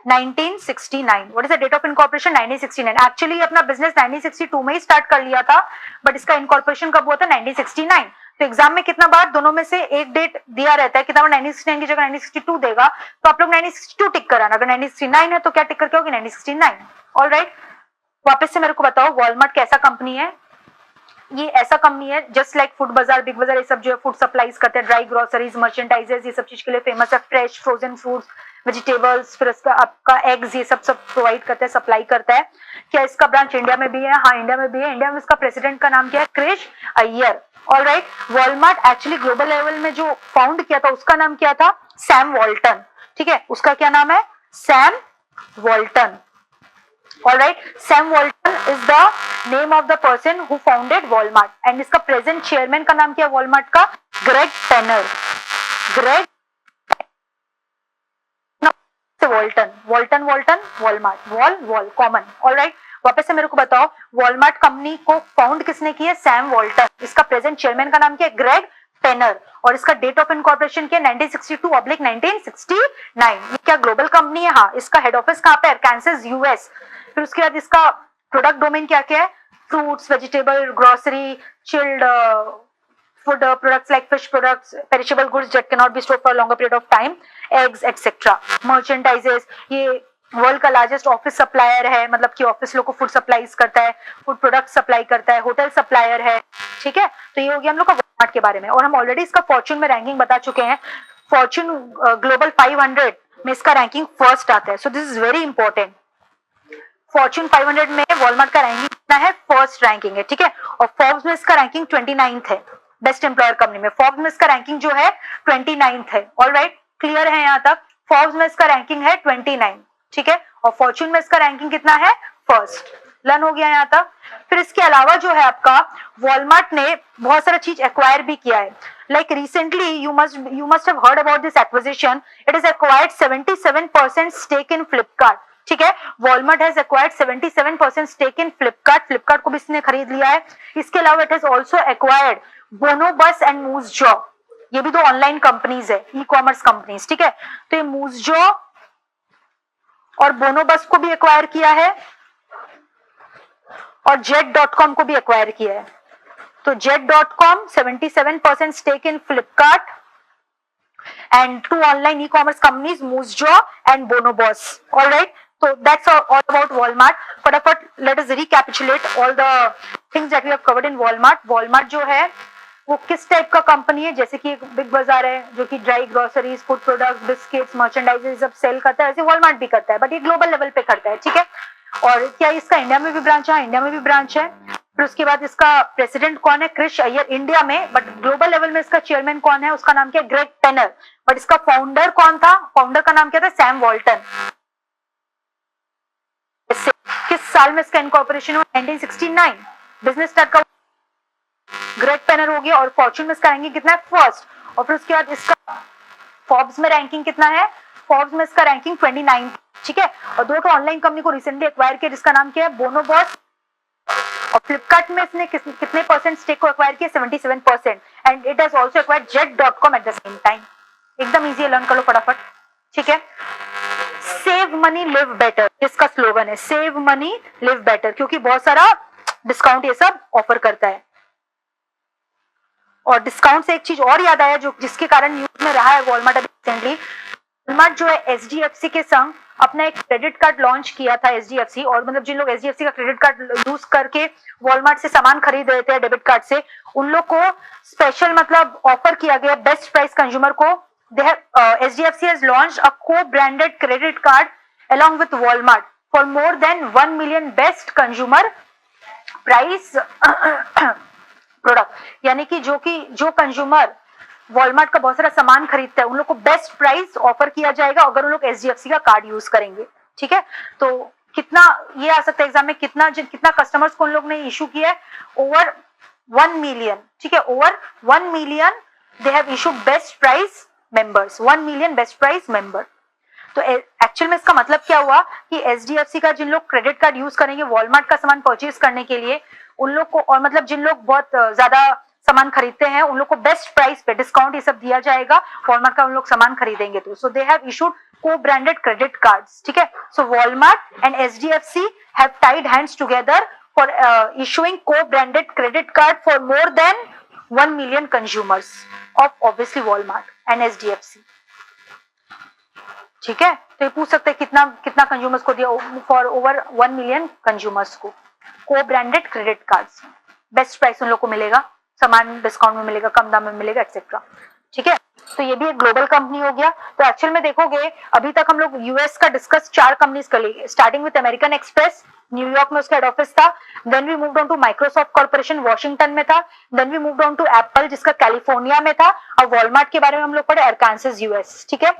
1969। What is the date of incorporation, 1969। Actually अपना बिजनेस 1962 में ही स्टार्ट कर लिया था, बट इसका इनकॉर्पोरेशन कब हुआ था, 1969। तो एग्जाम में कितना बार दोनों में से एक डेट दिया रहता है, कितना बार 1969 की जगह 1962 देगा, तो आप लोग 1962 टिक कराना। अगर 1969 है तो क्या टिक करके होगी, 1969, ऑलराइट। वापस से मेरे को बताओ वॉलमार्ट कैसा कंपनी है। ये ऐसा कंपनी है जस्ट लाइक फूड बाजार, बिग बाजार, ये सब जो है फूड सप्लाईज करते हैं, ड्राई ग्रोसरीज, मर्चेंडाइजेस, ये सब चीज के लिए फेमस है। फ्रेश फ्रोजन फ्रूट्स, वेजिटेबल्स, फिर इसका आपका एग्स, ये सब प्रोवाइड करता है, सप्लाई करता है। क्या इसका ब्रांच इंडिया में भी है, हाँ, इंडिया में भी है। इंडिया में इसका प्रेसिडेंट का नाम क्या है, Krish Iyer, alright. Walmart actually global level में जो फाउंड किया था उसका नाम क्या था, सैम वॉल्टन, ठीक है। उसका क्या नाम है, Sam Walton, alright. Sam Walton is the name of the person who founded Walmart, and इसका प्रेजेंट चेयरमैन का नाम क्या है वॉलमार्ट का, Greg Penner, Greg Walton, Walton Walton, Walmart, Wal common, alright. वापस से मेरे को बताओ वॉलमार्ट कंपनी को फाउंड किसने की है, सैम वॉल्टन। इसका प्रेजेंट चेयरमैन का नाम क्या है, ग्रेग पेनर। और इसका डेट ऑफ इनकॉर्पोरेशन क्या है, 1962/1969। ये क्या ग्लोबल कंपनी है, हाँ। इसका हेड ऑफिस कहाँ पे, अरकांसस यूएस। फिर उसके बाद इसका प्रोडक्ट डोमेन क्या क्या है, fruits, vegetable, grocery, chilled food products like fish products, perishable goods that cannot be stored for a longer period of time, eggs, etc. Merchandises, ये वर्ल्ड का लार्जेस्ट ऑफिस सप्लायर है, मतलब कि ऑफिस लोग को फूड सप्लाईज करता है, food product supply करता है, होटल सप्लायर है, ठीक है। तो ये हो गया हम लोग का वॉलमार्ट के बारे में। और हम ऑलरेडी इसका फॉर्च्यून में रैंकिंग बता चुके हैं। फॉर्च्यून ग्लोबल 500 में इसका रैंकिंग फर्स्ट आता है. So this is very important. Fortune 500 में वॉलमार्ट का रैंकिंग कितना है? फर्स्ट रैंकिंग है. ठीक है. और फोर्ब्स में इसका रैंकिंग 29th है. बेस्ट एम्प्लॉयर कंपनी में फोर्ब्स में इसका रैंकिंग जो है 29th है. ऑलराइट, क्लियर है यहाँ तक? फोर्ब्स में इसका रैंकिंग है 29. ठीक है. और फॉर्च्यून में इसका रैंकिंग कितना है? फर्स्ट. लर्न हो गया यहाँ तक. फिर इसके अलावा जो है आपका वॉलमार्ट ने बहुत सारा चीज एक्वायर भी किया है. Like recently you must have heard about this acquisition. It is acquired 77% stake in Flipkart. ठीक है. Walmart has acquired 77% stake in Flipkart. Flipkart को भी इसने खरीद लिया है. इसके अलावा it has also acquired Bonobos and Moosejaw. ये भी दो ऑनलाइन कंपनीज है, ई कॉमर्स कंपनीज. ठीक है. तो ये मूजजॉ और बोनोबस को भी एक्वायर किया है और jet.com को भी एक्वायर किया है. तो jet.com 77% stake in Flipkart and 2 online e-commerce companies, Moosjaw and Bonobos. All right. So that's all about Walmart. फटाफट let us recapitulate all the things that we have covered in Walmart. Walmart जो है वो किस type का company है? जैसे कि एक बिग बाजार है जो कि dry groceries, food products, biscuits, मर्चेंडाइजेस सब सेल करता है, ऐसे वॉलमार्ट भी करता है, बट ये ग्लोबल लेवल पे करता है. ठीक है. और क्या इसका इंडिया में भी ब्रांच है? इंडिया में भी ब्रांच है. फिर उसके बाद इसका प्रेसिडेंट कौन है? क्रिश अय्यर इंडिया में, बट ग्लोबल लेवल में इसका चेयरमैन कौन है? उसका नाम क्या है? ग्रेग पेनर. बट इसका फाउंडर कौन था? फाउंडर का नाम क्या था? Sam Walton. किस साल में इसका इनकॉर्पोरेशन हुआ? 1969. बिजनेस स्टार्ट का ग्रेग पेनर हो गया. और फॉर्च्यून में इसका रैंकिंग कितना है? फर्स्ट. और फिर उसके बाद इसका फोर्ब्स में रैंकिंग कितना है? फोर्ब्स में इसका रैंकिंग 29. ठीक है. और दो ऑनलाइन कंपनी को रिसेंटली एक्वायर किया जिसका नाम क्या है? बोनोबॉस. और फ्लिपकार्ट में इसने कितने परसेंट स्टेक को एक्वायर किया? 77%. And it has also acquired jet.com at the same time. एकदम इजी है, लर्न कर लो फटाफट. ठीक है. सेव मनी लिव बेटर इसका स्लोगन है. सेव मनी लिव बेटर, क्योंकि बहुत सारा डिस्काउंट ये सब ऑफर करता है. और डिस्काउंट से एक चीज और याद आया जो जिसके कारण न्यूज में रहा है वॉलमार्ट अभी रिसेंटली. वॉलमार्ट जो है एचडीएफसी के संग अपना एक क्रेडिट कार्ड लॉन्च किया था एचडीएफसी. और मतलब जिन लोग एचडीएफसी का क्रेडिट कार्ड यूज करके वॉलमार्ट से सामान खरीद रहे थे डेबिट कार्ड से, उन लोग को स्पेशल मतलब ऑफर किया गया बेस्ट प्राइस कंज्यूमर को. HDFC has launched a cobranded credit card along with Walmart for more than 1 million best consumer price product. यानी कि जो कंज्यूमर वॉलमार्ट का बहुत सारा सामान खरीदता है उन लोग को बेस्ट प्राइस ऑफर किया जाएगा अगर उन लोग एचडीएफसी का कार्ड यूज करेंगे. ठीक है. तो कितना ये आ सकता है एग्जाम में, कितना कस्टमर्स को उन लोग ने इशू किया है? Over 1 million. ठीक है. Over 1 million they have issued best price members. 1 million best price member. तो एक्चुअल में इसका मतलब क्या हुआ कि एचडीएफसी का जिन लोग क्रेडिट कार्ड यूज करेंगे वॉलमार्ट का सामान परचेज करने के लिए, उन लोग को, और मतलब जिन लोग बहुत ज्यादा सामान खरीदते हैं उन लोग को बेस्ट प्राइस पे डिस्काउंट ये सब दिया जाएगा वॉलमार्ट का उन लोग सामान खरीदेंगे तो. So they have issued cobranded credit cards. ठीक है. So Walmart and HDFC have tied hands together for issuing cobranded credit card for more than 1 million consumers of obviously Walmart and HDFC. ठीक है. तो ये पूछ सकते हैं कितना कंज्यूमर्स को दिया? फॉर ओवर 1 मिलियन कंज्यूमर्स को को-ब्रांडेड क्रेडिट कार्ड्स. बेस्ट प्राइस उन लोग को मिलेगा, सामान डिस्काउंट में मिलेगा, कम दाम में मिलेगा, एक्सेट्रा. ठीक है. तो ये भी एक ग्लोबल कंपनी हो गया. तो एक्चुअल में देखोगे अभी तक हम लोग यूएस का डिस्कस 4 कंपनीज कर ली, starting with American Express. New York में उसका हेड ऑफिस था. Then we moved on to Microsoft corporation Washington में था. Then we moved on to Apple जिसका कैलिफोर्निया में था. और वॉलमार्ट के बारे में हम लोग पढ़े अरकानसास यूएस. ठीक है.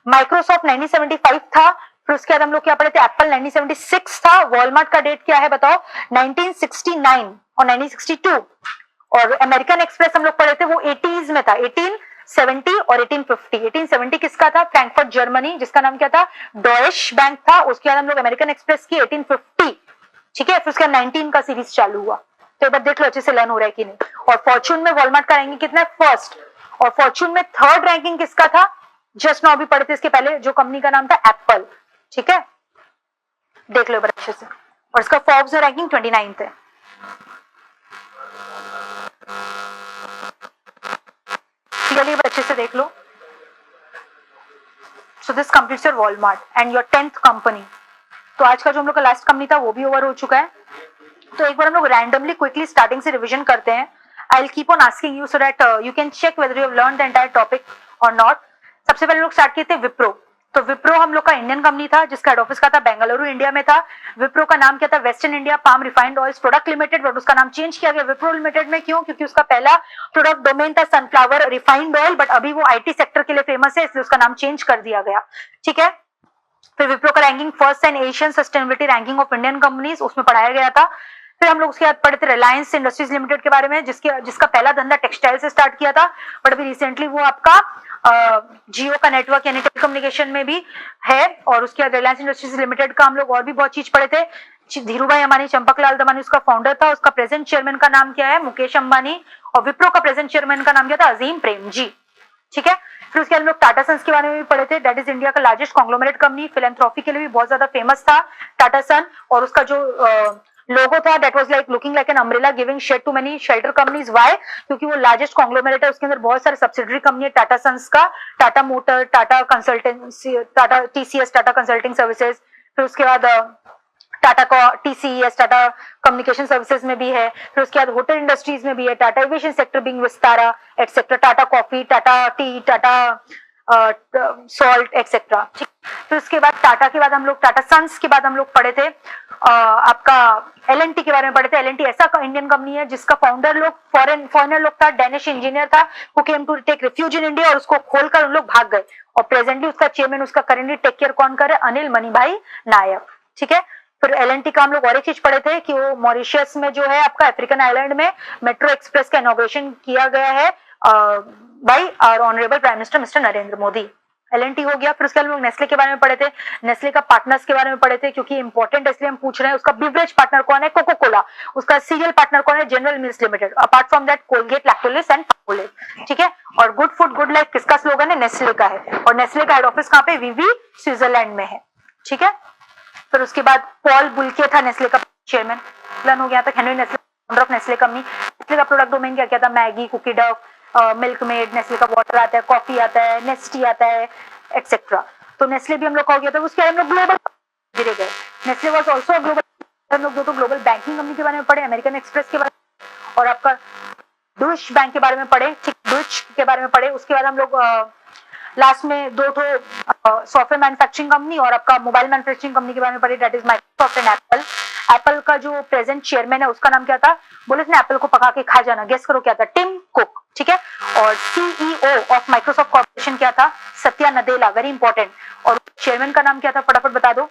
माइक्रोसॉफ्ट 1975 था. फिर उसके बाद हम लोग क्या पढ़े थे? एप्पल 1976 था. वॉलमार्ट का डेट क्या है बताओ? 1969 और 1962. और अमेरिकन एक्सप्रेस हम लोग पढ़े थे वो 80s में था, 1870 और 1850. 1870 किसका था? फ्रैंकफर्ट जर्मनी, जिसका नाम क्या था? डॉयश बैंक था. उसके बाद हम लोग अमेरिकन एक्सप्रेस की 1850. ठीक है. फिर उसके बाद 19 का सीरीज चालू हुआ. तो एक बार देख लो अच्छे से लर्न हो रहा है कि नहीं. और फॉर्च्यून में वॉलमार्ट का रैंकिंग कितना है? फर्स्ट. और फॉर्च्यून में थर्ड रैंकिंग किसका था? जस्ट नाउ भी पढ़े थे इसके पहले जो कंपनी का नाम था एप्पल. ठीक है. देख लो अच्छे से. और इसका फोर्ब्स में रैंकिंग 29th है. चलिए अच्छे से देख लो. So this completes your Walmart and your 10th company. तो आज का जो हम लोग का लास्ट कंपनी था वो भी ओवर हो चुका है. तो एक बार हम लोग रैंडमली क्विकली स्टार्टिंग से रिवीजन करते हैं. I will keep on asking you so that you can check whether you have learned the entire topic और नॉट. सबसे पहले लोग स्टार्ट किए थे विप्रो। तो विप्रो हम लोग का इंडियन कंपनी था जिसका हेड ऑफिस का था बेंगलुरु इंडिया में था। विप्रो का नाम क्या था, western India palm refined oils product limited, but उसका नाम चेंज किया गया विप्रो लिमिटेड में। क्यों? क्योंकि उसका पहला प्रोडक्ट डोमेन था सनफ्लावर रिफाइंड ऑयल, बट अभी वो आईटी सेक्टर के लिए फेमस है इसलिए उसका नाम चेंज कर दिया गया। ठीक है, फिर विप्रो का ranking first and Asian sustainability ranking of Indian companies उसमें पढ़ाया गया था। फिर हम लोग उसके बाद पढ़े थे रिलायंस इंडस्ट्रीज लिमिटेड के बारे में, जिसका पहला धंधा टेक्सटाइल से स्टार्ट किया था, बट अभी रिसेंटली वो आपका जियो का नेटवर्क यानी टेलीकम्युनिकेशन में भी है। और उसके बाद रिलायंस इंडस्ट्रीज लिमिटेड का हम लोग और भी बहुत चीज पढ़े थे। धीरू भाई अंबानी, चंपकलाल दमानी उसका फाउंडर था, उसका प्रेजेंट चेयरमैन का नाम क्या है, मुकेश अंबानी। और विप्रो का प्रेजेंट चेयरमैन का नाम क्या था, अजीम प्रेमजी। ठीक है, फिर उसके बाद हम लोग टाटा सन्स के बारे में भी पढ़े थे। दैट इज इंडिया का लार्जेस्ट कॉन्ग्लोमरेट कंपनी, फिलैंथ्रोपी के लिए भी बहुत ज्यादा फेमस था टाटा सन। और उसका जो लोगो था that was like looking like an umbrella giving shade to many shelter companies. Why? क्योंकि वो लार्जेस्ट कॉन्ग्लोमरेट है, उसके अंदर बहुत सारे सब्सिडरी कंपनी है टाटा सन्स का, Tata motor, Tata consultancy, Tata TCS, Tata consulting services. फिर उसके बाद टाटा का टीसीएस टाटा कम्युनिकेशन सर्विसेज में भी है। फिर उसके बाद होटल इंडस्ट्रीज में भी है, Tata aviation sector being Vistara etcetera, Tata coffee, Tata tea, Tata salt etcetera. फिर उसके बाद टाटा के बाद हम लोग टाटा सन्स के बाद हम लोग पढ़े थे आपका एलएनटी के बारे में पढ़े थे। एलएनटी ऐसा इंडियन कंपनी है जिसका फाउंडर लोग फॉरेनर लोग था, डेनिश इंजीनियर था, who came to take refuge in India, और उसको खोलकर उन लोग भाग गए। और प्रेजेंटली उसका चेयरमैन, उसका करेंटली टेक केयर कौन कर रहे हैं, अनिल मणिभाई नायक। ठीक है, फिर एलएनटी का हम लोग और एक चीज पढ़े थे कि वो मॉरिशियस में जो है आपका अफ्रीकन आइलैंड में मेट्रो एक्सप्रेस का इनॉग्रेशन किया गया है by our honourable prime minister mister Narendra Modi. LNT हो गया। फिर उसके बाद हम लोग नेस्ले के बारे में पढ़े थे, नेस्ले का पार्टनर्स के बारे में पढ़े थे क्योंकि इंपॉर्टेंट इसलिए हम पूछ रहे हैं। उसका बिवरेज पार्टनर कौन है, कोको कोला। उसका सीरियल पार्टनर कौन है, General Mills Limited. Apart from that Colgate, Lactalis and Palmolive. ठीक है, और गुड फूड गुड लाइफ किसका स्लोगन है, नेस्ले का है। और नेस्ले का हेड ऑफिस कहाँ पे, विवी स्विट्जरलैंड में है। ठीक है, फिर उसके बाद पॉल बुल्के था नेस्ले का चेयरमैन, प्लान हो गया था। Henri Nestle founder of Nestle company. Nestle का प्रोडक्ट डोमेन क्या क्या था, Maggi, cookie dove, milk made, Nestle का वाटर आता है, कॉफी आता है, नेस्टी आता है एक्सेट्रा। तो नेस्ले भी हम लोग का हो गया था। उसके बाद हम लोग ग्लोबल धीरे गए। नेस्ले वाज आल्सो ग्लोबल, हम लोग दो ग्लोबल बैंकिंग कंपनी के बारे में पढ़े, अमेरिकन एक्सप्रेस के बारे में, और आपका डुइश बैंक के बारे में पढ़े। ठीक, डुइश के बारे में पढ़े। उसके बाद हम लोग लास्ट में दो सॉफ्टवेयर मैन्युफैक्चरिंग कंपनी और आपका मोबाइल मैन्युफैक्चरिंग कंपनी के बारे में पढ़ी, that is Microsoft and Apple. Apple का जो प्रेजेंट चेयरमैन है उसका नाम क्या था, बोले थे एप्पल को पका के खा जाना, गेस करो क्या था, टिम कुक। ठीक है, और सीईओ ऑफ माइक्रोसॉफ्ट कॉर्पोरेशन क्या था, सत्या नदेला, वेरी इंपॉर्टेंट। और चेयरमैन का नाम क्या था, फटाफट बता दो,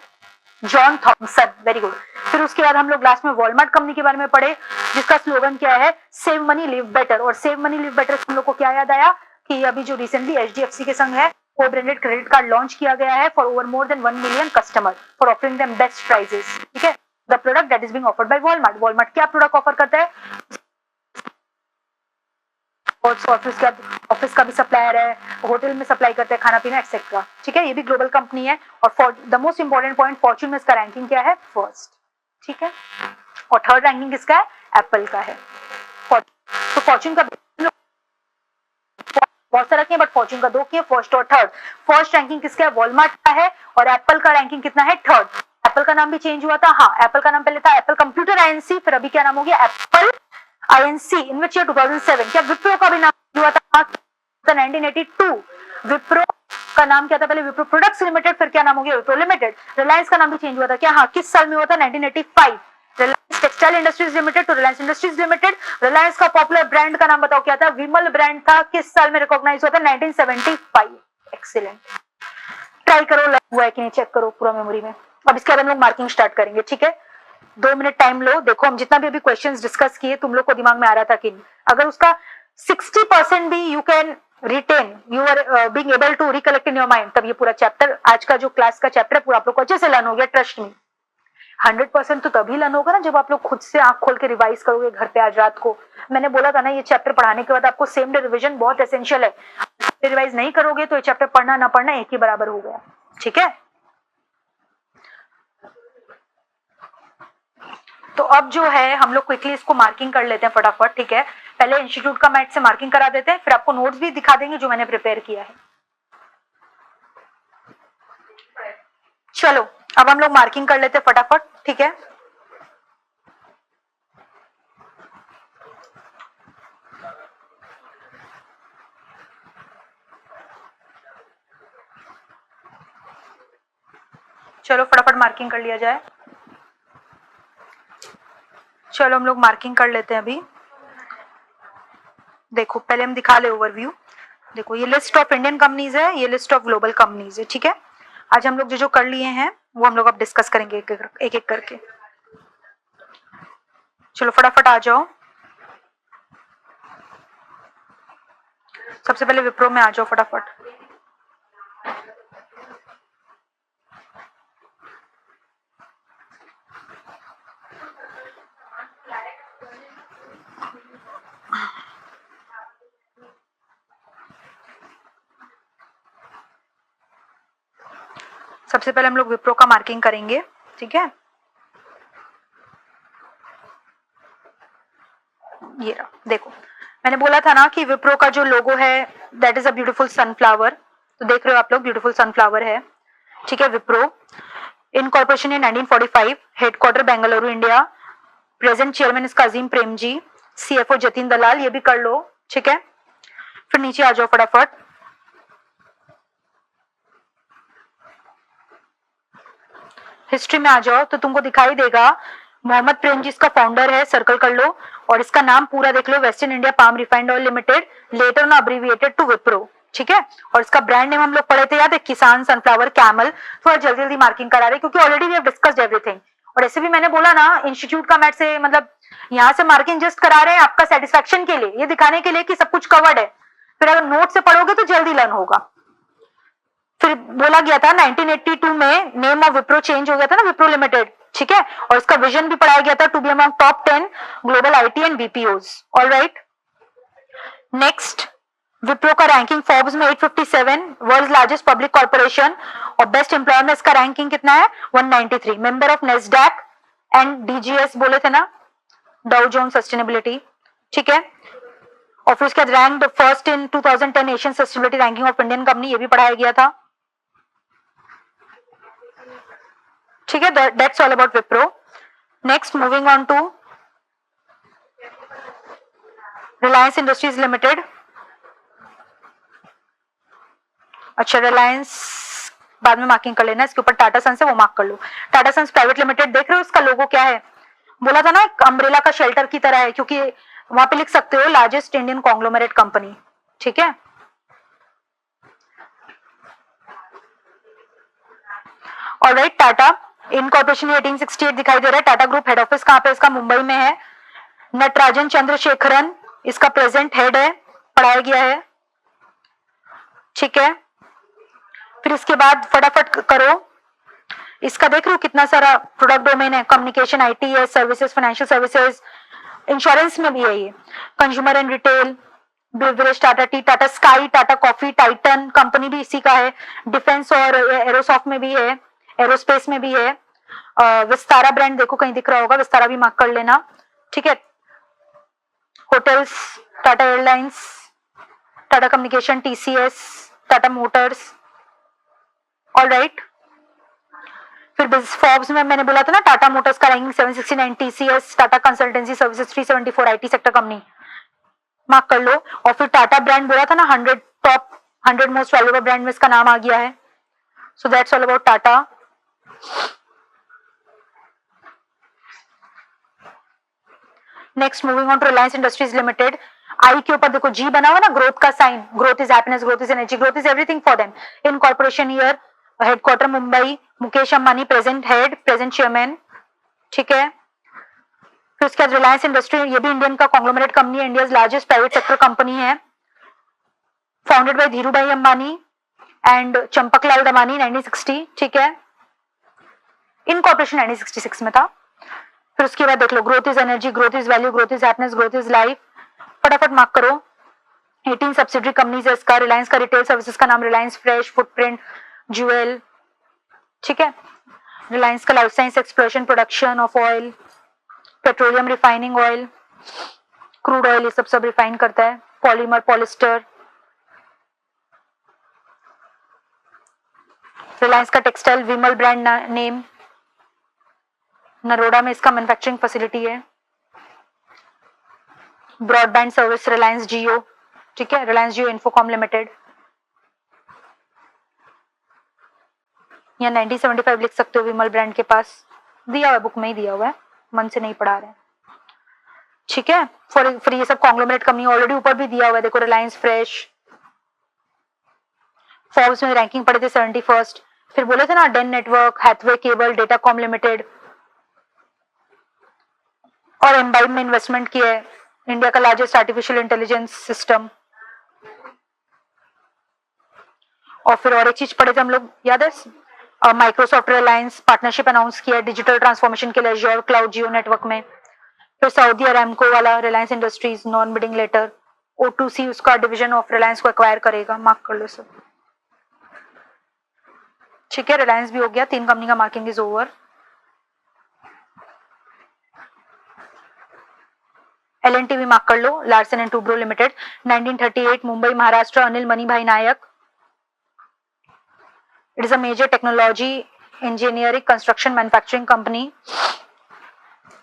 जॉन थॉमसन, वेरी गुड। फिर उसके बाद हम लोग लास्ट में वॉलमार्ट कंपनी के बारे में पढ़े जिसका स्लोगन क्या है, सेव मनी लिव बेटर। और सेव मनी लिव बेटर हम लोग को क्या याद आया कि अभी जो रिसेंटली एचडीएफसी के संग है को ब्रांडेड क्रेडिट कार्ड लॉन्च किया गया है for over more than 1 million customer for offering them best prices. ठीक है, the product that is being offered by Walmart. Walmart क्या प्रोडक्ट ऑफर करता है, ऑफिस का भी सप्लायर है, होटल में सप्लाई करते हैं खाना पीना एक्सेट्रा। ठीक है, ये भी ग्लोबल कंपनी है। और the most important point, Fortune में इसका रैंकिंग क्या है, फर्स्ट। ठीक है, और थर्ड रैंकिंग किसका है, एप्पल का है। तो फॉर्च्यून का बहुत सारा किया, बट फॉर्च्यून का दो किया, फर्स्ट और थर्ड। फर्स्ट रैंकिंग किसका है, वॉलमार्ट का है, और एप्पल का रैंकिंग कितना है, थर्ड। एप्पल का नाम भी चेंज हुआ था, हाँ, एप्पल का नाम पहले था एप्पल कंप्यूटर आईएनसी, फिर अभी क्या नाम हो गया, Apple INC in which year 2007। क्या विप्रो का भी नाम हुआ था 1982। विप्रो का नाम क्या था पहले, विप्रो प्रोडक्ट्स लिमिटेड, फिर क्या नाम हो गया, विप्रो लिमिटेड। रिलायंस का नाम भी चेंज हुआ था क्या, हाँ, किस साल में हुआ था, 1985। Reliance textile industries limited to Reliance industries limited. Reliance का पॉपुलर ब्रांड का नाम बताओ क्या था, विमल ब्रांड था, किस साल में रिकॉग्नाइज हुआ था, 1975। एक्सीलेंट, ट्राई करो हुआ है कि नहीं, चेक करो पूरा मेमोरी में। अब इसके बाद हम लोग मार्किंग स्टार्ट करेंगे। ठीक है, 2 मिनट टाइम लो। देखो हम जितना भी अभी क्वेश्चंस डिस्कस किए तुम लोग को दिमाग में आ रहा था कि नहीं, अगर उसका 60% भी you can retain, you are being able to recollect in your mind, तब ये पूरा चैप्टर, आज का जो क्लास का चैप्टर है पूरा आप लोग को अच्छे से लर्न हो गया, ट्रस्ट मी। 100% तो तभी लर्न होगा ना जब आप लोग खुद से आंख खोल के रिवाइज करोगे घर पे आज रात को। मैंने बोला था ना, ये चैप्टर पढ़ाने के बाद आपको सेम डे रिविजन बहुत एसेंशियल है। रिवाइज नहीं करोगे तो ये चैप्टर पढ़ना ना पढ़ना एक ही बराबर हो गया। ठीक है, तो अब जो है हम लोग क्विकली इसको मार्किंग कर लेते हैं फटाफट। ठीक है, पहले इंस्टीट्यूट का मैथ से मार्किंग करा देते हैं, फिर आपको नोट्स भी दिखा देंगे जो मैंने प्रिपेयर किया है। चलो अब हम लोग मार्किंग कर लेते हैं फटाफट। ठीक है, चलो फटाफट मार्किंग कर लिया जाए। चलो हम लोग मार्किंग कर लेते हैं अभी। देखो पहले हम दिखा ले ओवरव्यू। देखो ये लिस्ट ऑफ इंडियन कंपनीज है, ये लिस्ट ऑफ ग्लोबल कंपनीज है, ठीक है। आज हम लोग जो जो कर लिए हैं वो हम लोग अब डिस्कस करेंगे एक एक करके। चलो फटाफट आ जाओ। सबसे पहले विप्रो में आ जाओ फटाफट। सबसे पहले हम लोग विप्रो का मार्किंग करेंगे, ठीक है। ये रहा, देखो मैंने बोला था ना कि विप्रो का जो लोगो है that is a beautiful sunflower. तो देख रहे हो आप लोग, ब्यूटीफुल सनफ्लावर है, ठीक है। Wipro incorporation in 1945, headquarter Bengaluru India, present chairman इसका अजीम प्रेम जी, सीएफओ जतिन दलाल, ये भी कर लो, ठीक है। फिर नीचे आ जाओ फटाफट। हिस्ट्री में आ जाओ तो तुमको दिखाई देगा मोहम्मद प्रेम जी इसका फाउंडर है, सर्कल कर लो। और इसका नाम पूरा देख लो, Western India palm Refined Oil Limited, later on abbreviated to Wipro, ठीक है। और इसका ब्रांड नेम हम लोग पढ़े थे याद है, किसान, सनफ्लावर, कैमल। थोड़ा जल्दी जल्दी मार्किंग करा रहे क्योंकि already we have discussed everything. और ऐसे भी मैंने बोला ना इंस्टीट्यूट का मैथ से मतलब यहाँ से मार्किंग जस्ट करा रहे हैं आपका सेटिस्फेक्शन के लिए, ये दिखाने के लिए कि सब कुछ कवर्ड है। फिर अगर नोट से पढ़ोगे तो जल्दी लर्न होगा। फिर बोला गया था 1982 में नेम ऑफ विप्रो चेंज हो गया था ना, विप्रो लिमिटेड, ठीक है। और इसका विजन भी पढ़ाया गया था, to be among top 10 global IT and BPOs. Alright, next Wipro का रैंकिंग फोर्ब्स में 857, वर्ल्ड लार्जेस्ट पब्लिक कॉर्पोरेशन। और बेस्ट एम्प्लॉयर में इसका रैंकिंग कितना है 193, member of NASDAQ and DGS बोले थे ना, डाउ जोन्स सस्टेनेबिलिटी, ठीक है। और फिर उसके बाद ranked first in 2010 Asian sustainability ranking of Indian company, ये भी पढ़ाया गया था, ठीक है। That's all about Wipro. Next moving on to Reliance industries limited. अच्छा रिलायंस बाद में मार्किंग कर लेना, इसके ऊपर टाटा सन्स है वो मार्क कर लो। टाटा सन्स प्राइवेट लिमिटेड देख रहे हो, इसका लोगो क्या है, बोला था ना एक अम्ब्रेला का शेल्टर की तरह है, क्योंकि वहां पे लिख सकते हो लार्जेस्ट इंडियन कॉन्ग्लोमरेट कंपनी, ठीक है। ऑलराइट, टाटा इनकॉर्पोरेशन 1868 दिखाई दे रहा है। टाटा ग्रुप हेड ऑफिस कहां पे इसका, मुंबई में है। नटराजन चंद्रशेखरन इसका प्रेजेंट हेड है, पढ़ाया गया है, ठीक है। फिर इसके बाद फटाफट करो, इसका देख रहे हो कितना सारा प्रोडक्ट डोमेन है, communication, IT, services, financial services, insurance में भी है ये, consumer and retail, beverage, Tata tea, Tata sky, Tata coffee, Titan company भी इसी का है, डिफेंस और एरोसॉफ्ट में भी है, एरोस्पेस में भी है। विस्तारा ब्रांड देखो कहीं दिख रहा होगा, विस्तारा भी मार्क कर लेना, ठीक है। Hotels, Tata airlines, Tata communication, TCS, Tata Motors, alright. फिर फोर्ब्स में मैंने बोला था ना टाटा मोटर्स का ranking 769, TCS, Tata consultancy services 374, IT sector company, mark कर लो। और फिर टाटा ब्रांड बोला था ना 100 टॉप 100 मोस्ट वैल्यूएबल ब्रांड में इसका नाम आ गया है। So that's all about Tata. Next moving on to Reliance industries Limited. I के ऊपर देखो जी बना हुआ ना, ग्रोथ का sign, growth is happiness, growth is energy, growth is everything for them. Incorporation year, headquarter Mumbai, Mukesh Ambani present head, present chairman, ठीक है। फिर उसके बाद रिलायंस इंडस्ट्री, ये भी इंडियन का कॉन्ग्लोमरेट कंपनी है, India largest private sector company है, फाउंडेड बाय धीरू भाई अंबानी एंड चंपक लाल दमानी 1960, ठीक है। इन कॉर्पोरेशन 1966 में था। फिर उसके बाद देख लो, growth is energy, growth is value, growth is happiness, growth is life, फटाफट मार्क करो। 18 सब्सिडरी कंपनीज है इसका। रिलायंस का रिटेल सर्विसेज का नाम रिलायंस फ्रेश, फुटप्रिंट, ज्वेल, ठीक है। रिलायंस का life science exploration, production of oil, petroleum refining oil, crude oil, ये सब रिफाइन करता है, पॉलीमर, पॉलिस्टर। रिलायंस का टेक्सटाइल, विमल ब्रांड नेम, नरोड़ा में इसका मैन्युफैक्चरिंग फैसिलिटी है। ब्रॉडबैंड सर्विस रिलायंस जियो, ठीक है, रिलायंस जियो इन्फोकॉम लिमिटेड। या 1975 लिख सकते हो विमल ब्रांड के पास, दिया हुआ है बुक में ही दिया हुआ है, मन से नहीं पढ़ा रहे हैं, ठीक है। फॉर ये सब कॉन्ग्लोमरेट कंपनी ऑलरेडी ऊपर भी दिया हुआ है, देखो रिलायंस फ्रेश, फोर्ब्स में रैंकिंग पड़े थे 71st, फिर बोले थे ना Den network, Hathaway cable, Datacom limited और एम्बाइब में इन्वेस्टमेंट किया है, इंडिया का लार्जेस्ट आर्टिफिशियल इंटेलिजेंस सिस्टम। और फिर और एक चीज पढ़े थे हम लोग, याद है माइक्रोसॉफ्ट रिलायंस पार्टनरशिप अनाउंस किया है डिजिटल ट्रांसफॉर्मेशन के लिए एज़्योर क्लाउड जियो नेटवर्क में। फिर सऊदी अरामको वाला Reliance industries non bidding letter, O2C उसका डिवीजन ऑफ रिलायंस को एक्वायर करेगा, मार्क कर लो सब, ठीक है। रिलायंस भी हो गया, 3 कंपनी का मार्किंग इज ओवर। L&T भी मार्क कर लो, Larsen and Toubro limited, 1938 Mumbai Maharashtra, Anil Manibhai Naik. It is a major technology engineering construction manufacturing company,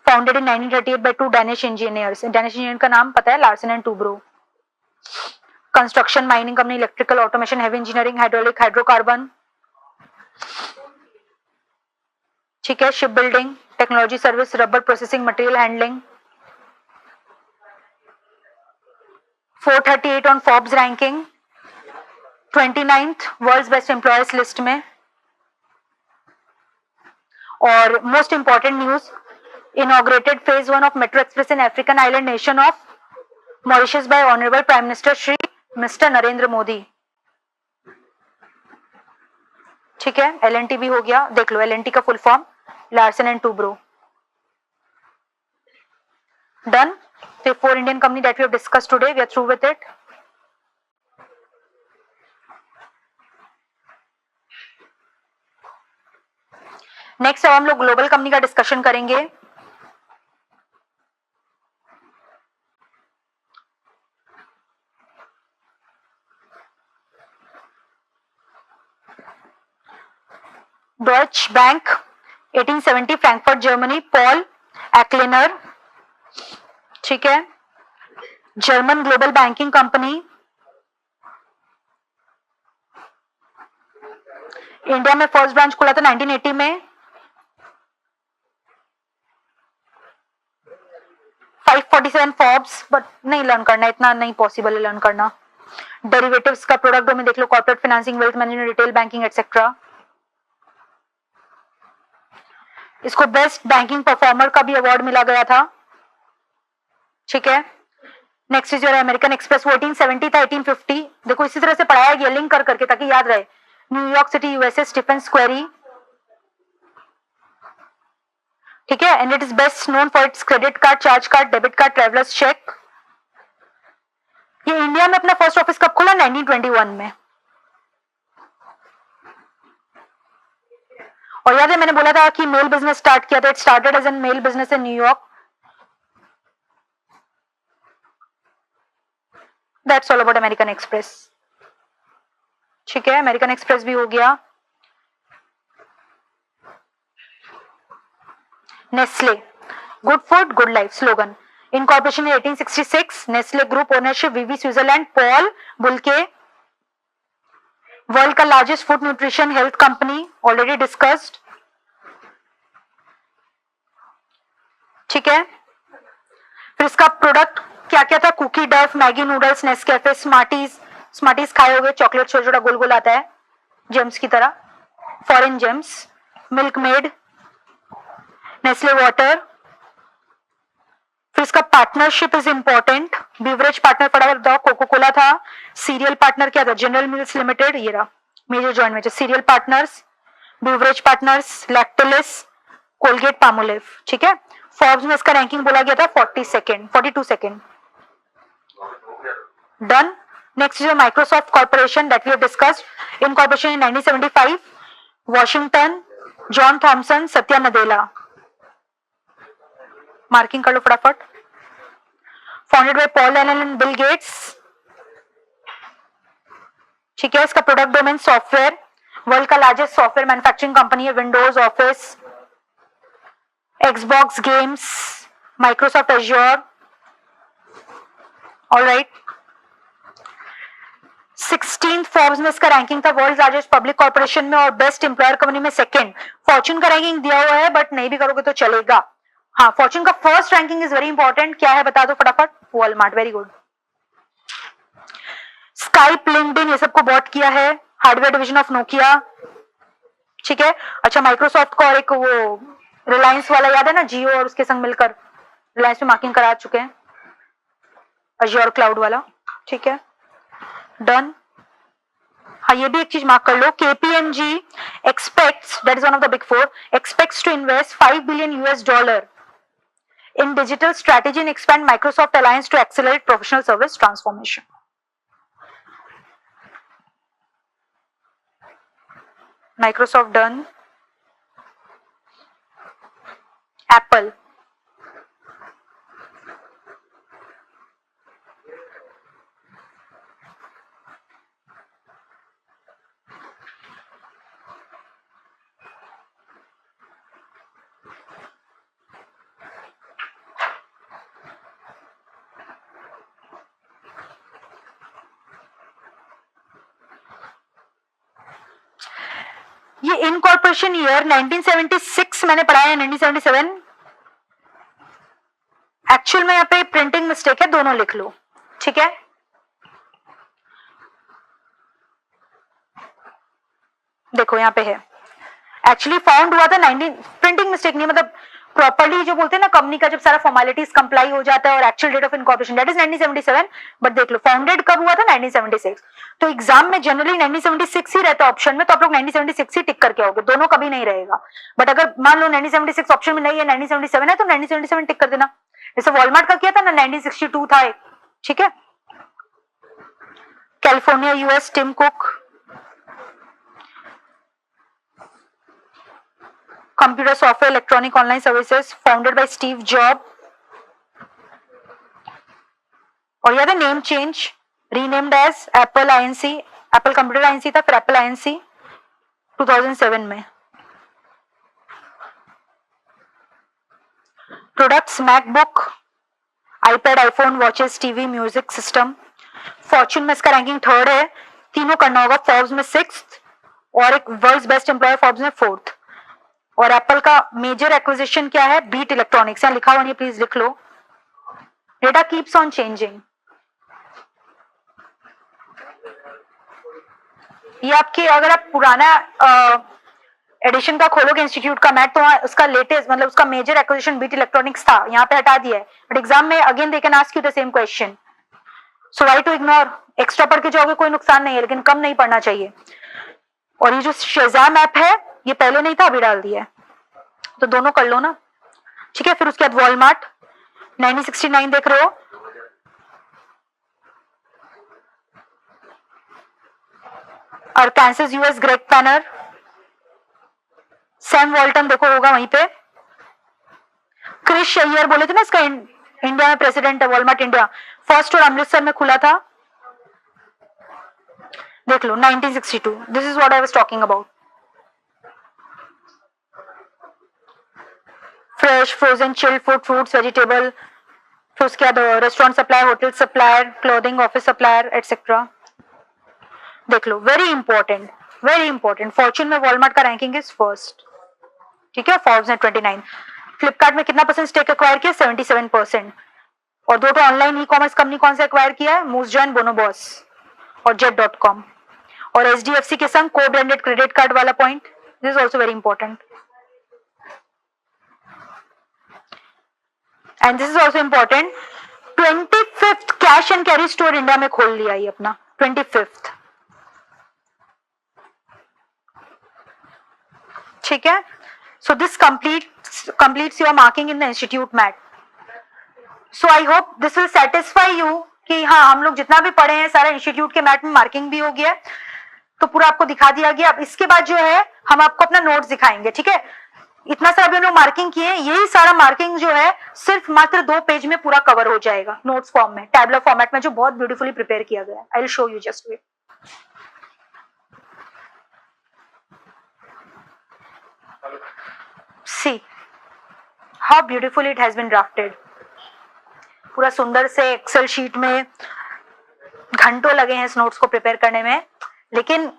founded in 1938 by 2 Danish engineers. Danish engineer का नाम पता है, Larsen and Toubro. Construction mining company, electrical automation, heavy engineering, hydraulic, hydrocarbon, ठीक है। Ship building, technology service, rubber processing, material handling. 438 on Forbes ranking, 29th world's best employers list में। और most important news, inaugurated phase 1 of metro express in African island nation of Mauritius bye honourable prime minister Shri mister Narendra Modi, ठीक है। L&T भी हो गया, देख लो L&T का full form Larsen and Toubro, done. The 4 Indian company that we have discussed today, we are through with it. Next अब हम लोग ग्लोबल कंपनी का डिस्कशन करेंगे। Deutsche bank 1870 Frankfurt Germany, Paul Achleitner, ठीक है। German global banking company, India में first branch खुला था 1980 में। 547 फोर्ब्स, बट नहीं लर्न करना, इतना नहीं पॉसिबल है लर्न करना। डेरिवेटिव्स का प्रोडक्ट में देख लो, corporate financing, wealth management, retail banking etcetera. इसको बेस्ट बैंकिंग परफॉर्मर का भी अवार्ड मिला गया था, ठीक है। Next is your American Express, 1870 था 1850, देखो इसी तरह से पढ़ाया गया लिंक कर करके ताकि याद रहे। न्यूयॉर्क सिटी यूएसए, स्टीफन स्क्वेरी, ठीक है। And it is best known for its credit card, charge card, debit card, travellers cheque. ये इंडिया में अपना फर्स्ट ऑफिस कब खुला, 1921 में। और याद है मैंने बोला था कि मेल बिजनेस स्टार्ट किया था, it started as an mail business in New York. That's all about American Express, ठीक है। अमेरिकन एक्सप्रेस भी हो गया। Nestle, good food good life slogan, incorporation 1866, Nestle group ownership वीवी स्विट्जरलैंड, पॉल बुल्के, वर्ल्ड का largest food nutrition health company, already discussed, ठीक है। फिर इसका प्रोडक्ट क्या क्या था, कुकी डफ, Maggi noodles, Nescafe, Smarties, Smarties खाए होगे, चॉकलेट छोटा छोटा गोल गोल आता है जेम्स की तरह, foreign gems, milk made, Nestle water. फिर इसका partnership is important, beverage partner पड़ा हुआ कोको कोला था, सीरियल पार्टनर क्या था, जनरल मिल्स लिमिटेड, ये रहा major joint venture, cereal partners, beverage partners, Lactalis, Colgate Palmolive, ठीक है। फोर्ब्स में इसका रैंकिंग बोला गया था 42 second, done. Next is Microsoft corporation that we have discussed, incorporation in 1975, Washington, John Thompson, Satya Nadella, marking कर लो फटाफट। Founded by Paul Allen and Bill Gates, ठीक है। इसका प्रोडक्ट डोमेन सॉफ्टवेयर, वर्ल्ड का लार्जेस्ट सॉफ्टवेयर मैन्युफैक्चरिंग कंपनी है, Windows, Office, Xbox games, Microsoft Azure, alright. 16th Forbes में इसका रैंकिंग था वर्ल्ड लार्जेस्ट पब्लिक कॉर्पोरेशन में, और बेस्ट एम्प्लॉयर कंपनी में सेकंड। फॉर्च्यून का रैंकिंग दिया हुआ है बट नहीं भी करोगे तो चलेगा। हाँ, फॉर्च्यून का first ranking is very important, क्या है बता दो फटाफट। Walmart, very good. Skype, LinkedIn, ये सबको बॉट किया है, हार्डवेयर डिवीजन ऑफ नोकिया, ठीक है। अच्छा, माइक्रोसॉफ्ट का और एक वो रिलायंस वाला याद है ना, जियो और उसके संग मिलकर रिलायंस में मार्किंग करा चुके हैं, अज्योर क्लाउड वाला, ठीक है, डन। हाँ, ये भी एक चीज मार्क कर लो, KPMG expects, that is one of the big four, expects to invest $5 billion in digital strategy and expand Microsoft alliance to accelerate professional service transformation. Microsoft done. Apple. ये इनकॉर्पोरेशन ईयर 1976 मैंने पढ़ा है, 1977 actual में यहाँ पे printing mistake है, दोनों लिख लो, ठीक है। देखो यहाँ पे है, एक्चुअली फाउंड हुआ था 19, प्रिंटिंग मिस्टेक नहीं, मतलब प्रॉपर्ली जो बोलते हैं ना कंपनी का जब सारा फॉर्मेलिटीज कंप्लाई हो जाता है, और actual date of incorporation that is 1977, but देख लो फाउंडेड कब हुआ था, 1976। तो एग्जाम में जनरली 1976 ही रहता है ऑप्शन में, तो आप लोग 1976 ही टिक करके आओगे, दोनों कभी नहीं रहेगा। बट अगर मान लो 1976 ऑप्शन में नहीं है, 1977 है, तो 1977 टिक कर देना। जैसे वॉलमार्ट का किया था ना, 1962 था एक, ठीक है। California US, Tim Cook. Computer software, electronic online services, founded by Steve Jobs. और याद है name change, renamed as Apple INC, Apple computer INC था, फिर एप्पल आईएनसी 2007 में। Products MacBook, iPad, iPhone, watches, TV, music system. Fortune में इसका ranking third है, तीनों करना होगा, फोर्ब्स में 6th और एक वर्ल्ड्स बेस्ट एम्प्लॉयर फोर्ब्स में 4th। और एप्पल का मेजर एक्विजिशन क्या है, बीट इलेक्ट्रॉनिक्स, यहाँ लिखा हुआ नहीं, प्लीज लिख लो। डेटा कीप्स ऑन चेंजिंग, ये आपके अगर आप पुराना एडिशन का खोलोगे इंस्टीट्यूट का मैथ, तो वहाँ उसका लेटेस्ट मतलब उसका मेजर एक्विजिशन बीट इलेक्ट्रॉनिक्स था, यहाँ पे हटा दिया है, बट एग्जाम में again they can ask you the same question, so why to ignore. Extra पढ़ के जाओगे कोई नुकसान नहीं है, लेकिन कम नहीं पढ़ना चाहिए। और ये जो शेज़ाम ऐप है, ये पहले नहीं था, अभी डाल दिया है, तो दोनों कर लो ना, ठीक है। फिर उसके बाद वॉलमार्ट 1969 देख रहे हो, Arkansas US, Greg Penner, Sam Walton देखो होगा वहीं पे। क्रिश अय्यर बोले थे ना इसका इंडिया में प्रेसिडेंट है, वॉलमार्ट इंडिया, फर्स्ट और अमृतसर में खुला था, देख लो 1962, this is what I was talking about. Fresh, frozen, chilled food, fruits, vegetable, फिर उसके बाद restaurant supplier, hotel supplier, clothing, office supplier etcetera, देख लो, very important, very important. Fortune में वॉलमार्ट का रैंकिंग इज फर्स्ट, ठीक है, फोर्ब्स ने 29। फ्लिपकार्ट में कितना परसेंट स्टेक एक्वायर किया, 77%। और दो तो ऑनलाइन ई कॉमर्स कंपनी कौन सा एक्वायर किया है, मूवजॉइन, बोनोबॉस और जेट.com। और एचडीएफसी के संग को ब्रांडेड क्रेडिट कार्ड वाला point, this is also very important. And this is also important, 25th cash and carry store India में खोल लिया ये अपना, 25th, ठीक है। So this completes your marking in the institute mat. So I hope this will satisfy you कि हाँ हम लोग जितना भी पढ़े हैं सारा इंस्टीट्यूट के मैट में मार्किंग भी हो गया है, तो पूरा आपको दिखा दिया गया। अब इसके बाद जो है हम आपको अपना नोट्स दिखाएंगे, ठीक है। इतना सारा भी हम लोग मार्किंग किए, यही सारा मार्किंग जो है सिर्फ मात्र 2 पेज में पूरा कवर हो जाएगा, नोट्स फॉर्म में, टैबलर फॉर्मेट में, जो बहुत ब्यूटीफुली प्रिपेयर किया गया है। I will show you, just wait. See how beautifully it has been drafted, पूरा सुंदर से एक्सेल शीट में घंटों लगे हैं इस नोट्स को प्रिपेयर करने में, लेकिन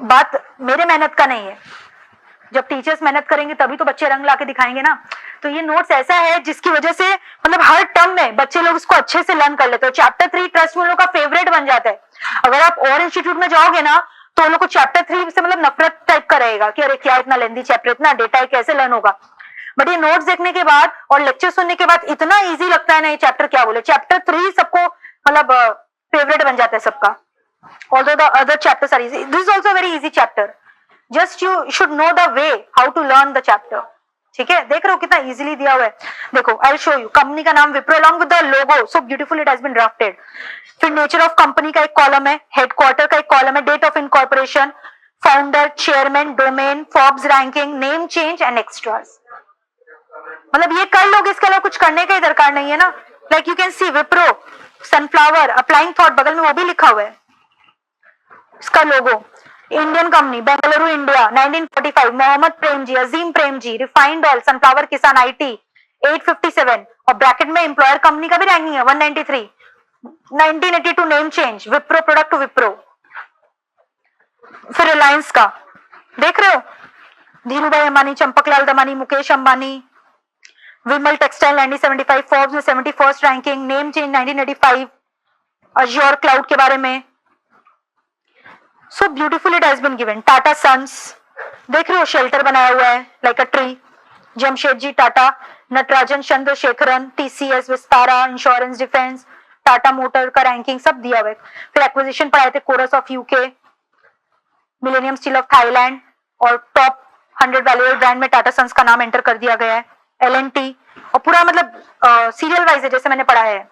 बात मेरे मेहनत का नहीं है। जब टीचर्स मेहनत करेंगे तभी तो बच्चे रंग लाके दिखाएंगे ना। तो ये नोट्स ऐसा है जिसकी वजह से मतलब हर टर्म में बच्चे लोग इसको अच्छे से लर्न कर लेते हैं। चैप्टर 3 ट्रस्ट में लोग का फेवरेट बन जाता है। अगर आप और इंस्टीट्यूट में जाओगे ना तो लोग को चैप्टर 3 से मतलब नफरत टाइप का रहेगा कि अरे क्या इतना लेंदी चैप्टर, इतना डेटा है, कैसे लर्न होगा। बट ये नोट्स देखने के बाद और लेक्चर सुनने के बाद इतना इजी लगता है ना ये चैप्टर, क्या बोले। चैप्टर 3 सबको मतलब फेवरेट बन जाता है सबका। Although the other chapters are easy, this is also a very easy chapter. Just you should know the way how to learn the chapter. ठीक है, देख रहे हो कितना इजीली दिया हुआ है। देखो, I'll show you. कंपनी का नाम Wipro along with the logo, so beautiful it has been drafted. फिर नेचर ऑफ कंपनी का एक कॉलम है, हेडक्वार्टर का एक कॉलम है, date of incorporation, founder, chairman, domain, Forbes ranking, name change and extras. मतलब ये कर लोगे, इसके अलावा कुछ करने का ही दरकार नहीं है ना। Like you can see Wipro, sunflower, applying thought बगल में वो भी लिखा हुआ है। इसका logo, Indian company, Bengaluru India, 1945, Mohammed Premji, Azim Premji, refined oil, sunflower किसान आईटी, 857 और ब्रैकेट में एम्प्लॉयर कंपनी का भी रैंकिंग है 193, 1982 name change, Wipro product to Wipro. फिर रिलायंस का देख रहे हो, Dhirubhai Ambani, Champaklal Damani, Mukesh Ambani, Vimal textile 1975, Forbes में 71st ranking, name change 1985, Azure cloud के बारे में। So beautiful it has been given. Tata sons देख रहे हो, शेल्टर बनाया हुआ है like a tree, Jamshedji Tata, Natarajan Chandrasekaran, TCS, Vistara, insurance, defence, Tata motor का रैंकिंग सब दिया हुआ है। फिर एक्विजिशन पढ़ाए थे, Corus of UK, Millennium steel of Thailand और टॉप 100 वैल्यूएबल ब्रांड में टाटा सन्स का नाम एंटर कर दिया गया है, एलएनटी, और पूरा मतलब सीरियल वाइज है जैसे मैंने पढ़ा है।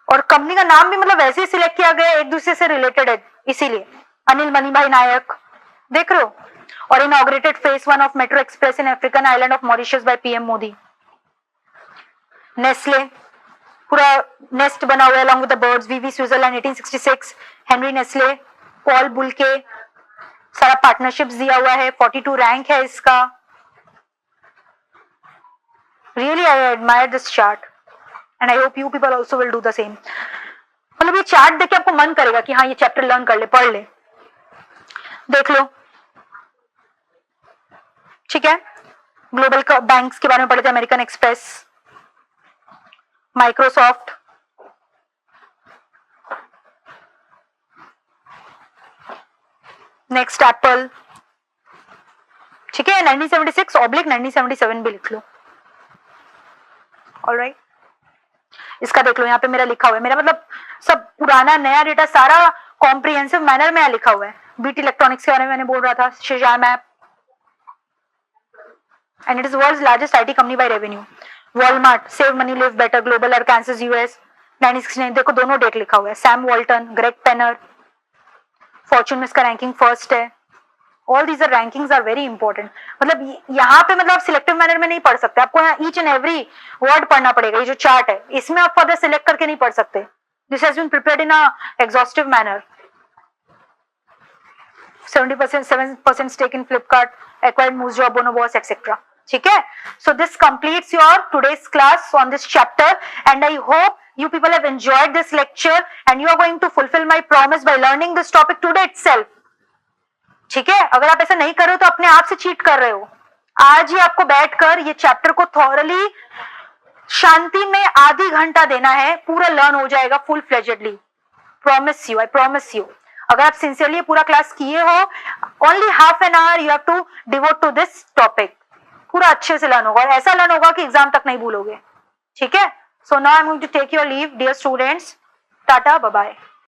और कंपनी का नाम भी मतलब वैसे ही सिलेक्ट किया गया है, एक दूसरे से रिलेटेड है इसीलिए। अनिल मणिभाई नायक देख रहे हो, और inaugurated phase 1 of metro express in African island of Mauritius by PM Modi. Nestle पूरा नेस्ट बना हुआ है along with the birds, Vevey Switzerland 1866, Henri Nestle, Paul Bulcke, सारा पार्टनरशिप्स दिया हुआ है, 42 रैंक है इसका। Really I admire this chart and I hope you people also will do the same. मतलब ये चार्ट देख के आपको मन करेगा कि हाँ ये चैप्टर लर्न कर ले, पढ़ ले, देख लो। ठीक है, ग्लोबल बैंक्स के बारे में पढ़े थे, American express, Microsoft, next Apple. ठीक है, 1976/1977 भी लिख लो। ऑलराइट, इसका देख लो, यहाँ पे मेरा लिखा हुआ है, मेरा मतलब सब पुराना नया डेटा सारा कॉम्प्रिहेंसिव मैनर में लिखा हुआ है। बीटी इलेक्ट्रॉनिक्स के बारे में मैंने बोल रहा था, Shazam app, and it is world's largest IT company by revenue. Walmart, save money live better, global, Arkansas US, 1969, देखो दोनों डेट लिखा हुआ है। Sam Walton, Greg Penner, Fortune में इसका रैंकिंग फर्स्ट है। All these rankings are very important. मतलब यहाँ पे मतलब आप सिलेक्टिव मैनर में नहीं पढ़ सकते, आपको यहाँ ईच एंड एवरी वर्ड पढ़ना पड़ेगा। ये जो चार्ट है इसमें आप फर्दर सिलेक्ट करके नहीं पढ़ सकते। This has been prepared in a exhaustive manner. 7% stake in Flipkart, acquired Moose, Bonobos, etc. ठीक है, so this completes your today's class on this chapter and I hope you people have enjoyed this lecture and you are going to fulfill my promise by learning this topic today itself. ठीक है, अगर आप ऐसा नहीं कर रहे हो तो अपने आप से चीट कर रहे हो। आज ही आपको बैठकर ये चैप्टर को थॉरली शांति में आधी घंटा देना है, पूरा लर्न हो जाएगा full fledgedly. Promise you, I promise you. अगर आप सिंसियरली पूरा क्लास किए हो, only half an hour you have to devote to this topic. पूरा अच्छे से लर्न होगा और ऐसा लर्न होगा कि एग्जाम तक नहीं भूलोगे। ठीक है, so now I am going to take your leave dear students. Tata, bye bye.